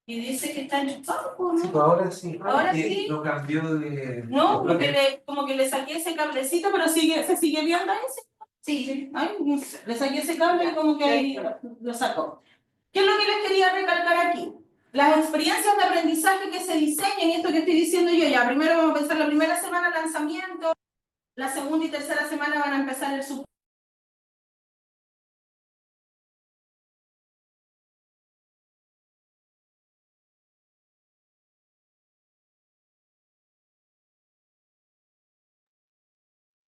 S1: Y dice que está enchufado, ¿o no?
S3: Ahora sí.
S1: Ahora sí.
S3: Lo cambió de...
S1: No, porque como que le saqué ese cablecito, pero se sigue viendo ese. Sí. Ay, le saqué ese cable y como que ahí lo sacó. ¿Qué es lo que les quería recalcar aquí? Las experiencias de aprendizaje que se diseñan, y esto que estoy diciendo yo, ya primero vamos a pensar la primera semana lanzamiento, la segunda y tercera semana van a empezar el sub.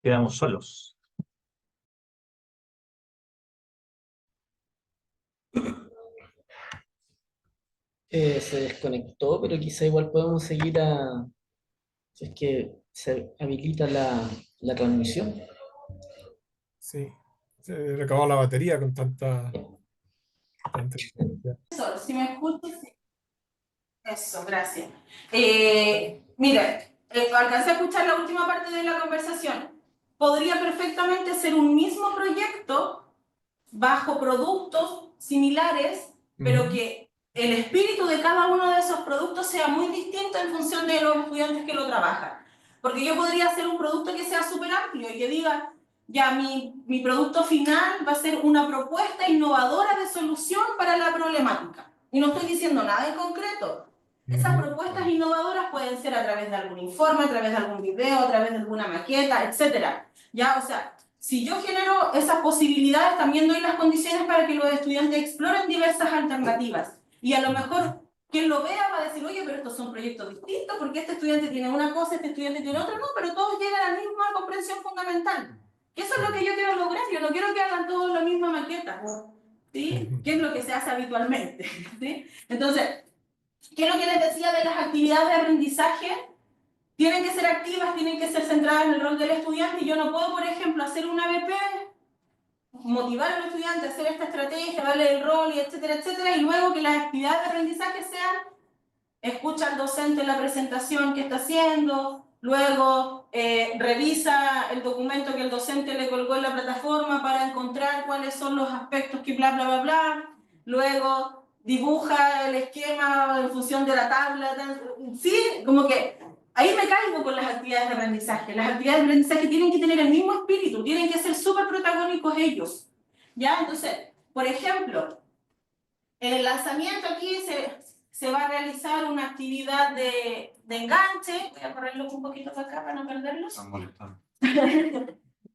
S2: Quedamos solos.
S8: Se desconectó, pero quizá igual podemos seguir Si es que se habilita la transmisión.
S9: Sí, se le acabó la batería con tanta diferencia.
S1: Eso, si me escuchas, sí. Eso, gracias. Mira, alcancé a escuchar la última parte de la conversación. Podría perfectamente ser un mismo proyecto bajo productos similares, pero que el espíritu de cada uno de esos productos sea muy distinto en función de los estudiantes que lo trabajan. Porque yo podría hacer un producto que sea súper amplio y que diga, ya mi producto final va a ser una propuesta innovadora de solución para la problemática. Y no estoy diciendo nada en concreto. Esas propuestas innovadoras pueden ser a través de algún informe, a través de algún video, a través de alguna maqueta, etcétera. Ya, o sea, si yo genero esas posibilidades, también doy las condiciones para que los estudiantes exploren diversas alternativas. Y a lo mejor quien lo vea va a decir, oye, pero estos son proyectos distintos, porque este estudiante tiene una cosa, este estudiante tiene otra. No, pero todos llegan a la misma comprensión fundamental. Y eso es lo que yo quiero lograr. Yo no quiero que hagan todos la misma maqueta, ¿sí? Que es lo que se hace habitualmente, ¿sí? Entonces, ¿qué es lo que les decía de las actividades de aprendizaje? Tienen que ser activas, tienen que ser centradas en el rol del estudiante. Y yo no puedo, por ejemplo, hacer una BP, motivar al estudiante a hacer esta estrategia, darle el rol, y etcétera, etcétera, y luego que las actividades de aprendizaje sean, escucha al docente la presentación que está haciendo, luego revisa el documento que el docente le colgó en la plataforma para encontrar cuáles son los aspectos que bla, bla, bla, bla, luego dibuja el esquema en función de la tabla, sí, como que ahí me caigo con las actividades de aprendizaje. Las actividades de aprendizaje tienen que tener el mismo espíritu, tienen que ser súper protagónicos ellos, ¿ya? Entonces, por ejemplo, en el lanzamiento aquí se va a realizar una actividad de enganche. Voy a correrlo un poquito para acá para no perderlos.
S5: Están molestando.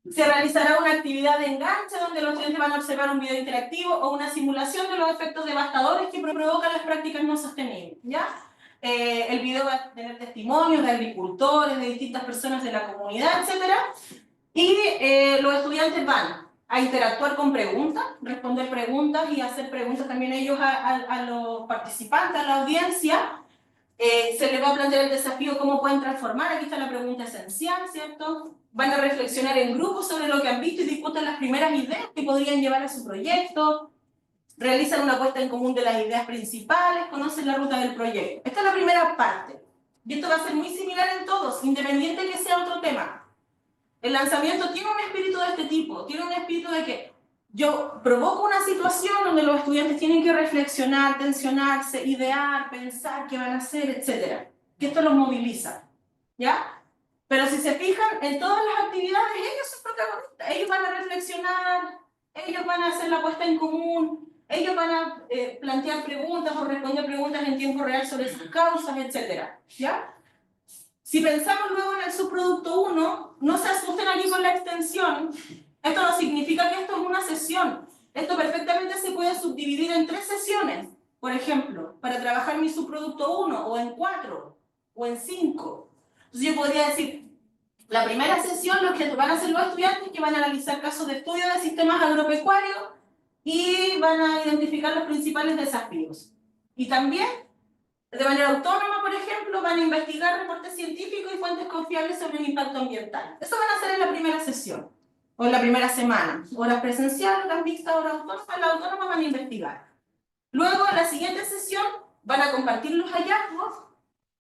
S1: Se realizará una actividad de enganche donde los estudiantes van a observar un video interactivo o una simulación de los efectos devastadores que provocan las prácticas no sostenibles, ¿ya? El video va a tener testimonios de agricultores, de distintas personas de la comunidad, etc. Y los estudiantes van a interactuar con preguntas, responder preguntas y hacer preguntas también ellos a los participantes, a la audiencia. Se les va a plantear el desafío cómo pueden transformar, aquí está la pregunta esencial, ¿cierto? Van a reflexionar en grupo sobre lo que han visto y discuten las primeras ideas que podrían llevar a su proyecto. Realizan una puesta en común de las ideas principales, conocen la ruta del proyecto. Esta es la primera parte. Y esto va a ser muy similar en todos, independiente de que sea otro tema. El lanzamiento tiene un espíritu de este tipo, tiene un espíritu de que yo provoco una situación donde los estudiantes tienen que reflexionar, tensionarse, idear, pensar qué van a hacer, etc. Que esto los moviliza, ¿ya? Pero si se fijan, en todas las actividades ellos son protagonistas, ellos van a reflexionar, ellos van a hacer la puesta en común, ellos van a plantear preguntas o responder preguntas en tiempo real sobre sus causas, etc. ¿Ya? Si pensamos luego en el subproducto 1, no se asusten aquí con la extensión. Esto no significa que esto es una sesión. Esto perfectamente se puede subdividir en 3 sesiones. Por ejemplo, para trabajar mi subproducto 1, o en 4, o en 5. Entonces yo podría decir, la primera sesión lo que van a hacer los estudiantes es que van a analizar casos de estudio de sistemas agropecuarios y van a identificar los principales desafíos. Y también, de manera autónoma, por ejemplo, van a investigar reportes científicos y fuentes confiables sobre el impacto ambiental. Eso van a hacer en la primera sesión, o en la primera semana. Horas presenciales, horas mixtas, horas autónomas. En la autónoma van a investigar. Luego, en la siguiente sesión, van a compartir los hallazgos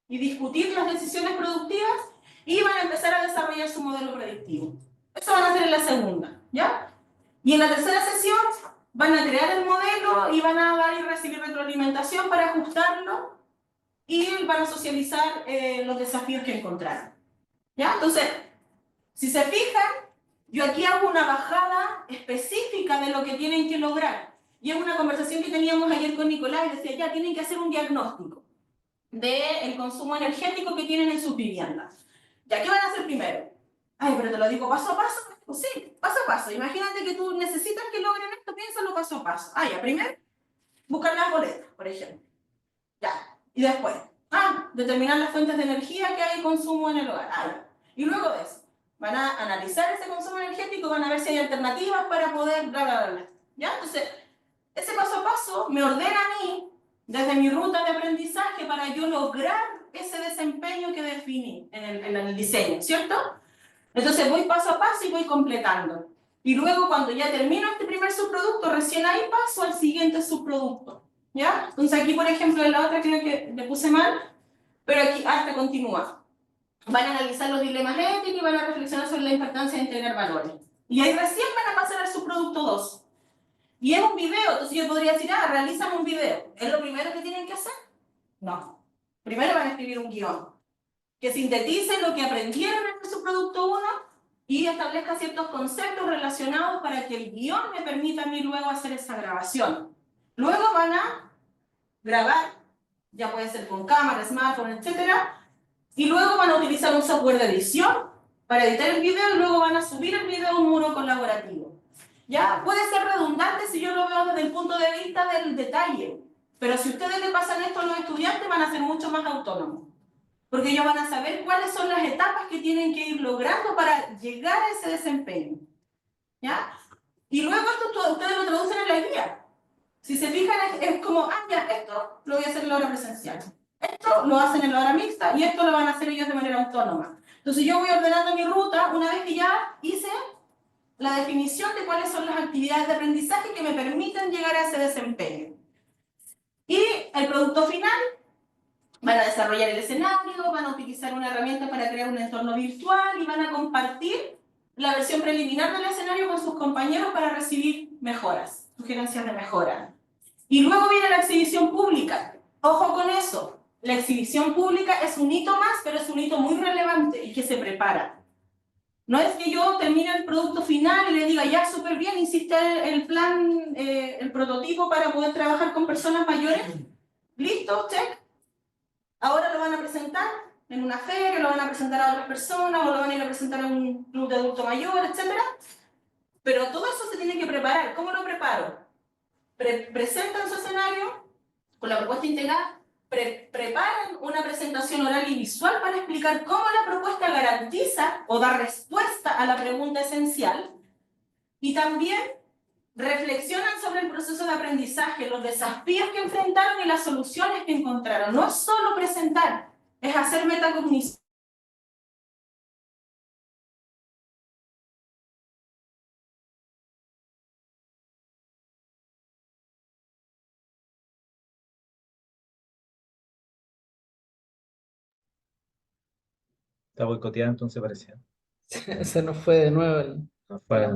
S1: y discutir las decisiones productivas y van a empezar a desarrollar su modelo predictivo. Eso van a hacer en la segunda, ¿ya? Y en la tercera sesión van a crear el modelo y van a dar y recibir retroalimentación para ajustarlo y van a socializar los desafíos que encontraron, ¿ya? Entonces, si se fijan, yo aquí hago una bajada específica de lo que tienen que lograr. Y es una conversación que teníamos ayer con Nicolás y decía, ya tienen que hacer un diagnóstico del consumo energético que tienen en sus viviendas. ¿Ya qué van a hacer primero? Ay, pero te lo digo paso a paso. Pues sí, paso a paso. Imagínate que tú necesitas que logren esto, piénsalo paso a paso. Ah, ya, primero, buscar las boletas, por ejemplo. Ya, y después, determinar las fuentes de energía que hay consumo en el hogar. Ya. Y luego de eso, van a analizar ese consumo energético, van a ver si hay alternativas para poder bla, bla, bla, bla. ¿Ya? Entonces, ese paso a paso me ordena a mí, desde mi ruta de aprendizaje, para yo lograr ese desempeño que definí en el diseño, ¿cierto? Entonces voy paso a paso y voy completando. Y luego cuando ya termino este primer subproducto, recién ahí paso al siguiente subproducto, ¿ya? Entonces aquí, por ejemplo, en la otra creo que le puse mal, pero aquí hasta continúa. Van a analizar los dilemas éticos y van a reflexionar sobre la importancia de integrar valores. Y ahí recién van a pasar al subproducto 2. Y es un video, entonces yo podría decir, realizan un video. ¿Es lo primero que tienen que hacer? No. Primero van a escribir un guión que sintetice lo que aprendieron en el subproducto 1 y establezca ciertos conceptos relacionados para que el guión me permita a mí luego hacer esa grabación. Luego van a grabar, ya puede ser con cámara, smartphone, etcétera, y luego van a utilizar un software de edición para editar el video y luego van a subir el video a un muro colaborativo. ¿Ya? Puede ser redundante si yo lo veo desde el punto de vista del detalle, pero si ustedes le pasan esto a los estudiantes van a ser mucho más autónomos, porque ellos van a saber cuáles son las etapas que tienen que ir logrando para llegar a ese desempeño. ¿Ya? Y luego esto ustedes lo traducen en la guía. Si se fijan es como, ya, esto lo voy a hacer en la hora presencial. Esto lo hacen en la hora mixta y esto lo van a hacer ellos de manera autónoma. Entonces yo voy ordenando mi ruta una vez que ya hice la definición de cuáles son las actividades de aprendizaje que me permiten llegar a ese desempeño. Y el producto final, van a desarrollar el escenario, van a utilizar una herramienta para crear un entorno virtual y van a compartir la versión preliminar del escenario con sus compañeros para recibir mejoras, sugerencias de mejora. Y luego viene la exhibición pública. Ojo con eso. La exhibición pública es un hito más, pero es un hito muy relevante y que se prepara. No es que yo termine el producto final y le diga, ya, súper bien, hiciste el plan, el prototipo para poder trabajar con personas mayores. ¿Listo? Check. Ahora lo van a presentar en una feria, lo van a presentar a otras personas, o lo van a ir a presentar a un club de adulto mayor, etc. Pero todo eso se tiene que preparar. ¿Cómo lo preparo? Presentan su escenario con la propuesta integral, preparan una presentación oral y visual para explicar cómo la propuesta garantiza o da respuesta a la pregunta esencial, y también reflexionan sobre el proceso de aprendizaje, los desafíos que enfrentaron y las soluciones que encontraron. No es solo presentar, es hacer metacognición.
S2: Está boicoteada, entonces parecía.
S8: Se nos fue de nuevo.
S2: No fue-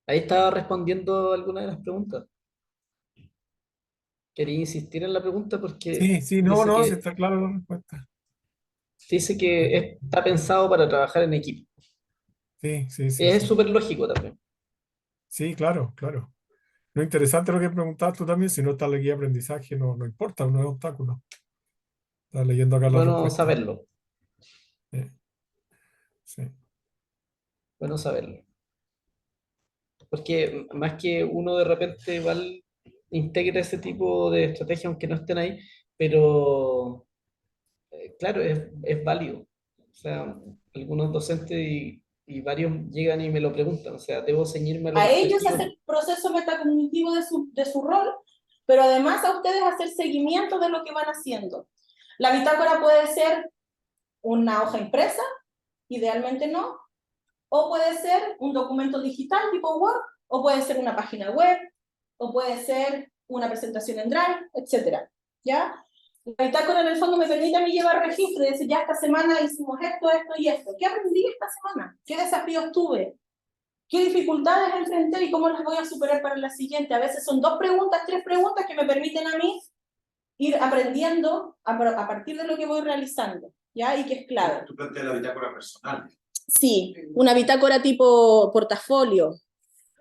S8: Ahí estaba respondiendo alguna de las preguntas. Quería insistir en la pregunta porque
S9: Sí, no,
S8: dice
S9: no, sí
S8: que,
S9: está clara la respuesta.
S8: dice que está pensado para trabajar en equipo. Es
S9: Sí.
S8: súper lógico también.
S9: Sí, claro. Lo interesante es lo que preguntabas tú también, si no está la guía de aprendizaje, no importa, no es obstáculo. Estás leyendo acá la
S8: Bueno
S9: respuesta.
S8: saberlo,
S9: Sí.
S8: bueno saberlo. Porque más que uno de repente igual integra ese tipo de estrategia aunque no estén ahí, pero claro, es válido. O sea, algunos docentes y varios llegan y me lo preguntan, o sea, ¿debo ceñirme a los
S1: A ellos
S8: objetivos?
S1: hacer el proceso metacognitivo de su rol, pero además a ustedes hacer seguimiento de lo que van haciendo. La bitácora puede ser una hoja impresa, idealmente no, o puede ser un documento digital tipo Word, o puede ser una página web, o puede ser una presentación en Drive, etc. ¿Ya? La bitácora en el fondo me permite a mí llevar registro y decir, ya esta semana hicimos esto y esto. ¿Qué aprendí esta semana? ¿Qué desafíos tuve? ¿Qué dificultades enfrenté y cómo las voy a superar para la siguiente? A veces son 2 preguntas, 3 preguntas que me permiten a mí ir aprendiendo a partir de lo que voy realizando, ¿ya? Y que es clave.
S5: Tú planteas la bitácora personal.
S1: Sí, una bitácora tipo portafolio,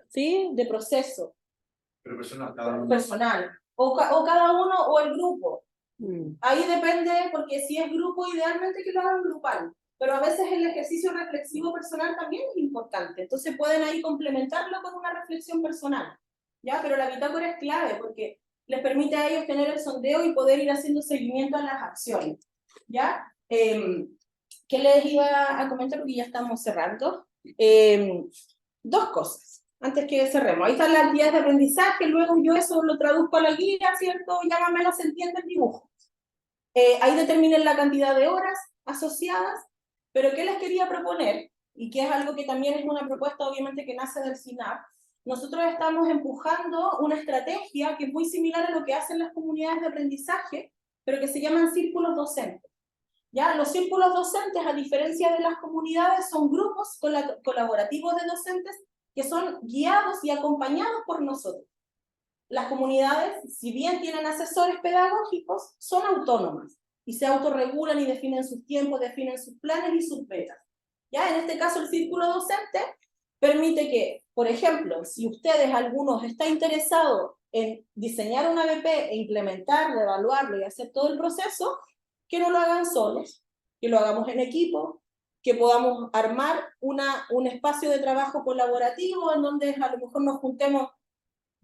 S1: ¿sí? De proceso.
S5: Pero personal, cada uno.
S1: Personal. O cada uno o el grupo. Ahí depende, porque si es grupo, idealmente que lo hagan grupal. Pero a veces el ejercicio reflexivo personal también es importante. Entonces pueden ahí complementarlo con una reflexión personal. ¿Ya? Pero la bitácora es clave porque les permite a ellos tener el sondeo y poder ir haciendo seguimiento a las acciones. ¿Ya? ¿Qué les iba a comentar? Porque ya estamos cerrando. 2 cosas, antes que cerremos. Ahí están las actividades de aprendizaje, luego yo eso lo traduzco a la guía, ¿cierto? Ya más o menos se entiende el dibujo. Ahí determinen la cantidad de horas asociadas, pero ¿qué les quería proponer? Y que es algo que también es una propuesta obviamente que nace del SINAP. Nosotros estamos empujando una estrategia que es muy similar a lo que hacen las comunidades de aprendizaje, pero que se llaman círculos docentes. ¿Ya? Los círculos docentes, a diferencia de las comunidades, son grupos colaborativos de docentes que son guiados y acompañados por nosotros. Las comunidades, si bien tienen asesores pedagógicos, son autónomas y se autorregulan y definen sus tiempos, definen sus planes y sus metas. ¿Ya? En este caso, el círculo docente permite que, por ejemplo, si ustedes, algunos, están interesados en diseñar una ABP e implementarlo, evaluarlo y hacer todo el proceso, que no lo hagan solos, que lo hagamos en equipo, que podamos armar un espacio de trabajo colaborativo en donde a lo mejor nos juntemos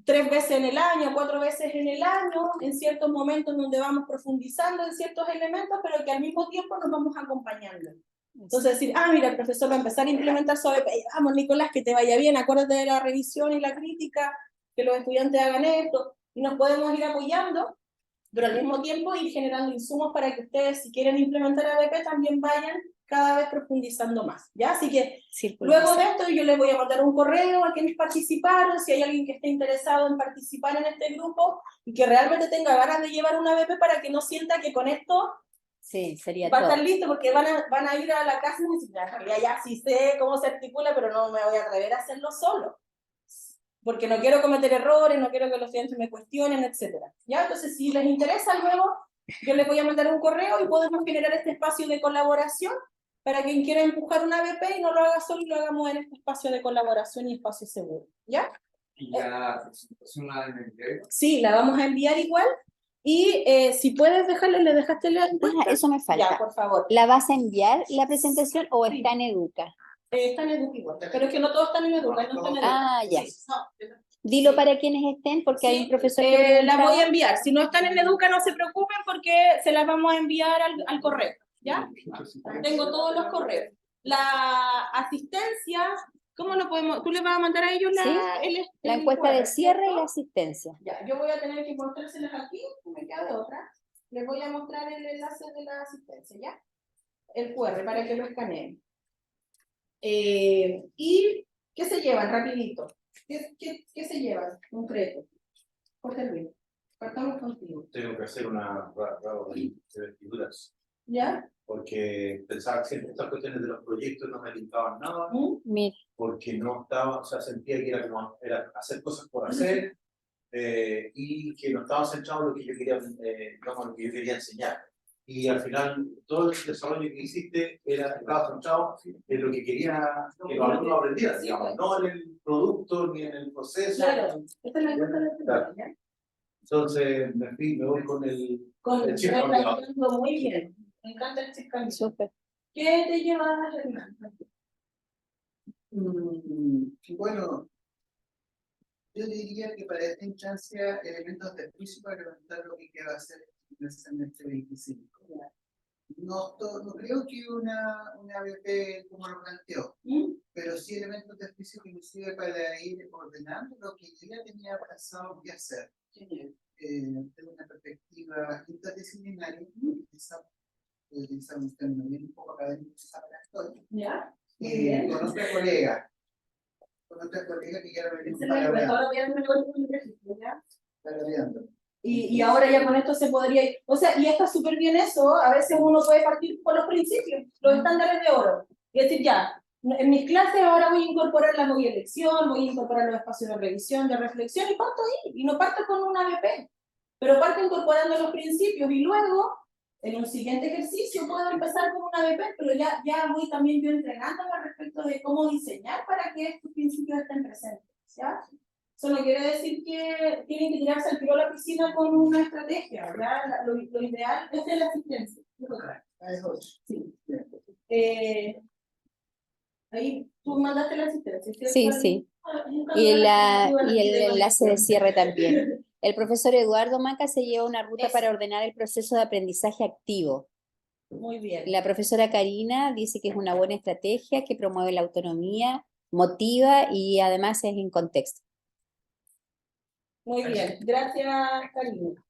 S1: 3 veces en el año, 4 veces en el año, en ciertos momentos donde vamos profundizando en ciertos elementos, pero que al mismo tiempo nos vamos acompañando. Entonces decir, mira, el profesor va a empezar a implementar su ABP, vamos Nicolás, que te vaya bien, acuérdate de la revisión y la crítica, que los estudiantes hagan esto, y nos podemos ir apoyando, pero al mismo tiempo ir generando insumos para que ustedes, si quieren implementar ABP, también vayan cada vez profundizando más, ¿ya? Así que luego de esto yo les voy a mandar un correo a quienes participaron, si hay alguien que esté interesado en participar en este grupo y que realmente tenga ganas de llevar una ABP para que no sienta que con esto
S7: Sí, sería
S1: va a
S7: todo.
S1: estar listo, porque van a ir a la casa y decir, en realidad ya sí sé cómo se articula, pero no me voy a atrever a hacerlo solo. Porque no quiero cometer errores, no quiero que los estudiantes me cuestionen, etc. ¿Ya? Entonces, si les interesa luego, yo les voy a mandar un correo y podemos generar este espacio de colaboración para quien quiera empujar una ABP y no lo haga solo y lo hagamos en este espacio de colaboración y espacio seguro. ¿Ya?
S10: ¿Y la presentación la deben enviar?
S1: Sí, la vamos a enviar igual. Y si puedes dejarle, ¿le dejaste la encuesta?
S7: Eso me falta.
S1: Ya, por favor.
S7: ¿La vas a enviar la presentación o
S1: Sí.
S7: está en Educa?
S1: Está en Educa igual, pero es que no todos están en Educa, no están en Educa.
S7: Ah, ya.
S1: Sí, no.
S7: Dilo para quienes estén, porque hay un profesor que
S1: la
S7: preguntaba.
S1: voy a enviar. Si no están en Educa, no se preocupen porque se las vamos a enviar al correo. ¿Ya? Tengo todos los correos. La asistencia, ¿cómo lo podemos? ¿Tú le vas a mandar a ellos
S7: La encuesta de cierre y la asistencia.
S1: Ya, yo voy a tener que mostrárselas aquí, no me queda de otra. Les voy a mostrar el enlace de la asistencia, ¿ya? El QR para que lo escaneen. ¿Y qué se llevan? Rapidito. ¿Qué se llevan? Concreto. Jorge Luis, partamos contigo.
S5: Tengo que hacer una de vestiduras,
S1: ¿Ya?
S5: porque pensaba que siempre estas cuestiones de los proyectos no me limitaban nada,
S7: Mira.
S5: porque no estaba, o sea, sentía que era hacer cosas por hacer, y que no estaba centrado en lo que yo quería, digamos, lo que yo quería enseñar. Y al final, todo el desarrollo que hiciste estaba centrado en lo que quería que los alumnos aprendieran, digamos, no en el producto ni en el proceso.
S1: Claro, esta es la encuesta de este, ¿ya?
S5: Entonces, me voy con el chip
S1: está
S5: cambiado.
S1: yendo muy bien. Me encanta el chip cambiado.
S7: Súper.
S1: ¿Qué te lleva a Hernán?
S3: Bueno, yo diría que para esta instancia, elementos de juicio para levantar lo que queda hacer en el semestre 25. No creo que una ABP como lo planteó, pero sí elementos de juicio que me sirve para ir ordenando lo que yo ya tenía pensado que hacer. Desde una perspectiva interdisciplinaria, utilizamos un término bien un poco académico,
S1: ¿Ya?
S3: con otra colega que ya lo venimos parodiando.
S1: Y ahora ya con esto se podría ir. O sea, y está súper bien eso. A veces uno puede partir por los principios, los estándares de oro. Y decir, ya, en mis clases ahora voy a incorporar la voy elección, voy a incorporar los espacios de revisión, de reflexión, y parto ahí. Y no parto con una ABP, pero parto incorporando los principios y luego, en un siguiente ejercicio, puedo empezar con una ABP, pero ya voy también yo entrenándome al respecto de cómo diseñar para que estos principios estén presentes. ¿Ya? Eso no quiere decir que tienen que tirarse al tiro a la piscina con una estrategia, ¿verdad? Lo ideal es la asistencia. Sí. Ahí tú mandaste la asistencia, ¿cierto?
S7: Sí, sí. Y el enlace de cierre también. El profesor Eduardo Maca se lleva una ruta para ordenar el proceso de aprendizaje activo.
S1: Muy bien.
S7: La profesora Karina dice que es una buena estrategia que promueve la autonomía, motiva y además es en contexto.
S1: Muy bien, gracias Karina.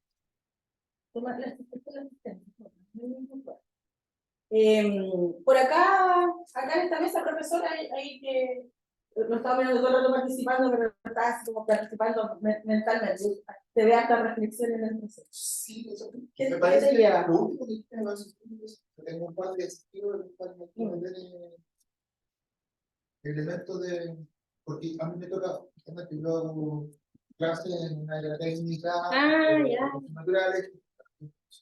S1: Por acá en esta mesa, profesora, hay que no estaba mirando todo el rato participando, pero estaba así como participando mentalmente. Te ve hasta restricciones en el proceso.
S3: Sí, eso
S1: ¿Qué
S3: me parece
S1: te
S3: que
S1: lleva?
S3: lo único que tengo es que tengo un par de elementos de, porque a mí me toca, que yo hago clases en una área técnica,
S1: Ya.
S3: naturales,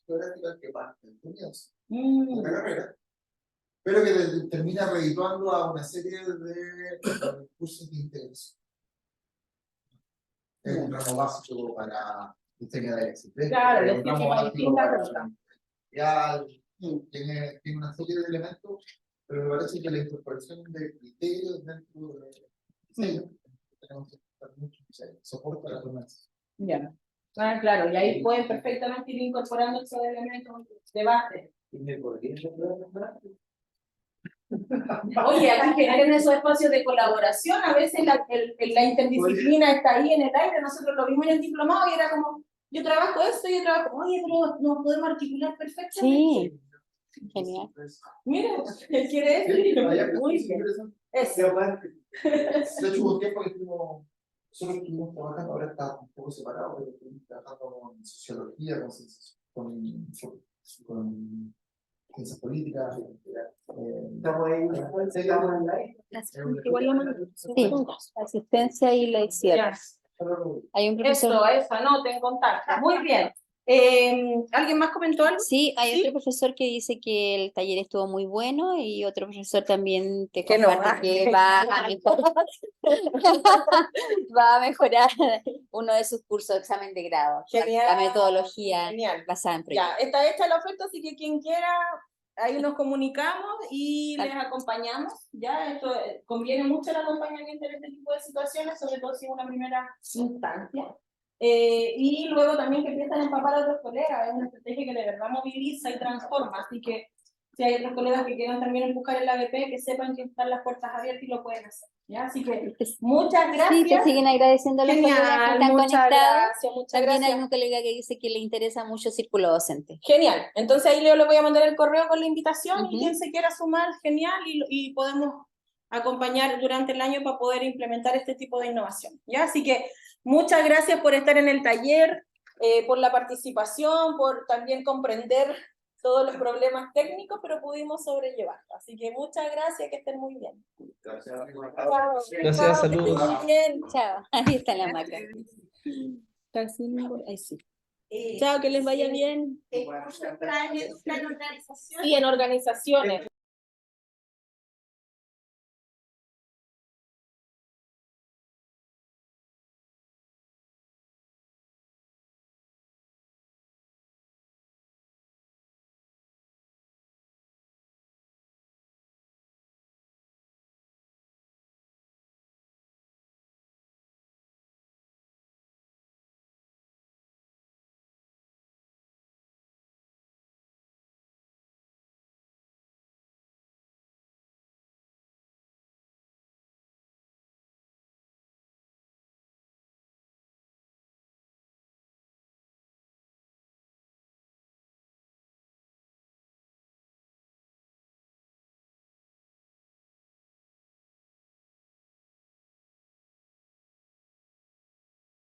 S3: geográficas que parten del comienzo de
S1: Mm.
S3: la carrera, pero que termina redituando a una serie de cursos de interés. Es un ramo básico para diseño de éxito.
S1: Claro,
S3: Es un ramo básico
S1: distintas
S3: para
S1: cosas.
S3: tiene una serie de elementos, pero me parece que la incorporación de criterios dentro del diseño, tenemos que estar mucho soporte a la formación.
S1: Ya. Ah, claro, y ahí pueden perfectamente ir incorporando esos elementos de base. Oye, aquí generen esos espacios de colaboración, a veces la interdisciplina está ahí en el aire, nosotros lo vimos en el diplomado y era como, yo trabajo esto, yo trabajo, oye, pero nos podemos articular perfectamente.
S11: Sí, genial.
S1: Mira, ¿qué quiere decir? Muy bien. Eso.
S3: De hecho, hubo un tiempo que nosotros estuvimos trabajando, ahora está un poco separado, pero estuvimos trabajando con sociología, con ciencias políticas.
S11: Igual lo mando. Sí, asistencia y la hicieron. Hay un profesor.
S1: Eso, anoten, contacto. Muy bien. ¿Alguien más comentó algo?
S11: Sí, hay otro profesor que dice que el taller estuvo muy bueno y otro profesor también te
S1: Que no,
S11: comparte que va a mejorar, va a mejorar uno de sus cursos de examen de grado.
S1: Genial.
S11: La metodología
S1: Genial.
S11: basada en proyectos.
S1: Ya, está hecha la oferta, así que quien quiera, ahí nos comunicamos y les acompañamos. Ya, esto conviene mucho el acompañamiento en este tipo de situaciones, sobre todo si es una primera instancia. Y luego también que empiezan a empapar a otros colegas, es una estrategia que de verdad moviliza y transforma, así que si hay otros colegas que quieran también buscar el ABP, que sepan que están las puertas abiertas y lo pueden hacer, ¿ya? Así que muchas gracias.
S11: Sí, te siguen agradeciendo a los colegas que están
S1: muchas
S11: conectados.
S1: gracias, muchas
S11: También
S1: gracias.
S11: hay un colega que dice que le interesa mucho el círculo docente.
S1: Genial, entonces ahí yo le voy a mandar el correo con la invitación y
S11: Ujú.
S1: quien se quiera sumar, genial, y podemos acompañar durante el año para poder implementar este tipo de innovación, ¿ya? Así que muchas gracias por estar en el taller, por la participación, por también comprender todos los problemas técnicos, pero pudimos sobrellevarlo. Así que muchas gracias, que estén muy bien.
S3: Gracias.
S1: Chao.
S8: Gracias,
S1: Chao, que
S8: saludos.
S1: estén muy bien.
S11: Chao, ahí está la maca.
S1: Ahí sí. Chao, que les vaya bien. Sí, en organizaciones.